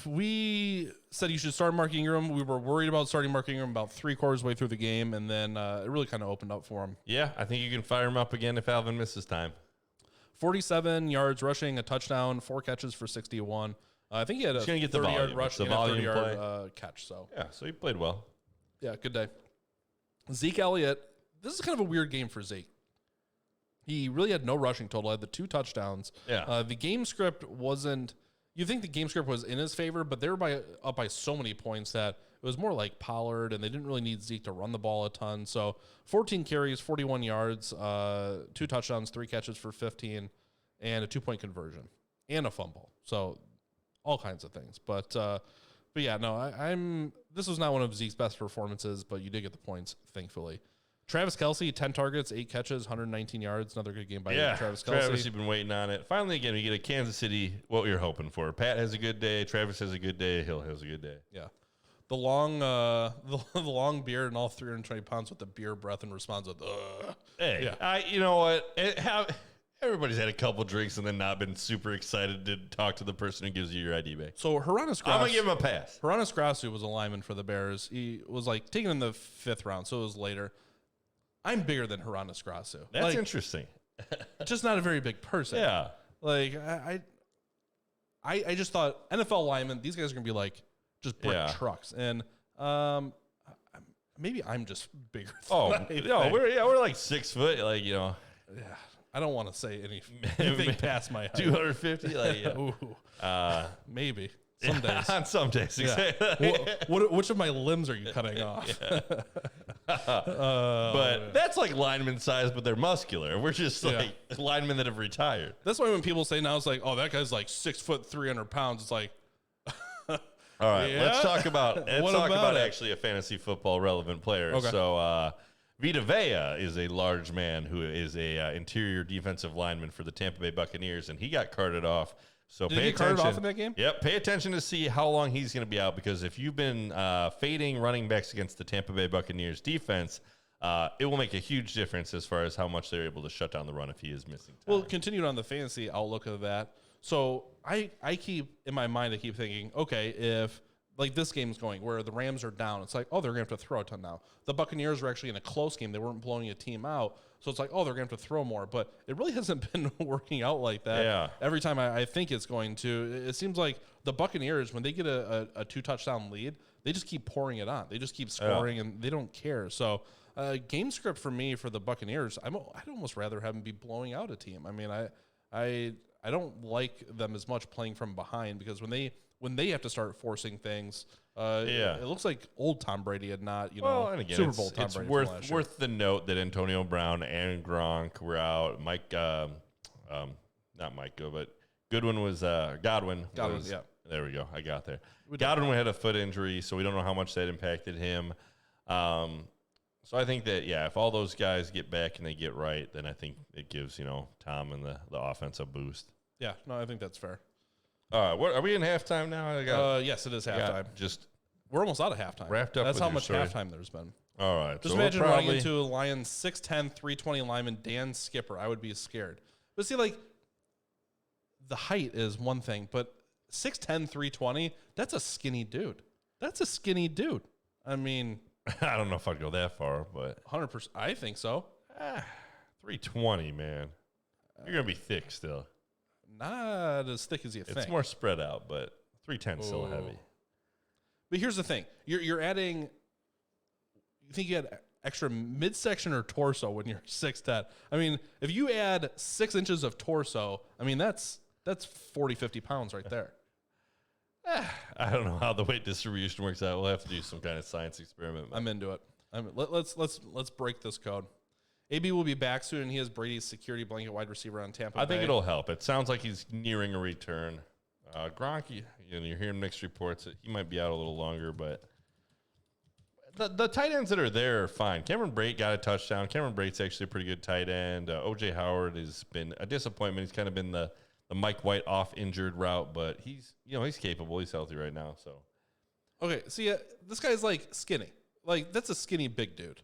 Speaker 4: We said you should start Mark Ingram. We were worried about starting Mark Ingram about 3/4 way through the game, and then it really kind of opened up for him.
Speaker 2: Yeah, I think you can fire him up again if Alvin misses time.
Speaker 4: 47 yards rushing, a touchdown, 4 catches for 61. I think he had a
Speaker 2: He's gonna get the
Speaker 4: 30-yard
Speaker 2: volume.
Speaker 4: rush
Speaker 2: It's a
Speaker 4: and a
Speaker 2: volume
Speaker 4: 30-yard catch. So
Speaker 2: Yeah, so he played well.
Speaker 4: yeah, good day. Zeke Elliott. This is kind of a weird game for Zeke. He really had no rushing total. Had the 2 touchdowns.
Speaker 2: Yeah.
Speaker 4: The game script wasn't. You think the game script was in his favor, but they were up by so many points that it was more like Pollard, and they didn't really need Zeke to run the ball a ton. So 14 carries, 41 yards, 2 touchdowns, 3 catches for 15, and a 2-point conversion and a fumble. So all kinds of things. But yeah, no, I'm. This was not one of Zeke's best performances, but you did get the points, thankfully. Travis Kelce, 10 targets, 8 catches, 119 yards. Another good game by Travis Kelce.
Speaker 2: Travis, you've been waiting on it. Finally, again, we get a Kansas City, what you're hoping for. Pat has a good day. Travis has a good day. Hill has a good day.
Speaker 4: Yeah. The long the long beard and all 320 pounds with the beer breath and responds with, ugh.
Speaker 2: Hey,
Speaker 4: Yeah.
Speaker 2: you know what? Everybody's had a couple drinks and then not been super excited to talk to the person who gives you your ID back.
Speaker 4: So Hieronymus
Speaker 2: I'm going to give him a pass.
Speaker 4: Hieronymus Grasu was a lineman for the Bears. He was like taken in the 5th round, so it was later. I'm bigger than Hieronymus Grasu.
Speaker 2: That's interesting.
Speaker 4: Just not a very big person.
Speaker 2: Yeah.
Speaker 4: Like I just thought NFL linemen, these guys are gonna be like just brick trucks, and maybe I'm just bigger.
Speaker 2: We're like 6 foot, like
Speaker 4: Yeah, I don't want to say anything past my height.
Speaker 2: 250, like
Speaker 4: Maybe some days.
Speaker 2: on some days.
Speaker 4: Yeah. Which of my limbs are you cutting off?
Speaker 2: But that's like lineman size, but they're muscular. We're just like linemen that have retired.
Speaker 4: That's why when people say now, it's like, oh, that guy's like 6 foot 300 pounds. It's like,
Speaker 2: all right,
Speaker 4: yeah?
Speaker 2: let's talk about
Speaker 4: it?
Speaker 2: actually a fantasy football relevant player.
Speaker 4: Okay.
Speaker 2: So Vida Veya is a large man who is a interior defensive lineman for the Tampa Bay Buccaneers, and he got carted off. So
Speaker 4: Did he get carted off in that game?
Speaker 2: Yep, pay attention to see how long he's going to be out, because if you've been fading running backs against the Tampa Bay Buccaneers defense, it will make a huge difference as far as how much they're able to shut down the run if he is missing time.
Speaker 4: Well, continuing on the fantasy outlook of that. So I keep, in my mind, I keep thinking, okay, if like this game's going where the Rams are down, it's like, oh, they're going to have to throw a ton now. The Buccaneers were actually in a close game. They weren't blowing a team out. So it's like, oh, they're going to have to throw more. But it really hasn't been working out like that.
Speaker 2: Yeah.
Speaker 4: Every time I think it's going to, it seems like the Buccaneers, when they get a 2-touchdown lead, they just keep pouring it on. They just keep scoring, and they don't care. So game script for me for the Buccaneers, I'd almost rather have them be blowing out a team. I mean, I don't like them as much playing from behind, because when they have to start forcing things, it looks like old Tom Brady had not,
Speaker 2: and again,
Speaker 4: Super Bowl Tom
Speaker 2: it's
Speaker 4: Brady.
Speaker 2: worth the note that Antonio Brown and Gronk were out. Not Micah, but Godwin was,
Speaker 4: yeah.
Speaker 2: There we go. I got there. Godwin had a foot injury, so we don't know how much that impacted him. So I think that, if all those guys get back and they get right, then I think it gives, Tom and the offense a boost.
Speaker 4: Yeah, no, I think that's fair.
Speaker 2: What are we in halftime now?
Speaker 4: Yes, it is halftime. We're almost out of halftime.
Speaker 2: Wrapped up.
Speaker 4: That's
Speaker 2: with
Speaker 4: how
Speaker 2: your
Speaker 4: much
Speaker 2: story.
Speaker 4: halftime there's been.
Speaker 2: All right.
Speaker 4: Just imagine running into a Lions 6'10", 320 lineman, Dan Skipper. I would be scared. But see, like, the height is one thing, but 6'10", 320, that's a skinny dude. I mean,
Speaker 2: I don't know if I'd go that far, but
Speaker 4: 100%. I think so.
Speaker 2: 320, man. You're going to be thick still.
Speaker 4: Not as thick as you think.
Speaker 2: It's more spread out, but 310 is still heavy.
Speaker 4: But here's the thing. You're adding, you think you had extra midsection or torso when you're 6'10"? I mean, if you add 6 inches of torso, I mean, that's 40, 50 pounds right there.
Speaker 2: I don't know how the weight distribution works out. We'll have to do some kind of science experiment.
Speaker 4: I'm into it. Let's break this code. AB will be back soon, and he has Brady's security blanket wide receiver on Tampa Bay.
Speaker 2: I think it'll help. It sounds like he's nearing a return. Gronk, you're hearing mixed reports that he might be out a little longer, but the tight ends that are there are fine. Cameron Brate got a touchdown. Cameron Brate's actually a pretty good tight end. O.J. Howard has been a disappointment. He's kind of been the Mike White off injured route, but he's capable. He's healthy right now. So,
Speaker 4: okay, see, this guy's like skinny. Like, that's a skinny big dude.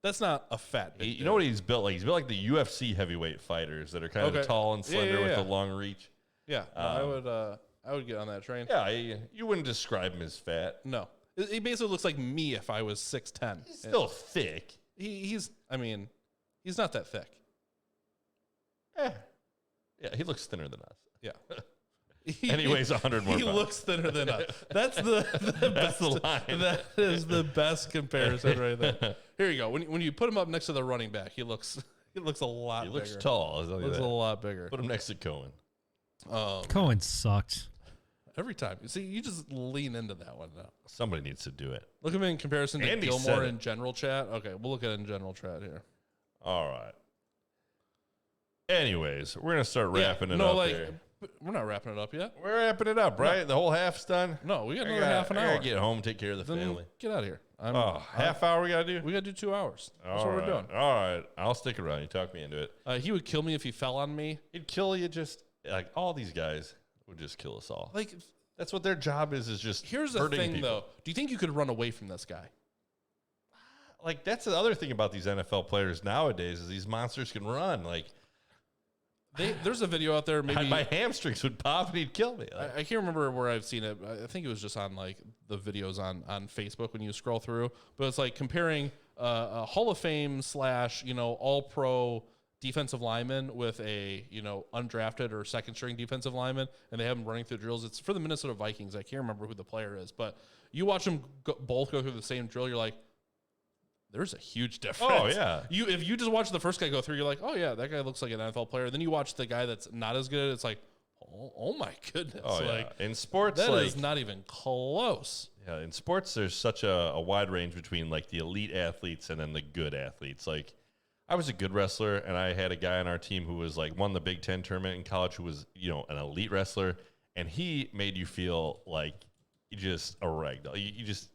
Speaker 4: That's not a fat big dude.
Speaker 2: You know what he's built like? He's built like the UFC heavyweight fighters that are kind of tall and slender with the long reach.
Speaker 4: Yeah, I would get on that train.
Speaker 2: Yeah, you wouldn't describe him as fat.
Speaker 4: No, he basically looks like me if I was 6'10".
Speaker 2: He's still thick.
Speaker 4: He's not that thick.
Speaker 2: Yeah, he looks thinner than us.
Speaker 4: Yeah.
Speaker 2: And he weighs 100 more
Speaker 4: He
Speaker 2: pounds.
Speaker 4: looks thinner than us. That's the
Speaker 2: That's
Speaker 4: best,
Speaker 2: the line.
Speaker 4: That is the best comparison right there. Here you go. When you put him up next to the running back, he looks a lot bigger.
Speaker 2: He looks tall.
Speaker 4: He looks a lot bigger.
Speaker 2: Put him next to Cohen.
Speaker 7: Cohen sucked.
Speaker 4: Every time. See, you just lean into that one now.
Speaker 2: Somebody needs to do it.
Speaker 4: Look at him in comparison to
Speaker 2: Andy
Speaker 4: Gilmore
Speaker 2: said
Speaker 4: in
Speaker 2: it.
Speaker 4: general chat. Okay, we'll look at it in general chat here.
Speaker 2: All right. Anyways, we're going to start wrapping it up here.
Speaker 4: We're not wrapping it up yet.
Speaker 2: We're wrapping it up, right? The whole half's done?
Speaker 4: No, we got another half an hour.
Speaker 2: I got to get home, take care of the
Speaker 4: Then
Speaker 2: family.
Speaker 4: get out of here.
Speaker 2: Half hour we got to do?
Speaker 4: We got to do 2 hours. That's
Speaker 2: All
Speaker 4: what
Speaker 2: right.
Speaker 4: we're doing.
Speaker 2: All right. I'll stick around. You talk me into it.
Speaker 4: He would kill me if he fell on me.
Speaker 2: He'd kill you just, like, all these guys would just kill us all.
Speaker 4: Like,
Speaker 2: That's what their job is just
Speaker 4: here's the
Speaker 2: hurting
Speaker 4: thing,
Speaker 2: people.
Speaker 4: though. Do you think you could run away from this guy?
Speaker 2: Like, that's the other thing about these NFL players nowadays is these monsters can run. Like,
Speaker 4: There's a video out there. Maybe
Speaker 2: my hamstrings would pop and he'd kill me. Like,
Speaker 4: I can't remember where I've seen it. I think it was just on like the videos on Facebook when you scroll through. But it's like comparing a Hall of Fame / All Pro defensive lineman with a undrafted or second string defensive lineman, and they have them running through drills. It's for the Minnesota Vikings. I can't remember who the player is, but you watch them both go through the same drill. You're like, there's a huge difference.
Speaker 2: Oh, yeah.
Speaker 4: If you just watch the first guy go through, you're like, oh yeah, that guy looks like an NFL player. Then you watch the guy that's not as good. It's like, oh my goodness.
Speaker 2: oh,
Speaker 4: Like,
Speaker 2: yeah. In sports,
Speaker 4: that
Speaker 2: like,
Speaker 4: is not even close.
Speaker 2: yeah, in sports, there's such a wide range between, like, the elite athletes and then the good athletes. Like, I was a good wrestler, and I had a guy on our team who was, like, won the Big Ten tournament in college who was, an elite wrestler, and he made you feel like you just a ragdoll.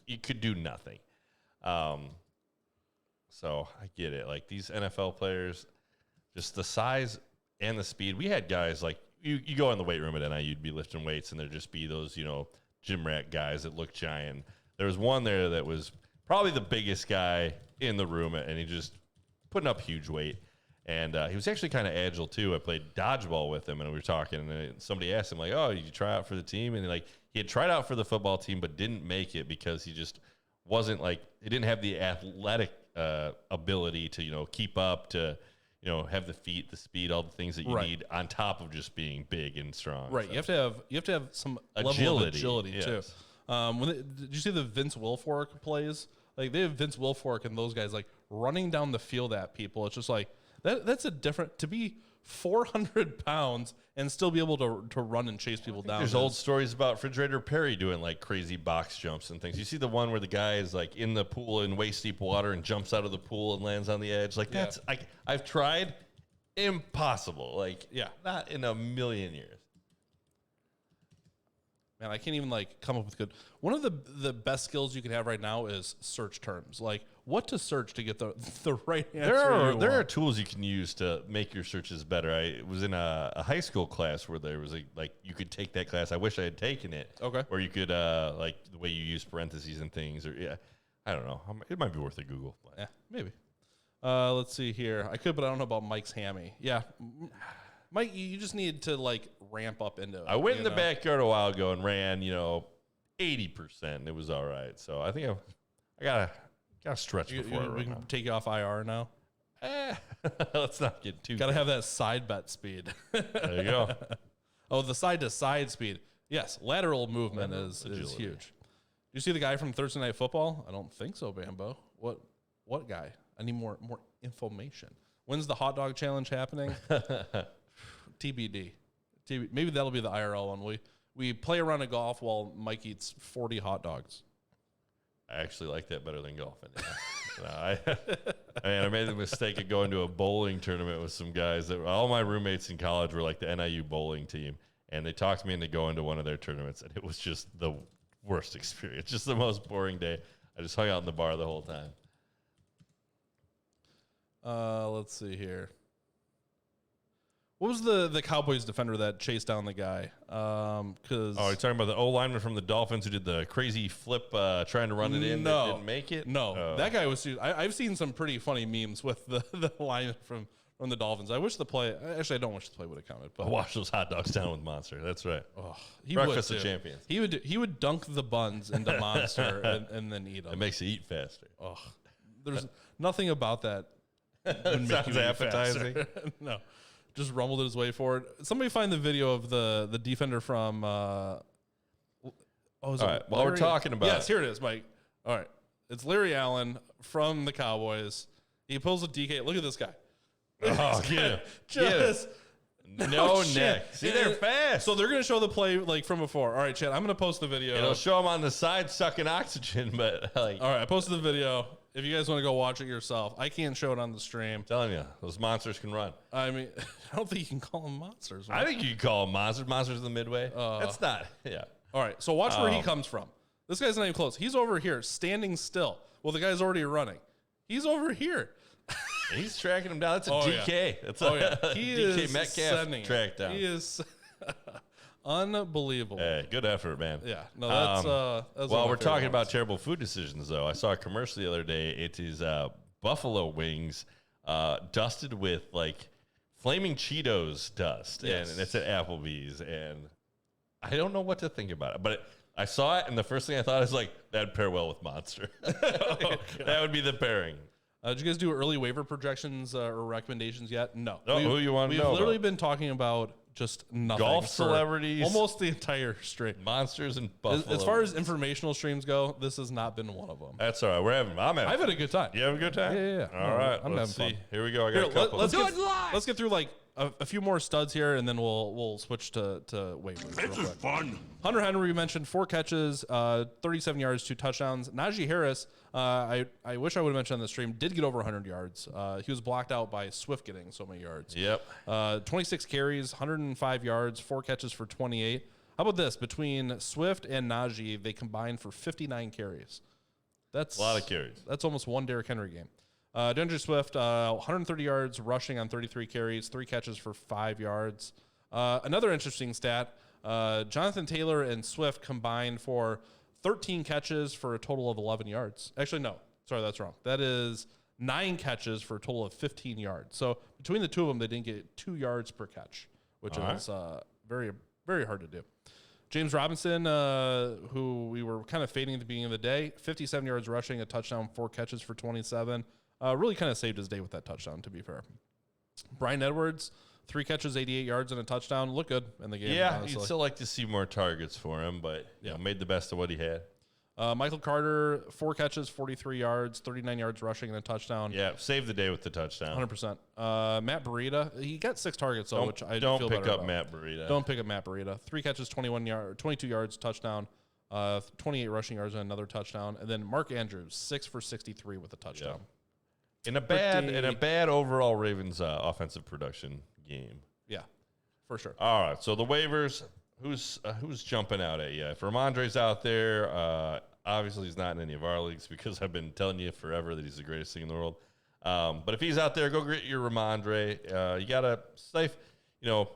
Speaker 2: You could do nothing. So I get it. Like, these NFL players, just the size and the speed. We had guys like you go in the weight room at NIU, you'd be lifting weights, and there'd just be those, gym rat guys that look giant. There was one there that was probably the biggest guy in the room, and he just putting up huge weight. And he was actually kind of agile too. I played dodgeball with him, and we were talking, and somebody asked him, like, "Oh, did you try out for the team?" And he had tried out for the football team, but didn't make it because he just wasn't he didn't have the athletic ability to keep up, to have the feet, the speed, all the things that you need on top of just being big and strong.
Speaker 4: Right.
Speaker 2: So.
Speaker 4: You have to have some
Speaker 2: Agility,
Speaker 4: level of agility
Speaker 2: yes.
Speaker 4: too. Did you see the Vince Wilfork plays? Like, they have Vince Wilfork and those guys like running down the field at people. It's just like that's a different, to be 400 pounds and still be able to run and chase people down.
Speaker 2: There's old stories about Refrigerator Perry doing like crazy box jumps and things. You see the one where the guy is like in the pool in waist deep water and jumps out of the pool and lands on the edge. Like, that's I've tried. Impossible. Like,
Speaker 4: Yeah.
Speaker 2: not in a million years.
Speaker 4: Man, I can't even like come up with good. One of the best skills you can have right now is search terms. Like what to search to get the right answer.
Speaker 2: There are tools you can use to make your searches better. I was in a high school class where there was like you could take that class. I wish I had taken it.
Speaker 4: Okay.
Speaker 2: Where you could like the way you use parentheses and things, or I don't know. It might be worth a Google.
Speaker 4: Yeah, maybe. Let's see here. I could, but I don't know about Mike's hammy. Yeah, Mike, you just need to like ramp up into it.
Speaker 2: I went in the backyard a while ago and ran 80%. It was all right. So I think I gotta stretch before
Speaker 4: we can take you off IR now.
Speaker 2: Let's not get too.
Speaker 4: Gotta have that side bet speed.
Speaker 2: There you go.
Speaker 4: Oh, the side to side speed. Yes, lateral movement is huge. Do you see the guy from Thursday Night Football? I don't think so, Bambo. What guy? I need more information. When's the hot dog challenge happening? TBD. Maybe that'll be the IRL one. We play around a golf while Mike eats 40 hot dogs.
Speaker 2: I actually like that better than golfing. I made the mistake of going to a bowling tournament with some guys. All my roommates in college were like the NIU bowling team, and they talked me into going to one of their tournaments, and it was just the worst experience, just the most boring day. I just hung out in the bar the whole time.
Speaker 4: Let's see here. What was the Cowboys defender that chased down the guy? You're
Speaker 2: talking about the O lineman from the Dolphins who did the crazy flip trying to run it in that didn't make it?
Speaker 4: No, that guy was. I've seen some pretty funny memes with the lineman from the Dolphins. I wish the play. Actually, I don't wish the play would have counted. But
Speaker 2: wash those hot dogs down with Monster. That's right.
Speaker 4: Oh,
Speaker 2: Breakfast of champions.
Speaker 4: He would dunk the buns into Monster and then eat them.
Speaker 2: It makes you eat faster.
Speaker 4: Oh, there's nothing about that.
Speaker 2: It sounds appetizing.
Speaker 4: No. Just rumbled his way forward. Somebody find the video of the defender from. All
Speaker 2: right. While we're talking about,
Speaker 4: yes, here it is, Mike. All right, it's Larry Allen from the Cowboys. He pulls a DK. Look at this guy.
Speaker 2: Oh, get him.
Speaker 4: Just
Speaker 2: no neck. See, they're fast.
Speaker 4: So they're gonna show the play like from before. All right, Chad. I'm gonna post the video.
Speaker 2: It'll show him on the side sucking oxygen, but like.
Speaker 4: All right, I posted the video. If you guys want to go watch it yourself, I can't show it on the stream.
Speaker 2: I'm telling you, those monsters can run.
Speaker 4: I mean, I don't think you can call them monsters.
Speaker 2: I think you can call them monsters. Monsters in the midway. That's not. Yeah.
Speaker 4: All right. So watch where he comes from. This guy's not even close. He's over here, standing still. Well, the guy's already running. He's over here.
Speaker 2: He's tracking him down. That's a DK. Yeah. That's a
Speaker 4: he
Speaker 2: DK
Speaker 4: is
Speaker 2: Metcalf track down.
Speaker 4: He is unbelievable.
Speaker 2: Hey, good effort, man.
Speaker 4: Yeah. No, that's
Speaker 2: well, we're talking about terrible food decisions, though. I saw a commercial the other day. It is buffalo wings dusted with like flaming Cheetos dust, and it's at Applebee's, and I don't know what to think about it, but I saw it, and the first thing I thought is like that'd pair well with Monster. That would be the pairing.
Speaker 4: Did you guys do early waiver projections or recommendations yet? No.
Speaker 2: Who you want to know?
Speaker 4: We've literally been talking about just nothing.
Speaker 2: Golf celebrities.
Speaker 4: Almost the entire stream.
Speaker 2: Monsters and buffalo.
Speaker 4: As far as informational streams go, this has not been one of them.
Speaker 2: That's all right.
Speaker 4: I've had a good time.
Speaker 2: You have a good time?
Speaker 4: Yeah.
Speaker 2: All right.
Speaker 4: I'm
Speaker 2: let's
Speaker 4: having
Speaker 2: see.
Speaker 4: fun.
Speaker 2: Here we go. I got a couple.
Speaker 4: Let's get through like a few more studs here, and then we'll switch to waivers.
Speaker 3: This is fun.
Speaker 4: Hunter Henry, we mentioned 4 catches, 37 yards, 2 touchdowns. Najee Harris, I wish I would have mentioned on the stream, did get over 100 yards. He was blocked out by Swift getting so many yards.
Speaker 2: Yep.
Speaker 4: 26 carries, 105 yards, 4 catches for 28. How about this? Between Swift and Najee, they combined for 59 carries. That's
Speaker 2: a lot of carries.
Speaker 4: That's almost one Derrick Henry game. DeAndre Swift, 130 yards rushing on 33 carries, 3 catches for 5 yards. Another interesting stat, Jonathan Taylor and Swift combined for 13 catches for a total of 11 yards. Actually, no. Sorry, that's wrong. That is 9 catches for a total of 15 yards. So between the two of them, they didn't get 2 yards per catch, which is very, very hard to do. James Robinson, who we were kind of fading at the beginning of the day, 57 yards rushing, a touchdown, 4 catches for 27. Really kind of saved his day with that touchdown, to be fair. Brian Edwards, 3 catches, 88 yards, and a touchdown. Looked good in the game.
Speaker 2: Yeah,
Speaker 4: honestly.
Speaker 2: you'd still like to see more targets for him, but made the best of what he had.
Speaker 4: Michael Carter, 4 catches, 43 yards, 39 yards rushing, and a touchdown.
Speaker 2: Yeah, saved the day with the touchdown.
Speaker 4: 100%. Matt Breida, he got 6 targets, though, which I
Speaker 2: don't
Speaker 4: feel
Speaker 2: pick
Speaker 4: better
Speaker 2: up
Speaker 4: about.
Speaker 2: Matt Breida.
Speaker 4: Don't pick up Matt Breida. 3 catches, 22 yards, touchdown. 28 rushing yards and another touchdown. And then Mark Andrews, 6 for 63 with a touchdown.
Speaker 2: In a bad overall Ravens offensive production game.
Speaker 4: Yeah, for sure.
Speaker 2: All right, so the waivers, who's jumping out at you? If Ramondre's out there, obviously he's not in any of our leagues because I've been telling you forever that he's the greatest thing in the world. But if he's out there, go get your Ramondre. You got to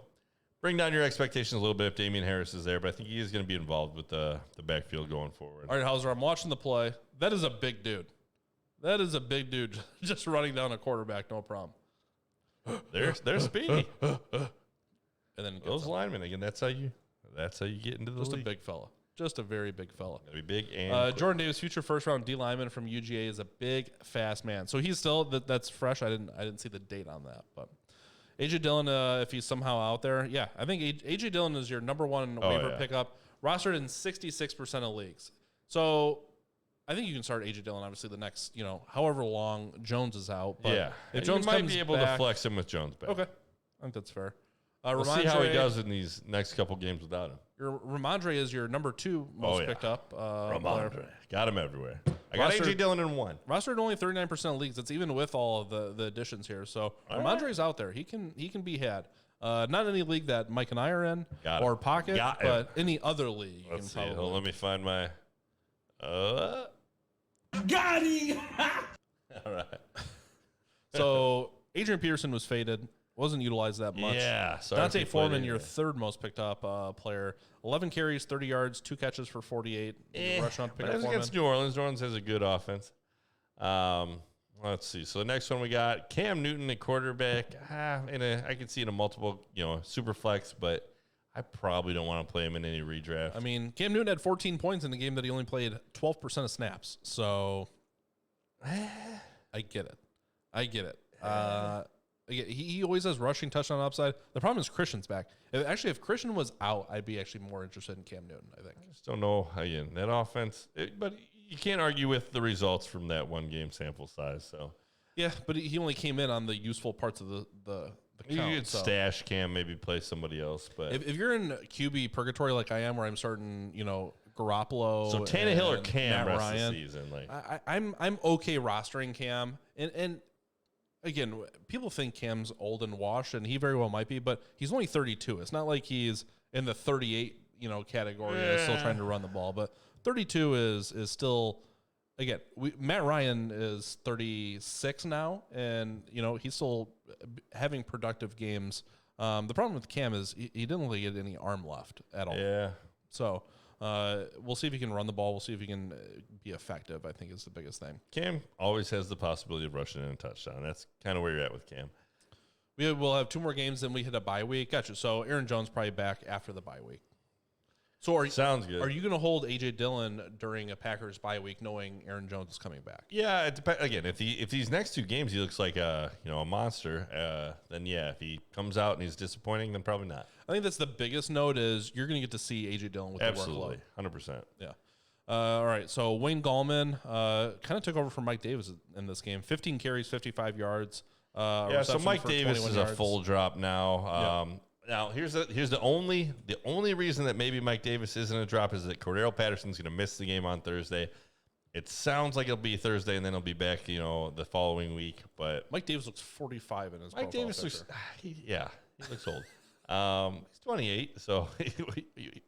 Speaker 2: bring down your expectations a little bit if Damian Harris is there, but I think he is going to be involved with the backfield going forward.
Speaker 4: All right, Hauser, I'm watching the play. That is a big dude. That is a big dude just running down a quarterback, no problem.
Speaker 2: They're speedy.
Speaker 4: And then
Speaker 2: Those linemen, again, that's how you get into the
Speaker 4: just
Speaker 2: league.
Speaker 4: a big fella. Just a very big fella.
Speaker 2: Gotta be big and
Speaker 4: Jordan Davis, future first-round D lineman from UGA, is a big, fast man. So he's still that's fresh. I didn't see the date on that, but AJ Dillon, if he's somehow out there, yeah, I think AJ Dillon is your number one waiver pickup, rostered in 66% of leagues. So I think you can start AJ Dillon. Obviously, the next however long Jones is out. But if Jones
Speaker 2: you might
Speaker 4: comes
Speaker 2: be able
Speaker 4: back,
Speaker 2: to flex him with Jones back.
Speaker 4: Okay, I think that's fair.
Speaker 2: We'll see how he does in these next couple games without him.
Speaker 4: Ramondre is your number 2 most picked up.
Speaker 2: Ramondre. Got him everywhere. I got AJ Dillon in one.
Speaker 4: Rostered only 39% of leagues. That's even with all of the additions here. So Ramondre's out there. He can be had. Not any league that Mike and I are in or Pocket, but any other league.
Speaker 2: Let's see. Let me find my.
Speaker 3: Got him!
Speaker 2: All right.
Speaker 4: So Adrian Peterson was faded. Wasn't utilized that much.
Speaker 2: Yeah.
Speaker 4: Dante Foreman, your third most picked up player. 11 carries, 30 yards, 2 catches for 48. Restaurant pick up
Speaker 2: against New Orleans. New Orleans has a good offense. Let's see. So the next one we got Cam Newton at quarterback. I can see in a multiple, super flex, but I probably don't want to play him in any redraft.
Speaker 4: I mean, Cam Newton had 14 points in the game that he only played 12% of snaps. So I get it. He always has rushing touchdown upside. The problem is Christian's back. If Christian was out, I'd be actually more interested in Cam Newton, I think.
Speaker 2: I just don't know. Again, that offense, but you can't argue with the results from that one game sample size. So
Speaker 4: yeah, but he only came in on the useful parts of the
Speaker 2: you
Speaker 4: count.
Speaker 2: could stash Cam, maybe play somebody else. But
Speaker 4: if you're in QB purgatory like I am, where I'm starting, Garoppolo,
Speaker 2: so Tannehill or Cam
Speaker 4: Matt
Speaker 2: rest
Speaker 4: Ryan,
Speaker 2: of the season,
Speaker 4: I'm okay rostering Cam, and again, people think Cam's old and washed, and he very well might be, but he's only 32. It's not like he's in the 38, category and is still trying to run the ball. But 32 is still, again, Matt Ryan is 36 now, and he's still having productive games. The problem with Cam is he didn't really get any arm left at all.
Speaker 2: Yeah.
Speaker 4: So we'll see if he can run the ball. We'll see if he can be effective, I think is the biggest thing.
Speaker 2: Cam always has the possibility of rushing in a touchdown. That's kind of where you're at with Cam.
Speaker 4: We'll have 2 more games, then we hit a bye week. Gotcha. So Aaron Jones probably back after the bye week. So
Speaker 2: sounds good.
Speaker 4: Are you going to hold A.J. Dillon during a Packers bye week knowing Aaron Jones is coming back?
Speaker 2: Yeah, it depends. Again, if these next 2 games he looks like a monster, then yeah. If he comes out and he's disappointing, then probably not.
Speaker 4: I think that's the biggest note is you're going to get to see A.J. Dillon with
Speaker 2: absolutely
Speaker 4: the workload.
Speaker 2: 100%.
Speaker 4: Yeah. All right. So Wayne Gallman kind of took over from Mike Davis in this game. 15 carries, 55 yards.
Speaker 2: So Mike Davis is
Speaker 4: yards.
Speaker 2: a full drop now. Now here's the only reason that maybe Mike Davis isn't a drop is that Cordero Patterson's going to miss the game on Thursday. It sounds like it'll be Thursday and then he'll be back, the following week. But
Speaker 4: Mike Davis looks 45 in his.
Speaker 2: Mike Davis looks, he looks old. He's 28, so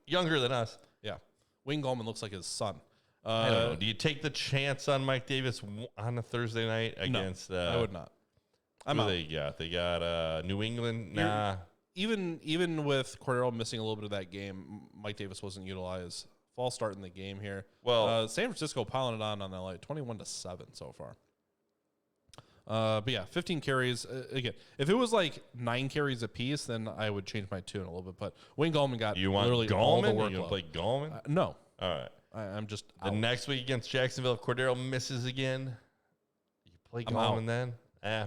Speaker 2: younger than us.
Speaker 4: Yeah, Wayne Gallman looks like his son.
Speaker 2: I don't know. Do you take the chance on Mike Davis on a Thursday night against?
Speaker 4: No, I would not.
Speaker 2: They got New England. Nah.
Speaker 4: Even with Cordero missing a little bit of that game, Mike Davis wasn't utilized. False start in the game here.
Speaker 2: Well,
Speaker 4: San Francisco piling it on LA, 21-7 so far. But yeah, 15 carries. Again, if it was like 9 carries apiece, then I would change my tune a little bit. But Wayne Gallman got literally all the workload.
Speaker 2: You want to play Gallman?
Speaker 4: No.
Speaker 2: All right.
Speaker 4: I'm just
Speaker 2: the
Speaker 4: out.
Speaker 2: Next week against Jacksonville, if Cordero misses again, you play Gallman then?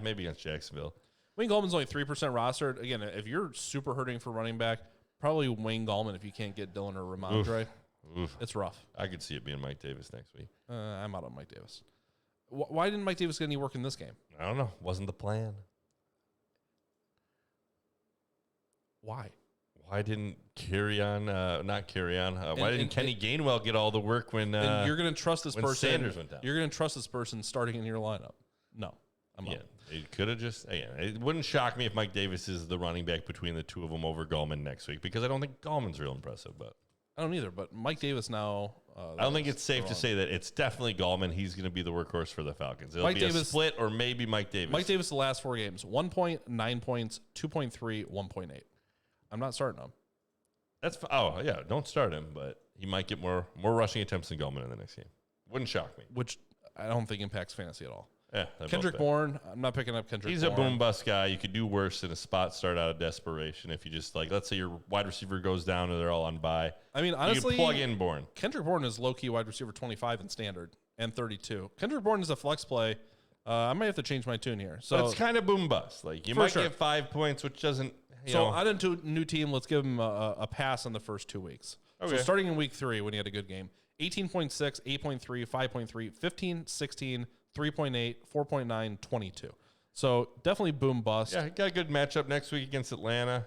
Speaker 2: Maybe against Jacksonville.
Speaker 4: Wayne Gallman's only 3% rostered. Again, if you're super hurting for running back, probably Wayne Gallman if you can't get Dillon or Ramondre.
Speaker 2: Oof.
Speaker 4: It's rough.
Speaker 2: I could see it being Mike Davis next week.
Speaker 4: I'm out on Mike Davis. Why didn't Mike Davis get any work in this game?
Speaker 2: I don't know. Wasn't the plan.
Speaker 4: Why?
Speaker 2: Why didn't why didn't Kenny Gainwell get all the work when
Speaker 4: you're going to trust this person?
Speaker 2: Sanders went down.
Speaker 4: You're going to trust this person starting in your lineup? No. I'm
Speaker 2: Yeah,
Speaker 4: up.
Speaker 2: it could have just. Again, it wouldn't shock me if Mike Davis is the running back between the two of them over Gallman next week because I don't think Gallman's real impressive. But
Speaker 4: I don't either. But Mike Davis now.
Speaker 2: I don't think it's safe to say that it's definitely Gallman. He's going to be the workhorse for the Falcons. It'll be a split or maybe Mike Davis.
Speaker 4: Mike Davis the last 4 games: 1 point, 9 points, 2.3, 1.8. I'm not starting him.
Speaker 2: Don't start him, but he might get more rushing attempts than Gallman in the next game. Wouldn't shock me.
Speaker 4: Which I don't think impacts fantasy at all.
Speaker 2: Yeah,
Speaker 4: Kendrick Bourne, I'm not picking up Kendrick
Speaker 2: He's
Speaker 4: Bourne.
Speaker 2: a boom bust guy. You could do worse in a spot start out of desperation if you just let's say your wide receiver goes down and they're all on bye.
Speaker 4: I mean, honestly,
Speaker 2: you can plug in Bourne.
Speaker 4: Kendrick Bourne is low-key wide receiver 25 in standard and 32. Kendrick Bourne is a flex play. I might have to change my tune here. So
Speaker 2: it's kind of boom bust. You might get 5 points, which doesn't.
Speaker 4: On into a new team. Let's give him a pass on the first 2 weeks.
Speaker 2: Okay.
Speaker 4: So starting in week 3 when he had a good game, 18.6, 8.3, 5.3, 15, 16, 3.8, 4.9, 22. So definitely boom bust.
Speaker 2: Yeah, got a good matchup next week against Atlanta.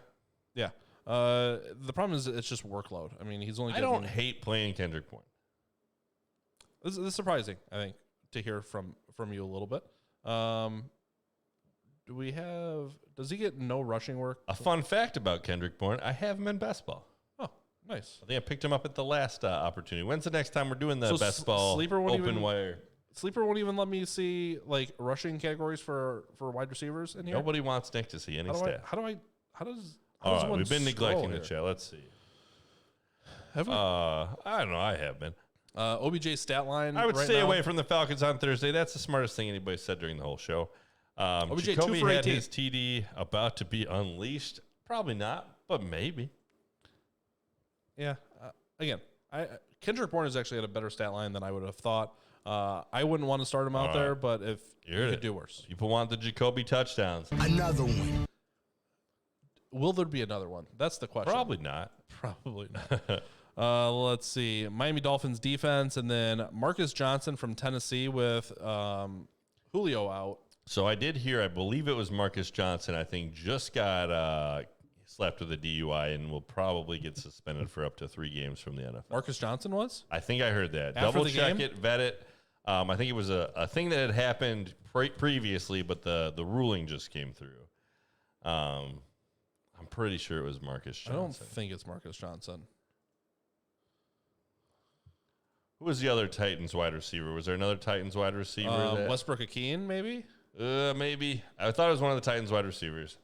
Speaker 4: Yeah. The problem is it's just workload. I mean, he's only.
Speaker 2: I don't hate playing Kendrick Bourne.
Speaker 4: This is surprising, I think, to hear from you a little bit. Does he get no rushing work?
Speaker 2: A fun fact about Kendrick Bourne: I have him in best ball.
Speaker 4: Oh, nice.
Speaker 2: I think I picked him up at the last opportunity. When's the next time we're doing the best ball
Speaker 4: Sleeper won't
Speaker 2: open wire?
Speaker 4: Sleeper won't even let me see rushing categories for wide receivers in here.
Speaker 2: Nobody wants Nick to see any stats.
Speaker 4: How does
Speaker 2: All right,
Speaker 4: one
Speaker 2: we've been neglecting
Speaker 4: scroll
Speaker 2: the chat. Let's see.
Speaker 4: Have we?
Speaker 2: I don't know. I have been.
Speaker 4: OBJ stat line.
Speaker 2: I would
Speaker 4: right
Speaker 2: stay
Speaker 4: now.
Speaker 2: away from the Falcons on Thursday. That's the smartest thing anybody said during the whole show.
Speaker 4: OBJ
Speaker 2: Jacoby
Speaker 4: 2 for
Speaker 2: had
Speaker 4: 18.
Speaker 2: his TD about to be unleashed. Probably not, but maybe.
Speaker 4: Yeah. Again, Kendrick Bourne has actually had a better stat line than I would have thought. I wouldn't want to start him out there, but if you could do worse.
Speaker 2: People want the Jacoby touchdowns.
Speaker 3: Another one.
Speaker 4: Will there be another one? That's the question.
Speaker 2: Probably not.
Speaker 4: Probably not. Let's see. Miami Dolphins defense, and then Marcus Johnson from Tennessee with Julio out.
Speaker 2: So I did hear, I believe it was Marcus Johnson, I think just got slapped with a DUI and will probably get suspended for up to 3 games from the NFL.
Speaker 4: Marcus Johnson was?
Speaker 2: I think I heard that.
Speaker 4: After
Speaker 2: Double
Speaker 4: the
Speaker 2: check
Speaker 4: game?
Speaker 2: it, vet it. I think it was a thing that had happened previously, but the ruling just came through. I'm pretty sure it was Marcus Johnson.
Speaker 4: I don't think it's Marcus Johnson.
Speaker 2: Who was the other Titans wide receiver? Was there another Titans wide receiver?
Speaker 4: Westbrook-Akeen, maybe?
Speaker 2: Maybe. I thought it was one of the Titans wide receivers.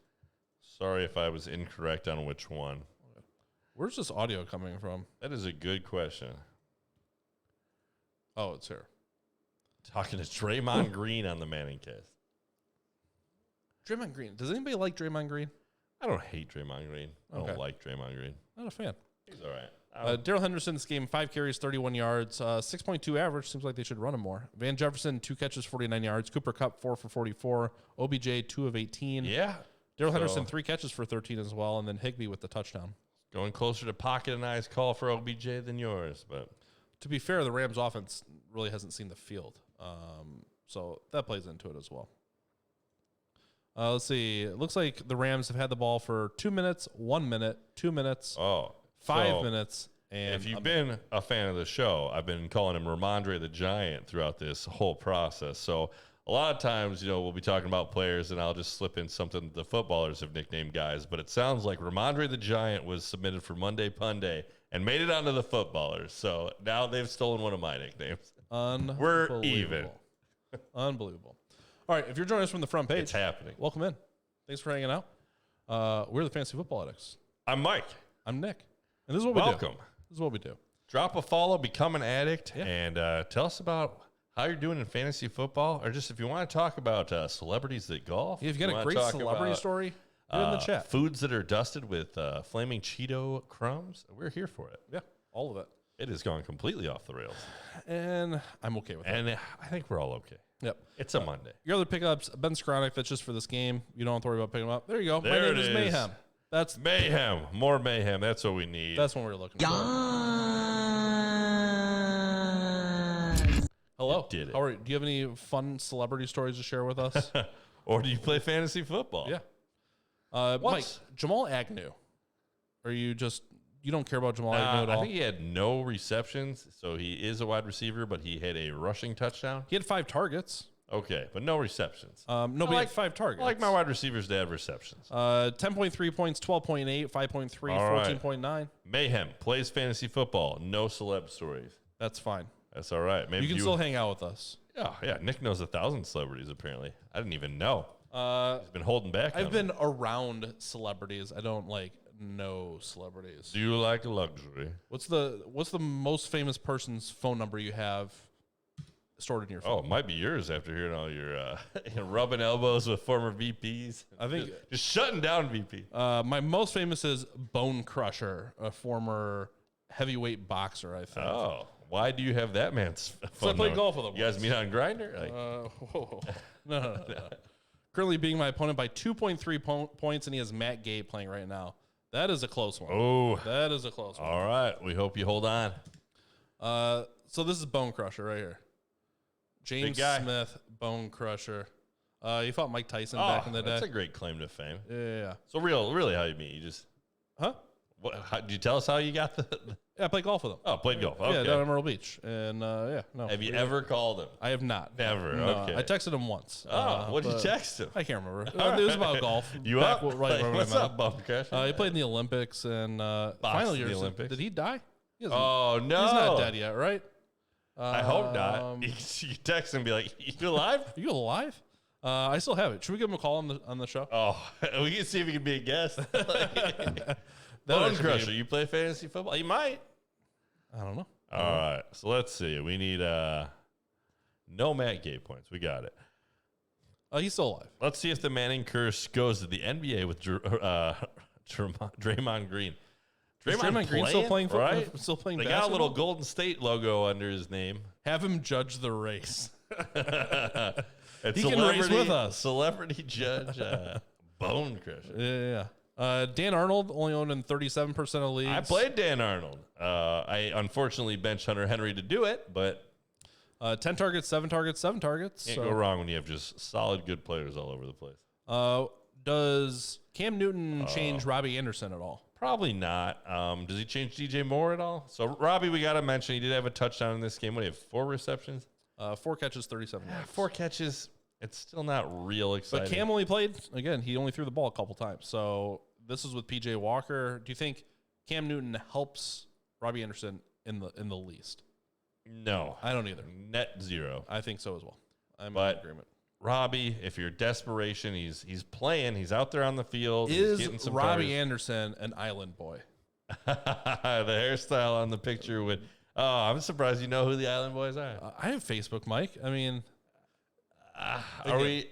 Speaker 2: Sorry if I was incorrect on which one.
Speaker 4: Where's this audio coming from?
Speaker 2: That is a good question.
Speaker 4: Oh, it's here.
Speaker 2: Talking to Draymond Green on the Manning cast.
Speaker 4: Draymond Green. Does anybody like Draymond Green?
Speaker 2: I don't hate Draymond Green. I don't like Draymond Green.
Speaker 4: Not a fan.
Speaker 2: He's all right.
Speaker 4: Darrell Henderson this game, 5 carries, 31 yards, 6.2 average. Seems like they should run him more. Van Jefferson, 2 catches, 49 yards. Cooper Kupp, 4 for 44. OBJ, 2 of 18.
Speaker 2: Yeah.
Speaker 4: Darrell Henderson, 3 catches for 13 as well. And then Higbee with the touchdown.
Speaker 2: Going closer to pocket and eyes call for OBJ than yours. But
Speaker 4: to be fair, the Rams offense really hasn't seen the field. So that plays into it as well. Let's see. It looks like the Rams have had the ball for 2 minutes, 1 minute, 2 minutes, 5 minutes. And
Speaker 2: if you've been a fan of the show, I've been calling him Ramondre the Giant throughout this whole process. So a lot of times, we'll be talking about players and I'll just slip in something the footballers have nicknamed guys. But it sounds like Ramondre the Giant was submitted for Monday Punday and made it onto the footballers. So now they've stolen one of my nicknames. We're even.
Speaker 4: Unbelievable. All right, if you're joining us from the front page,
Speaker 2: it's happening.
Speaker 4: Welcome in. Thanks for hanging out. We're the Fantasy Football Addicts.
Speaker 2: I'm Mike.
Speaker 4: I'm Nick. And this is what we do.
Speaker 2: Welcome.
Speaker 4: This is what we do.
Speaker 2: Drop a follow, become an addict, and tell us about how you're doing in fantasy football, or just if you want to talk about celebrities that golf.
Speaker 4: Yeah, if you got a great celebrity story, put it in the chat.
Speaker 2: Foods that are dusted with flaming Cheeto crumbs, we're here for it.
Speaker 4: Yeah, all of it.
Speaker 2: It has gone completely off the rails.
Speaker 4: And I'm okay with it.
Speaker 2: And I think we're all okay.
Speaker 4: Yep.
Speaker 2: It's a Monday.
Speaker 4: Your other pickups, Ben Skronik, that's just for this game. You don't have to worry about picking them up. There you go.
Speaker 2: There
Speaker 4: My name
Speaker 2: it
Speaker 4: is
Speaker 2: is.
Speaker 4: Mayhem. That's
Speaker 2: mayhem. More mayhem. That's what we need.
Speaker 4: That's what we're looking for. Hello.
Speaker 2: Did it.
Speaker 4: How are you? Do you have any fun celebrity stories to share with us?
Speaker 2: Or do you play fantasy football?
Speaker 4: Yeah. Mike, Jamal Agnew. Are you just, you don't care about Jamal Agnew at all?
Speaker 2: I think he had no receptions, so he is a wide receiver, but he had a rushing touchdown.
Speaker 4: He had 5 targets.
Speaker 2: Okay, but no receptions.
Speaker 4: No, but he had 5 targets.
Speaker 2: I like my wide receivers to have receptions.
Speaker 4: 10.3 points, 12.8, 5.3, 14.9.
Speaker 2: Mayhem plays fantasy football. No celeb stories.
Speaker 4: That's fine.
Speaker 2: That's all right. Maybe
Speaker 4: You can still hang out with us.
Speaker 2: Yeah. Nick knows 1,000 celebrities, apparently. I didn't even know. He's been holding back.
Speaker 4: I've been around celebrities. I don't know celebrities.
Speaker 2: Do you like luxury?
Speaker 4: What's the most famous person's phone number you have stored in your phone?
Speaker 2: Oh, it might be yours after hearing all your rubbing elbows with former VPs.
Speaker 4: I think
Speaker 2: just shutting down VP.
Speaker 4: My most famous is Bone Crusher, a former heavyweight boxer, I think.
Speaker 2: Oh, why do you have that man's phone
Speaker 4: So I played
Speaker 2: number?
Speaker 4: golf with him.
Speaker 2: You guys meet on Grindr?
Speaker 4: Whoa. No. Currently beating my opponent by 2.3 points, and he has Matt Gay playing right now. That is a close one.
Speaker 2: Oh.
Speaker 4: That is a close one.
Speaker 2: All right. We hope you hold on.
Speaker 4: So this is Bone Crusher right here. James Smith, Bone Crusher. He fought Mike Tyson back in the day.
Speaker 2: That's a great claim to fame.
Speaker 4: Yeah.
Speaker 2: So really how you meet? You just...
Speaker 4: Huh?
Speaker 2: Did you tell us how you got the...
Speaker 4: Yeah, I played golf with him.
Speaker 2: Oh, played golf. Okay.
Speaker 4: Yeah, down in Myrtle Beach. And no.
Speaker 2: Have you ever called him?
Speaker 4: I have not.
Speaker 2: Never.
Speaker 4: No,
Speaker 2: Okay.
Speaker 4: I texted him once.
Speaker 2: What did you text him?
Speaker 4: I can't remember. It was about golf.
Speaker 2: You
Speaker 4: back
Speaker 2: up?
Speaker 4: Right when
Speaker 2: What's
Speaker 4: I met
Speaker 2: up,
Speaker 4: him.
Speaker 2: Bum Crash?
Speaker 4: He played in the Olympics and final year.
Speaker 2: the Olympics?
Speaker 4: Did he die?
Speaker 2: Oh, no.
Speaker 4: He's not dead yet, right?
Speaker 2: I hope not. You text him and be like, you alive?
Speaker 4: Are you alive? I still have it. Should we give him a call on the show?
Speaker 2: Oh, we can see if he can be a guest. Bone Crusher, you play fantasy football? You might.
Speaker 4: I don't know.
Speaker 2: All right. So let's see. We need no Matt Gay points. We got it.
Speaker 4: He's still alive.
Speaker 2: Let's see if the Manning curse goes to the NBA with Draymond Green.
Speaker 4: Is Draymond Green still playing football?
Speaker 2: Right?
Speaker 4: Still playing
Speaker 2: They
Speaker 4: basketball?
Speaker 2: got a little Golden State logo under his name.
Speaker 4: Have him judge the race.
Speaker 2: He
Speaker 4: can race with us.
Speaker 2: Celebrity judge Bone Crusher.
Speaker 4: Yeah. Dan Arnold only owned in 37% of leagues.
Speaker 2: I played Dan Arnold. I unfortunately benched Hunter Henry to do it, but
Speaker 4: 10 targets, 7 targets, 7 targets.
Speaker 2: Can't go wrong when you have just solid, good players all over the place.
Speaker 4: Does Cam Newton change Robbie Anderson at all?
Speaker 2: Probably not. Does he change DJ Moore at all? So Robbie, we got to mention, he did have a touchdown in this game. What do you have, 4 receptions?
Speaker 4: 4 catches, 37 yards.
Speaker 2: 4 catches. It's still not real exciting.
Speaker 4: But Cam only played, again, he only threw the ball a couple times. So this is with PJ Walker. Do you think Cam Newton helps Robbie Anderson in the least?
Speaker 2: No.
Speaker 4: I don't either.
Speaker 2: Net 0.
Speaker 4: I think so as well. I'm in agreement.
Speaker 2: Robbie, if you're desperation, he's playing. He's out there on the field.
Speaker 4: Is
Speaker 2: he's getting some
Speaker 4: Robbie
Speaker 2: targets.
Speaker 4: Anderson an island boy?
Speaker 2: The hairstyle on the picture would... Oh, I'm surprised you know who the Island Boys are.
Speaker 4: I have Facebook, Mike. I mean...
Speaker 2: Are we...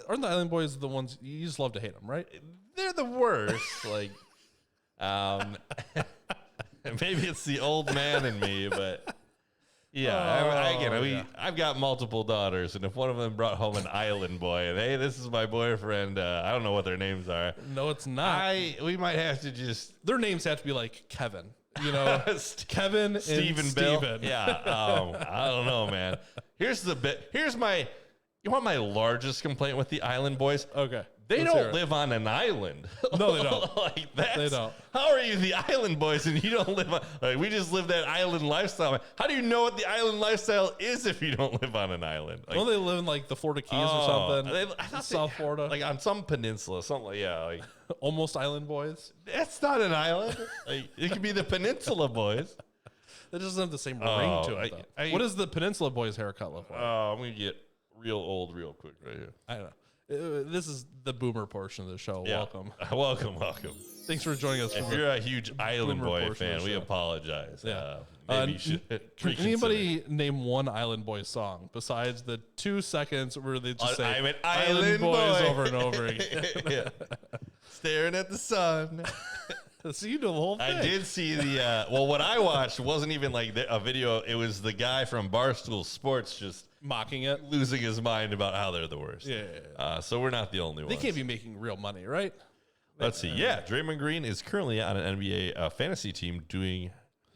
Speaker 4: Aren't the Island Boys the ones... You just love to hate them, right?
Speaker 2: They're the worst. Maybe it's the old man in me, but... Yeah, I've got multiple daughters, and if one of them brought home an island boy, and hey, this is my boyfriend, I don't know what their names are.
Speaker 4: No, it's not.
Speaker 2: We might have to just...
Speaker 4: Their names have to be like Kevin. You know, Kevin and
Speaker 2: Steven. Yeah, I don't know, man. Here's my... You want my largest complaint with the Island Boys?
Speaker 4: Okay.
Speaker 2: They don't live on an island.
Speaker 4: No, they don't.
Speaker 2: They don't. How are you the Island Boys and you don't live on... we just live that island lifestyle. How do you know what the island lifestyle is if you don't live on an island?
Speaker 4: Don't they live in like the Florida Keys or something?
Speaker 2: I thought
Speaker 4: South Florida.
Speaker 2: Like on some peninsula, something like,
Speaker 4: Almost Island Boys?
Speaker 2: That's not an island. It could be the Peninsula Boys.
Speaker 4: That doesn't have the same ring to it, though. What does the Peninsula Boys haircut look like?
Speaker 2: I'm going to get real old real quick right here.
Speaker 4: I don't know. This is the boomer portion of the show.
Speaker 2: Yeah.
Speaker 4: Welcome.
Speaker 2: Welcome.
Speaker 4: Thanks for joining us.
Speaker 2: If you're a huge Island Boy fan, we apologize.
Speaker 4: Yeah.
Speaker 2: Maybe you should
Speaker 4: Can anybody name one Island Boy song besides the 2 seconds where they just say
Speaker 2: I'm an
Speaker 4: Island Boys
Speaker 2: boy.
Speaker 4: over and over again?
Speaker 2: Yeah. Staring at the sun.
Speaker 4: So you know the whole thing.
Speaker 2: I did see the what I watched wasn't even like a video. It was the guy from Barstool Sports just
Speaker 4: mocking it,
Speaker 2: losing his mind about how they're the worst.
Speaker 4: Yeah.
Speaker 2: So we're not the only ones.
Speaker 4: They can't be making real money, right?
Speaker 2: Let's see. Yeah, Draymond Green is currently on an NBA fantasy team doing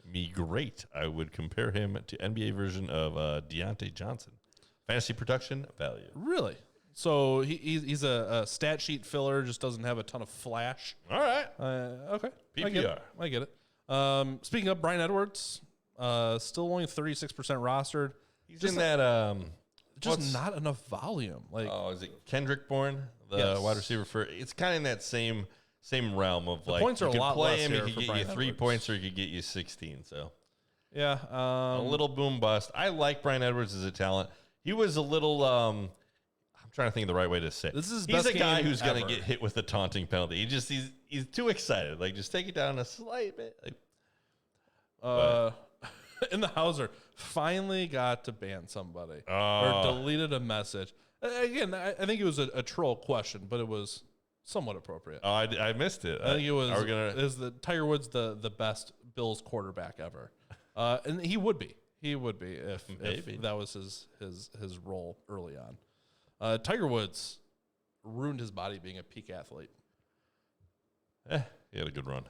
Speaker 2: me great. I would compare him to NBA version of Deontay Johnson. Fantasy production value.
Speaker 4: Really? So he's a stat sheet filler, just doesn't have a ton of flash.
Speaker 2: All right.
Speaker 4: Okay.
Speaker 2: PPR.
Speaker 4: I get it. Speaking of Bryan Edwards, still only 36% rostered.
Speaker 2: He's in that
Speaker 4: Just not enough volume.
Speaker 2: Is it Kendrick Bourne, the wide receiver for? It's kind of in that same realm of
Speaker 4: the points are a lot less
Speaker 2: him,
Speaker 4: here
Speaker 2: he could
Speaker 4: for
Speaker 2: get you
Speaker 4: Bryan
Speaker 2: 3
Speaker 4: Edwards.
Speaker 2: points, or he could get you 16. So
Speaker 4: yeah,
Speaker 2: a little boom bust. I like Bryan Edwards as a talent. He was a little. I'm trying to think of the right way to say it.
Speaker 4: This is his
Speaker 2: He's
Speaker 4: best
Speaker 2: a guy
Speaker 4: game
Speaker 2: who's going to
Speaker 4: ever.
Speaker 2: get hit with a taunting penalty. He's too excited. Like, just take it down a slight bit.
Speaker 4: In the Hauser finally got to ban somebody or deleted a message. Again, I think it was a troll question, but it was somewhat appropriate.
Speaker 2: Oh, I missed it.
Speaker 4: I think it was. Is the Tiger Woods the best Bills quarterback ever? And he would be. He would be if that was his role early on. Tiger Woods ruined his body being a peak athlete.
Speaker 2: He had a good run.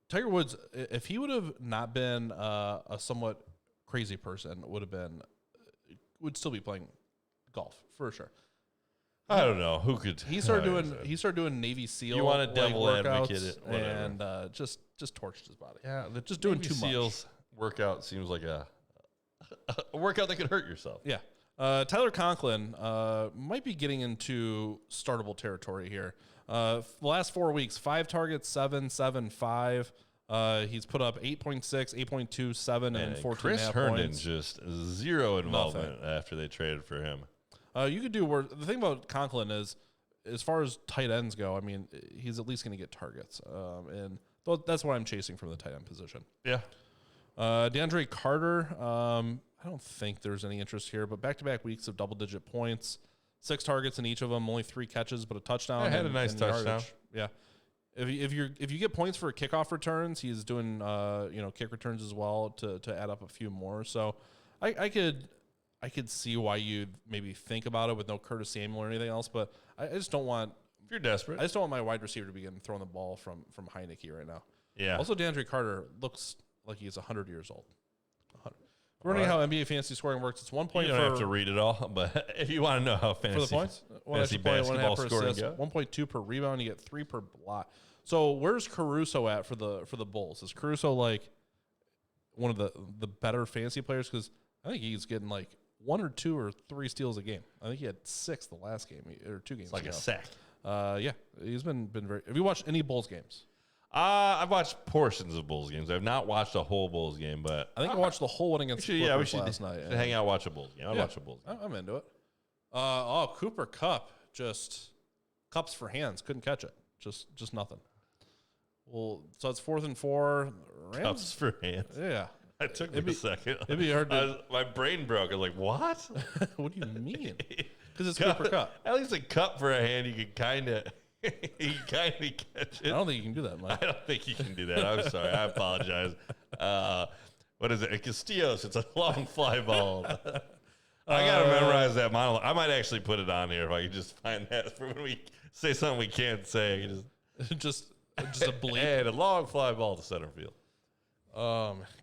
Speaker 4: Tiger Woods, if he would have not been a somewhat crazy person, would still be playing golf for sure.
Speaker 2: I don't know who could.
Speaker 4: He started doing Navy SEAL.
Speaker 2: You want to devil
Speaker 4: workouts
Speaker 2: advocate it, whatever.
Speaker 4: And just torched his body.
Speaker 2: Yeah,
Speaker 4: just doing
Speaker 2: Navy
Speaker 4: too
Speaker 2: SEALs workout seems like a workout that could hurt yourself.
Speaker 4: Yeah. Tyler Conklin might be getting into startable territory here. The last 4 weeks, 5 targets, 7, 7, 5. He's put up 8.6, 8.2, 7, and 14.5
Speaker 2: Chris Herndon
Speaker 4: points.
Speaker 2: just zero involvement after they traded for him.
Speaker 4: You could do worse. The thing about Conklin is, as far as tight ends go, I mean, he's at least going to get targets. And that's what I'm chasing from the tight end position.
Speaker 2: Yeah.
Speaker 4: DeAndre Carter, I don't think there's any interest here, but back-to-back weeks of double-digit points, 6 targets in each of them, only 3 catches, but a touchdown.
Speaker 2: I had a nice touchdown.
Speaker 4: Yardage. Yeah. If you get points for kickoff returns, he's doing kick returns as well to add up a few more. So I could see why you'd maybe think about it with no Curtis Samuel or anything else, but I just don't want.
Speaker 2: If you're desperate,
Speaker 4: I just don't want my wide receiver to be getting thrown the ball from Heineke right now.
Speaker 2: Yeah.
Speaker 4: Also, DeAndre Carter looks like he's 100 years old. 100. Learning how NBA fantasy scoring works. It's 1 point.
Speaker 2: You don't have to read it all, but if you want to know how fantasy
Speaker 4: for the points,
Speaker 2: fantasy basketball scoring
Speaker 4: assist, 1.2 per rebound. You get 3 per block. So where's Caruso at for the Bulls? Is Caruso like one of the better fantasy players? Because I think he's getting like 1 or 2 or 3 steals a game. I think he had 6 the last game or 2 games.
Speaker 2: It's like
Speaker 4: ago.
Speaker 2: a sack.
Speaker 4: Yeah, he's been very. Have you watched any Bulls games?
Speaker 2: I've watched portions of Bulls games. I've not watched a whole Bulls game, but
Speaker 4: I think I watched the whole one against the Clippers last night.
Speaker 2: Should hang out, watch a Bulls game. I'll watch a Bulls game.
Speaker 4: I'm into it. Cooper Kupp, just cups for hands. Couldn't catch it. Just nothing. Well, so it's 4th and 4. Rams?
Speaker 2: Cups for hands.
Speaker 4: Yeah.
Speaker 2: It took me a second.
Speaker 4: It'd be hard to.
Speaker 2: My brain broke. I was like, what?
Speaker 4: What do you mean? Because it's Cooper Kupp.
Speaker 2: At least a cup for a hand, you can kind of catch it.
Speaker 4: I don't think you can do that, Mike.
Speaker 2: I don't think you can do that. I'm sorry. I apologize. What is it? Castillos. It's a long fly ball. I got to memorize that monologue. I might actually put it on here if I could just find that for when we say something we can't say.
Speaker 4: Just a bleep.
Speaker 2: And a long fly ball to center field.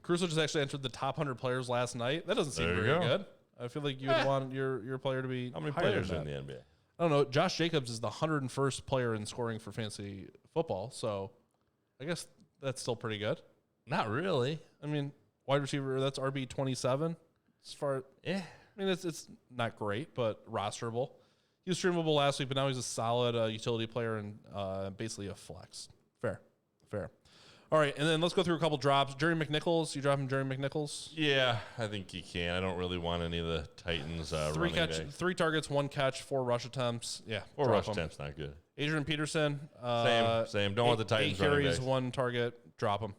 Speaker 4: Caruso just actually entered the top 100 players last night. That doesn't seem very good. I feel like you would want your player to be.
Speaker 2: How many
Speaker 4: higher
Speaker 2: players are
Speaker 4: than
Speaker 2: in
Speaker 4: that.
Speaker 2: the NBA?
Speaker 4: I don't know. Josh Jacobs is the 101st player in scoring for fantasy football, so I guess that's still pretty good.
Speaker 2: Not really.
Speaker 4: I mean, wide receiver, that's RB 27. As far,
Speaker 2: yeah.
Speaker 4: I mean, it's not great, but rosterable. He was streamable last week, but now he's a solid utility player and basically a flex. Fair. All right, and then let's go through a couple drops. Jerry McNichols, you dropping Jerry McNichols?
Speaker 2: Yeah, I think you can. I don't really want any of the Titans.
Speaker 4: 3 targets, 1 catch, 4 rush attempts. Yeah,
Speaker 2: 4 rush attempts, not good.
Speaker 4: Adrian Peterson,
Speaker 2: same. Don't want the Titans
Speaker 4: 8
Speaker 2: running
Speaker 4: carries,
Speaker 2: backs.
Speaker 4: 1 target, drop him.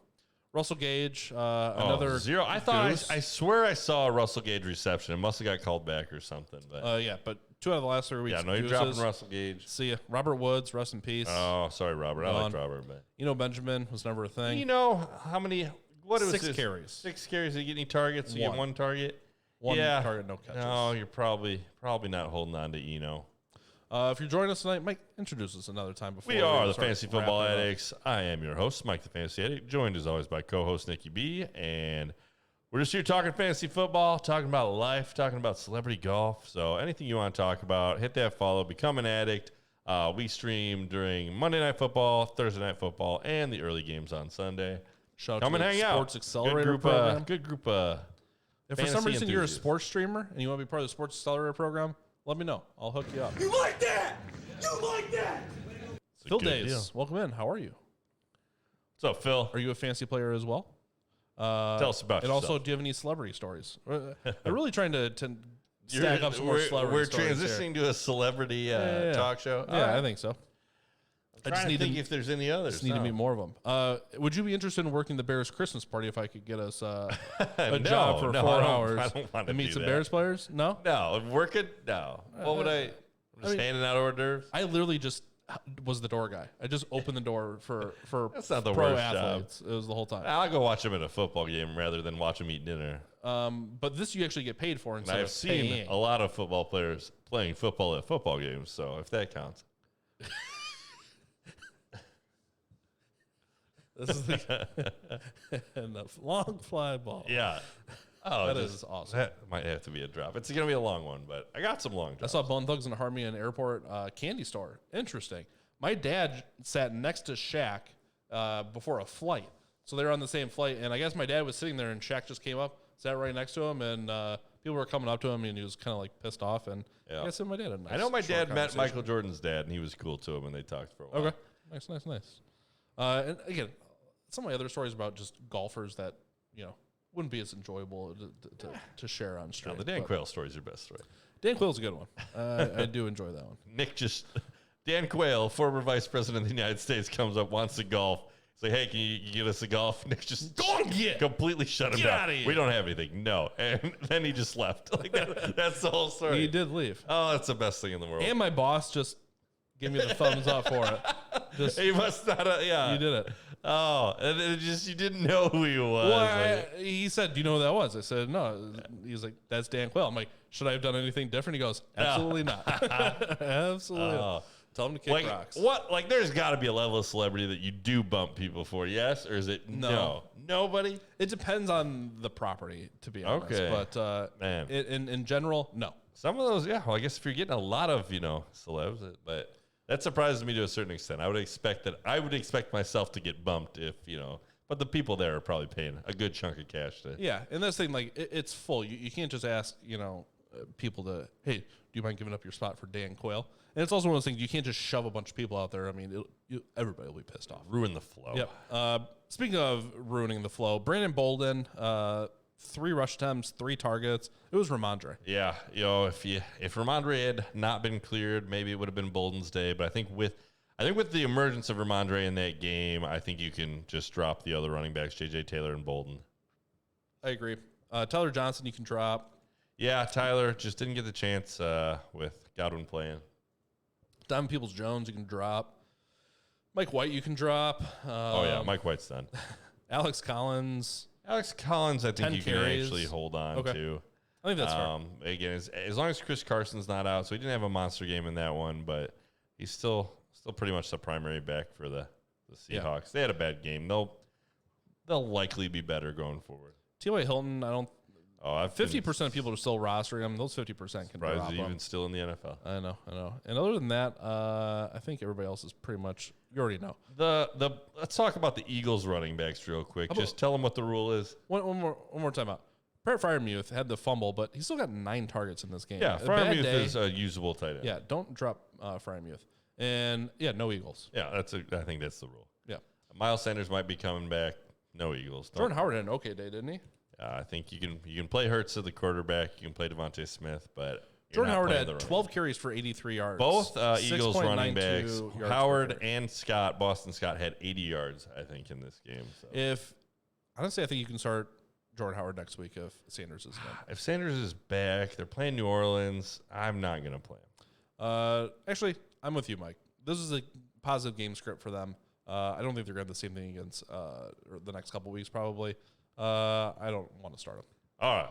Speaker 4: Russell Gage, another
Speaker 2: 0. I thought I swear I saw a Russell Gage reception. It must have got called back or something. But
Speaker 4: yeah, but 2 out of the last 3 weeks.
Speaker 2: yeah, no, you're dropping Russell Gage.
Speaker 4: See ya. Robert Woods, rest in peace.
Speaker 2: Oh, sorry, Robert. I like Robert, but
Speaker 4: Benjamin was never a thing.
Speaker 2: you know how many? What was
Speaker 4: 6
Speaker 2: this?
Speaker 4: carries.
Speaker 2: 6 carries. Did you get any targets? You get 1 target.
Speaker 4: 1 target, no catches.
Speaker 2: No, you're probably not holding on to Eno.
Speaker 4: If you're joining us tonight, Mike, introduce us another time before
Speaker 2: We are the
Speaker 4: start
Speaker 2: Fantasy Football
Speaker 4: wrapping it up.
Speaker 2: Addicts. I am your host, Mike the Fantasy Addict, joined as always by co-host Nikki B. And we're just here talking fantasy football, talking about life, talking about celebrity golf. So anything you want to talk about, hit that follow, become an addict. We stream during Monday Night Football, Thursday Night Football, and the early games on Sunday.
Speaker 4: Shout out
Speaker 2: Come
Speaker 4: to
Speaker 2: and
Speaker 4: the
Speaker 2: hang out.
Speaker 4: Sports Accelerator program.
Speaker 2: Good group
Speaker 4: If for some reason you're a sports streamer and you want to be part of the Sports Accelerator program, let me know. I'll hook you up.
Speaker 3: You like that? You like that?
Speaker 4: Phil Days, welcome in. How are you?
Speaker 2: What's up, Phil?
Speaker 4: Are you a fantasy player as well?
Speaker 2: Tell us about yourself.
Speaker 4: And also, do you have any celebrity stories? I'm really trying to stack up some more celebrity
Speaker 2: We're
Speaker 4: stories
Speaker 2: transitioning to a celebrity talk show.
Speaker 4: Yeah, I think so.
Speaker 2: I just need to think if there's any others.
Speaker 4: Just need to meet more of them. Would you be interested in working the Bears Christmas party if I could get us a job for 4 hours
Speaker 2: I don't want to
Speaker 4: and meet some Bears players? No?
Speaker 2: No. Working? No. What would I? Just handing out hors d'oeuvres?
Speaker 4: I literally just was the door guy. I just opened the door for
Speaker 2: That's not the
Speaker 4: pro
Speaker 2: worst
Speaker 4: athletes. It was the whole time.
Speaker 2: I'll go watch them at a football game rather than watch them eat dinner.
Speaker 4: But this you actually get paid for instead
Speaker 2: And I've
Speaker 4: of
Speaker 2: seen
Speaker 4: paying.
Speaker 2: a lot of football players playing football at football games, so if that counts.
Speaker 4: This is and the long fly ball.
Speaker 2: Yeah. Oh,
Speaker 4: that is awesome.
Speaker 2: That might have to be a drop. It's going to be a long one, but I got some long drops.
Speaker 4: I saw Bone Thugs and Harmony in Airport candy store. Interesting. My dad sat next to Shaq before a flight. So they were on the same flight, and I guess my dad was sitting there, and Shaq just came up, sat right next to him, and people were coming up to him, and he was kind of like pissed off. And I guess my dad had a nice
Speaker 2: I know my dad met
Speaker 4: conversation.
Speaker 2: Michael Jordan's dad, and he was cool to him, and they talked for a while.
Speaker 4: Okay. Nice. And again, some of my other stories about just golfers that, wouldn't be as enjoyable to share on stream.
Speaker 2: No, the Dan Quayle story is your best story.
Speaker 4: Dan Quayle's a good one. I do enjoy that one.
Speaker 2: Dan Quayle, former vice president of the United States, comes up, wants to golf. Say, hey, can you get us a golf? Nick just completely shut him down. We don't have anything. No. And then he just left. That's the whole story.
Speaker 4: He did leave.
Speaker 2: Oh, that's the best thing in the world.
Speaker 4: And my boss just gave me the thumbs up for it.
Speaker 2: He must not have,
Speaker 4: You did it.
Speaker 2: Oh, and it just, you didn't know who he was.
Speaker 4: Well, he said, do you know who that was? I said, no. He's like, that's Dan Quayle. I'm like, should I have done anything different? He goes, absolutely not. Absolutely not. Tell him to kick rocks.
Speaker 2: What? Like, there's got to be a level of celebrity that you do bump people for, yes? Or is it no? Nobody?
Speaker 4: It depends on the property, to be honest.
Speaker 2: Okay.
Speaker 4: But
Speaker 2: Man.
Speaker 4: In general, no.
Speaker 2: Some of those, yeah. Well, I guess if you're getting a lot of, celebs, but that surprises me to a certain extent. I would expect myself to get bumped if, but the people there are probably paying a good chunk of cash to.
Speaker 4: Yeah, and that's the thing, like, it's full. You can't just ask, people to, hey, do you mind giving up your spot for Dan Quayle? And it's also one of those things, you can't just shove a bunch of people out there. I mean, everybody will be pissed off.
Speaker 2: Ruin the flow.
Speaker 4: Yep. Speaking of ruining the flow, Brandon Bolden, 3 rush attempts, 3 targets. It was Ramondre.
Speaker 2: Yeah, if Ramondre had not been cleared, maybe it would have been Bolden's day. But I think with the emergence of Ramondre in that game, I think you can just drop the other running backs, J.J. Taylor and Bolden.
Speaker 4: I agree. Tyler Johnson, you can drop.
Speaker 2: Yeah, Tyler just didn't get the chance with Godwin playing.
Speaker 4: Donovan Peoples-Jones, you can drop. Mike White, you can drop.
Speaker 2: Mike White's done.
Speaker 4: Alex Collins,
Speaker 2: I think you
Speaker 4: carries.
Speaker 2: can actually hold on to.
Speaker 4: I think that's fair.
Speaker 2: Again, as long as Chris Carson's not out, so he didn't have a monster game in that one, but he's still pretty much the primary back for the Seahawks. Yeah. They had a bad game. They'll likely be better going forward.
Speaker 4: T.Y. Hilton, 50% of people are still rostering him. Those 50% can drop him.
Speaker 2: Even still in the NFL.
Speaker 4: I know. And other than that, I think everybody else is pretty much, you already know.
Speaker 2: Let's talk about the Eagles running backs real quick. Just tell them what the rule is.
Speaker 4: One more time out. Parrot Freiermuth had the fumble, but he still got 9 targets in this game.
Speaker 2: Yeah, Freiermuth is a usable tight end.
Speaker 4: Yeah, don't drop Freiermuth. And no Eagles.
Speaker 2: Yeah, I think that's the rule.
Speaker 4: Yeah.
Speaker 2: Miles Sanders might be coming back. No Eagles.
Speaker 4: Jordan Howard had an okay day, didn't he?
Speaker 2: I think you can play Hurts at the quarterback. You can play Devonta Smith, but
Speaker 4: Jordan Howard had 12 carries for 83 yards.
Speaker 2: Both Eagles running backs, Howard and Scott, Boston Scott, had 80 yards, I think, in this game. So.
Speaker 4: Honestly, I think you can start Jordan Howard next week if Sanders is back.
Speaker 2: If Sanders is back, they're playing New Orleans. I'm not going to play him.
Speaker 4: Actually, I'm with you, Mike. This is a positive game script for them. I don't think they're going to have the same thing against the next couple weeks, probably. I don't want to start him.
Speaker 2: All right.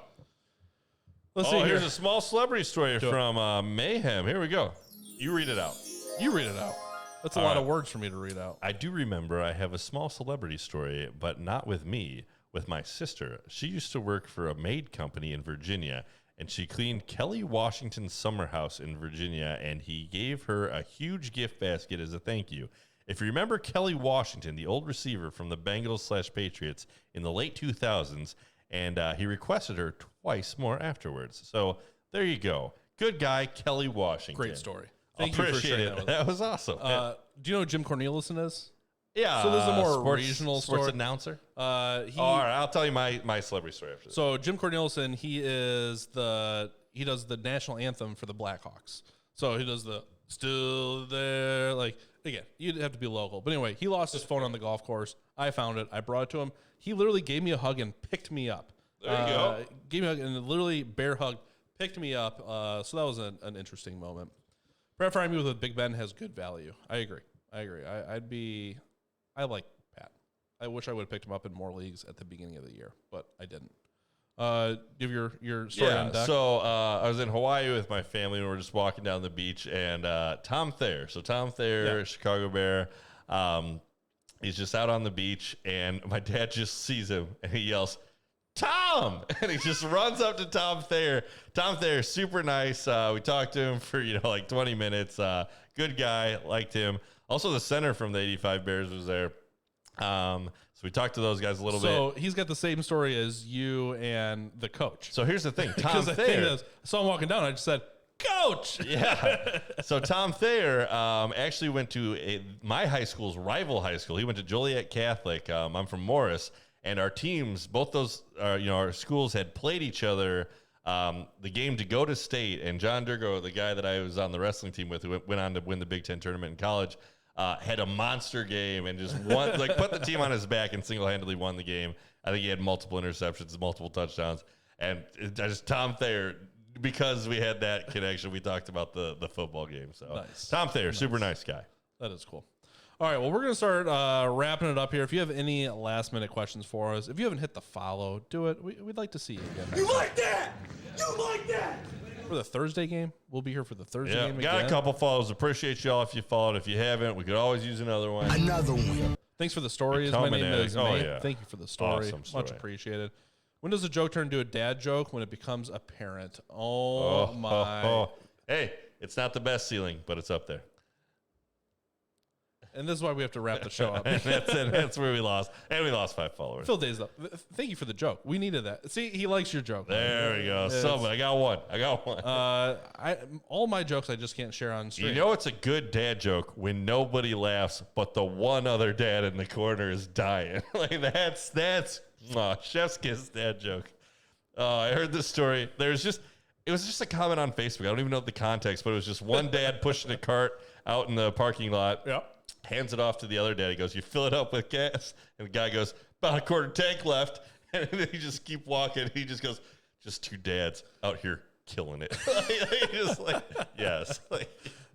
Speaker 4: Let's see.
Speaker 2: Here's a small celebrity story from Mayhem. Here we go. You read it out.
Speaker 4: That's a lot of words for me to read out.
Speaker 2: I do remember I have a small celebrity story, but not with me, with my sister. She used to work for a maid company in Virginia, and she cleaned Kelly Washington's summer house in Virginia, and he gave her a huge gift basket as a thank you. If you remember Kelly Washington, the old receiver from the Bengals/Patriots in the late 2000s, and he requested her twice more afterwards. So there you go. Good guy, Kelly Washington.
Speaker 4: Great story. Thank you for
Speaker 2: Appreciate
Speaker 4: sharing
Speaker 2: it. That was awesome.
Speaker 4: Do you know who Jim Cornelison is?
Speaker 2: Yeah.
Speaker 4: So this is a more regional
Speaker 2: sports
Speaker 4: story.
Speaker 2: announcer.
Speaker 4: All
Speaker 2: right, I'll tell you my celebrity story after this.
Speaker 4: So Jim Cornelison, he does the national anthem for the Blackhawks. So he does the still there. Like, again, you'd have to be local. But anyway, he lost his phone on the golf course. I found it. I brought it to him. He literally gave me a hug and picked me up.
Speaker 2: There you go.
Speaker 4: Gave me a hug and literally bear hugged, picked me up. So that was an interesting moment. Brett Freiermuth with Big Ben has good value. I agree. I like Pat. I wish I would have picked him up in more leagues at the beginning of the year, but I didn't. Give your story on deck.
Speaker 2: So I was in Hawaii with my family, and we were just walking down the beach, and Tom Thayer. So Tom Thayer, Chicago Bear, he's just out on the beach, and my dad just sees him, and he yells, "Tom!" And he just runs up to Tom Thayer. Tom Thayer, super nice. We talked to him for, like 20 minutes. Good guy, liked him. Also, the center from the 85 Bears was there. So we talked to those guys a little bit.
Speaker 4: So he's got the same story as you and the coach.
Speaker 2: So here's the thing. Tom
Speaker 4: I
Speaker 2: Thayer.
Speaker 4: saw him walking down. I just said, "Coach!"
Speaker 2: Yeah. So Tom Thayer actually went to my high school's rival high school. He went to Joliet Catholic. I'm from Morris. And our teams, both those, our schools had played each other the game to go to state. And John Durgo, the guy that I was on the wrestling team with, who went on to win the Big Ten tournament in college, had a monster game and just won, put the team on his back and single-handedly won the game. I think he had multiple interceptions, multiple touchdowns. And Tom Thayer, because we had that connection, we talked about the football game. So nice. Tom Thayer, super nice guy.
Speaker 4: That is cool. All right, well, we're going to start wrapping it up here. If you have any last-minute questions for us, if you haven't hit the follow, do it. We'd like to see you again.
Speaker 3: You like that? You like that?
Speaker 4: For the Thursday game? We'll be here for the Thursday game again.
Speaker 2: Got a couple follows. Appreciate y'all if you followed. If you haven't, we could always use another one.
Speaker 3: Another one.
Speaker 4: Thanks for the stories. My name is Nate.
Speaker 2: Yeah.
Speaker 4: Thank you for the story.
Speaker 2: Awesome story.
Speaker 4: Much appreciated. When does a joke turn into a dad joke? When it becomes apparent. Oh my.
Speaker 2: Hey, it's not the best ceiling, but it's up there.
Speaker 4: And this is why we have to wrap the show up.
Speaker 2: That's where we lost. And we lost 5 followers.
Speaker 4: Phil Days, though. Thank you for the joke. We needed that. See, he likes your joke.
Speaker 2: There we go. I got one.
Speaker 4: All my jokes I just can't share on stream.
Speaker 2: You know it's a good dad joke when nobody laughs, but the one other dad in the corner is dying. Like that's chef's kiss dad joke. I heard this story. It was just a comment on Facebook. I don't even know the context, but it was just one dad pushing a cart out in the parking lot.
Speaker 4: Yeah.
Speaker 2: Hands it off to the other dad. He goes, "You fill it up with gas." And the guy goes, "About a quarter tank left." And then he just keep walking. He just goes, "Just 2 dads out here killing it." Just like, yes. Like,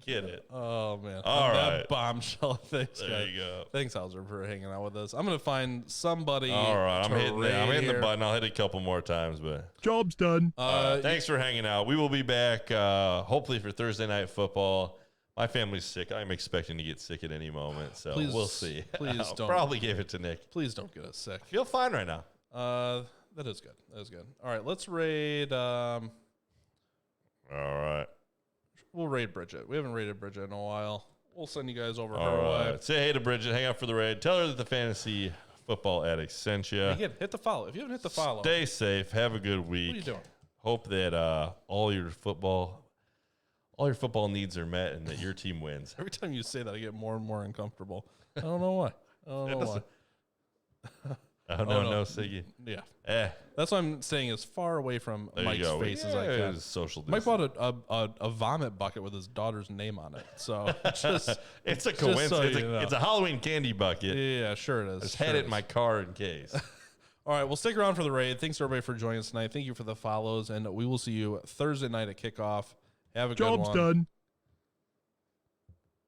Speaker 2: get it.
Speaker 4: Oh, man.
Speaker 2: All right.
Speaker 4: That bombshell. Thanks, guys.
Speaker 2: There you go.
Speaker 4: Thanks, Hauser, for hanging out with us. I'm going to find somebody.
Speaker 2: All right. I'm hitting the
Speaker 4: here.
Speaker 2: button. I'll hit it a couple more times, but
Speaker 3: Job's done.
Speaker 2: thanks for hanging out. We will be back hopefully for Thursday Night Football. My family's sick. I'm expecting to get sick at any moment, so we'll see.
Speaker 4: Please
Speaker 2: I'll
Speaker 4: don't.
Speaker 2: probably give it to Nick.
Speaker 4: Please don't get us sick.
Speaker 2: I feel fine right now.
Speaker 4: That is good. All right, let's raid.
Speaker 2: All right.
Speaker 4: We'll raid Bridget. We haven't raided Bridget in a while. We'll send you guys over
Speaker 2: All
Speaker 4: her
Speaker 2: right.
Speaker 4: way.
Speaker 2: Say hey to Bridget. Hang out for the raid. Tell her that the Fantasy Football Addict sent you.
Speaker 4: Again, hit the follow. If you haven't hit the follow.
Speaker 2: Stay safe. Have a good week.
Speaker 4: What are you doing?
Speaker 2: Hope that all your football needs are met and that your team wins.
Speaker 4: Every time you say that, I get more and more uncomfortable. I don't know why.
Speaker 2: No, Siggy.
Speaker 4: Yeah. That's why I'm staying as far away from Mike's face as I can.
Speaker 2: Social
Speaker 4: Mike bought a vomit bucket with his daughter's name on it. So
Speaker 2: it's a coincidence.
Speaker 4: So
Speaker 2: it's a Halloween candy bucket.
Speaker 4: Yeah, sure it is.
Speaker 2: I just had it in my car in case.
Speaker 4: All right, well, stick around for the raid. Thanks, everybody, for joining us tonight. Thank you for the follows, and we will see you Thursday night at kickoff. Have a good one.
Speaker 3: Job's done.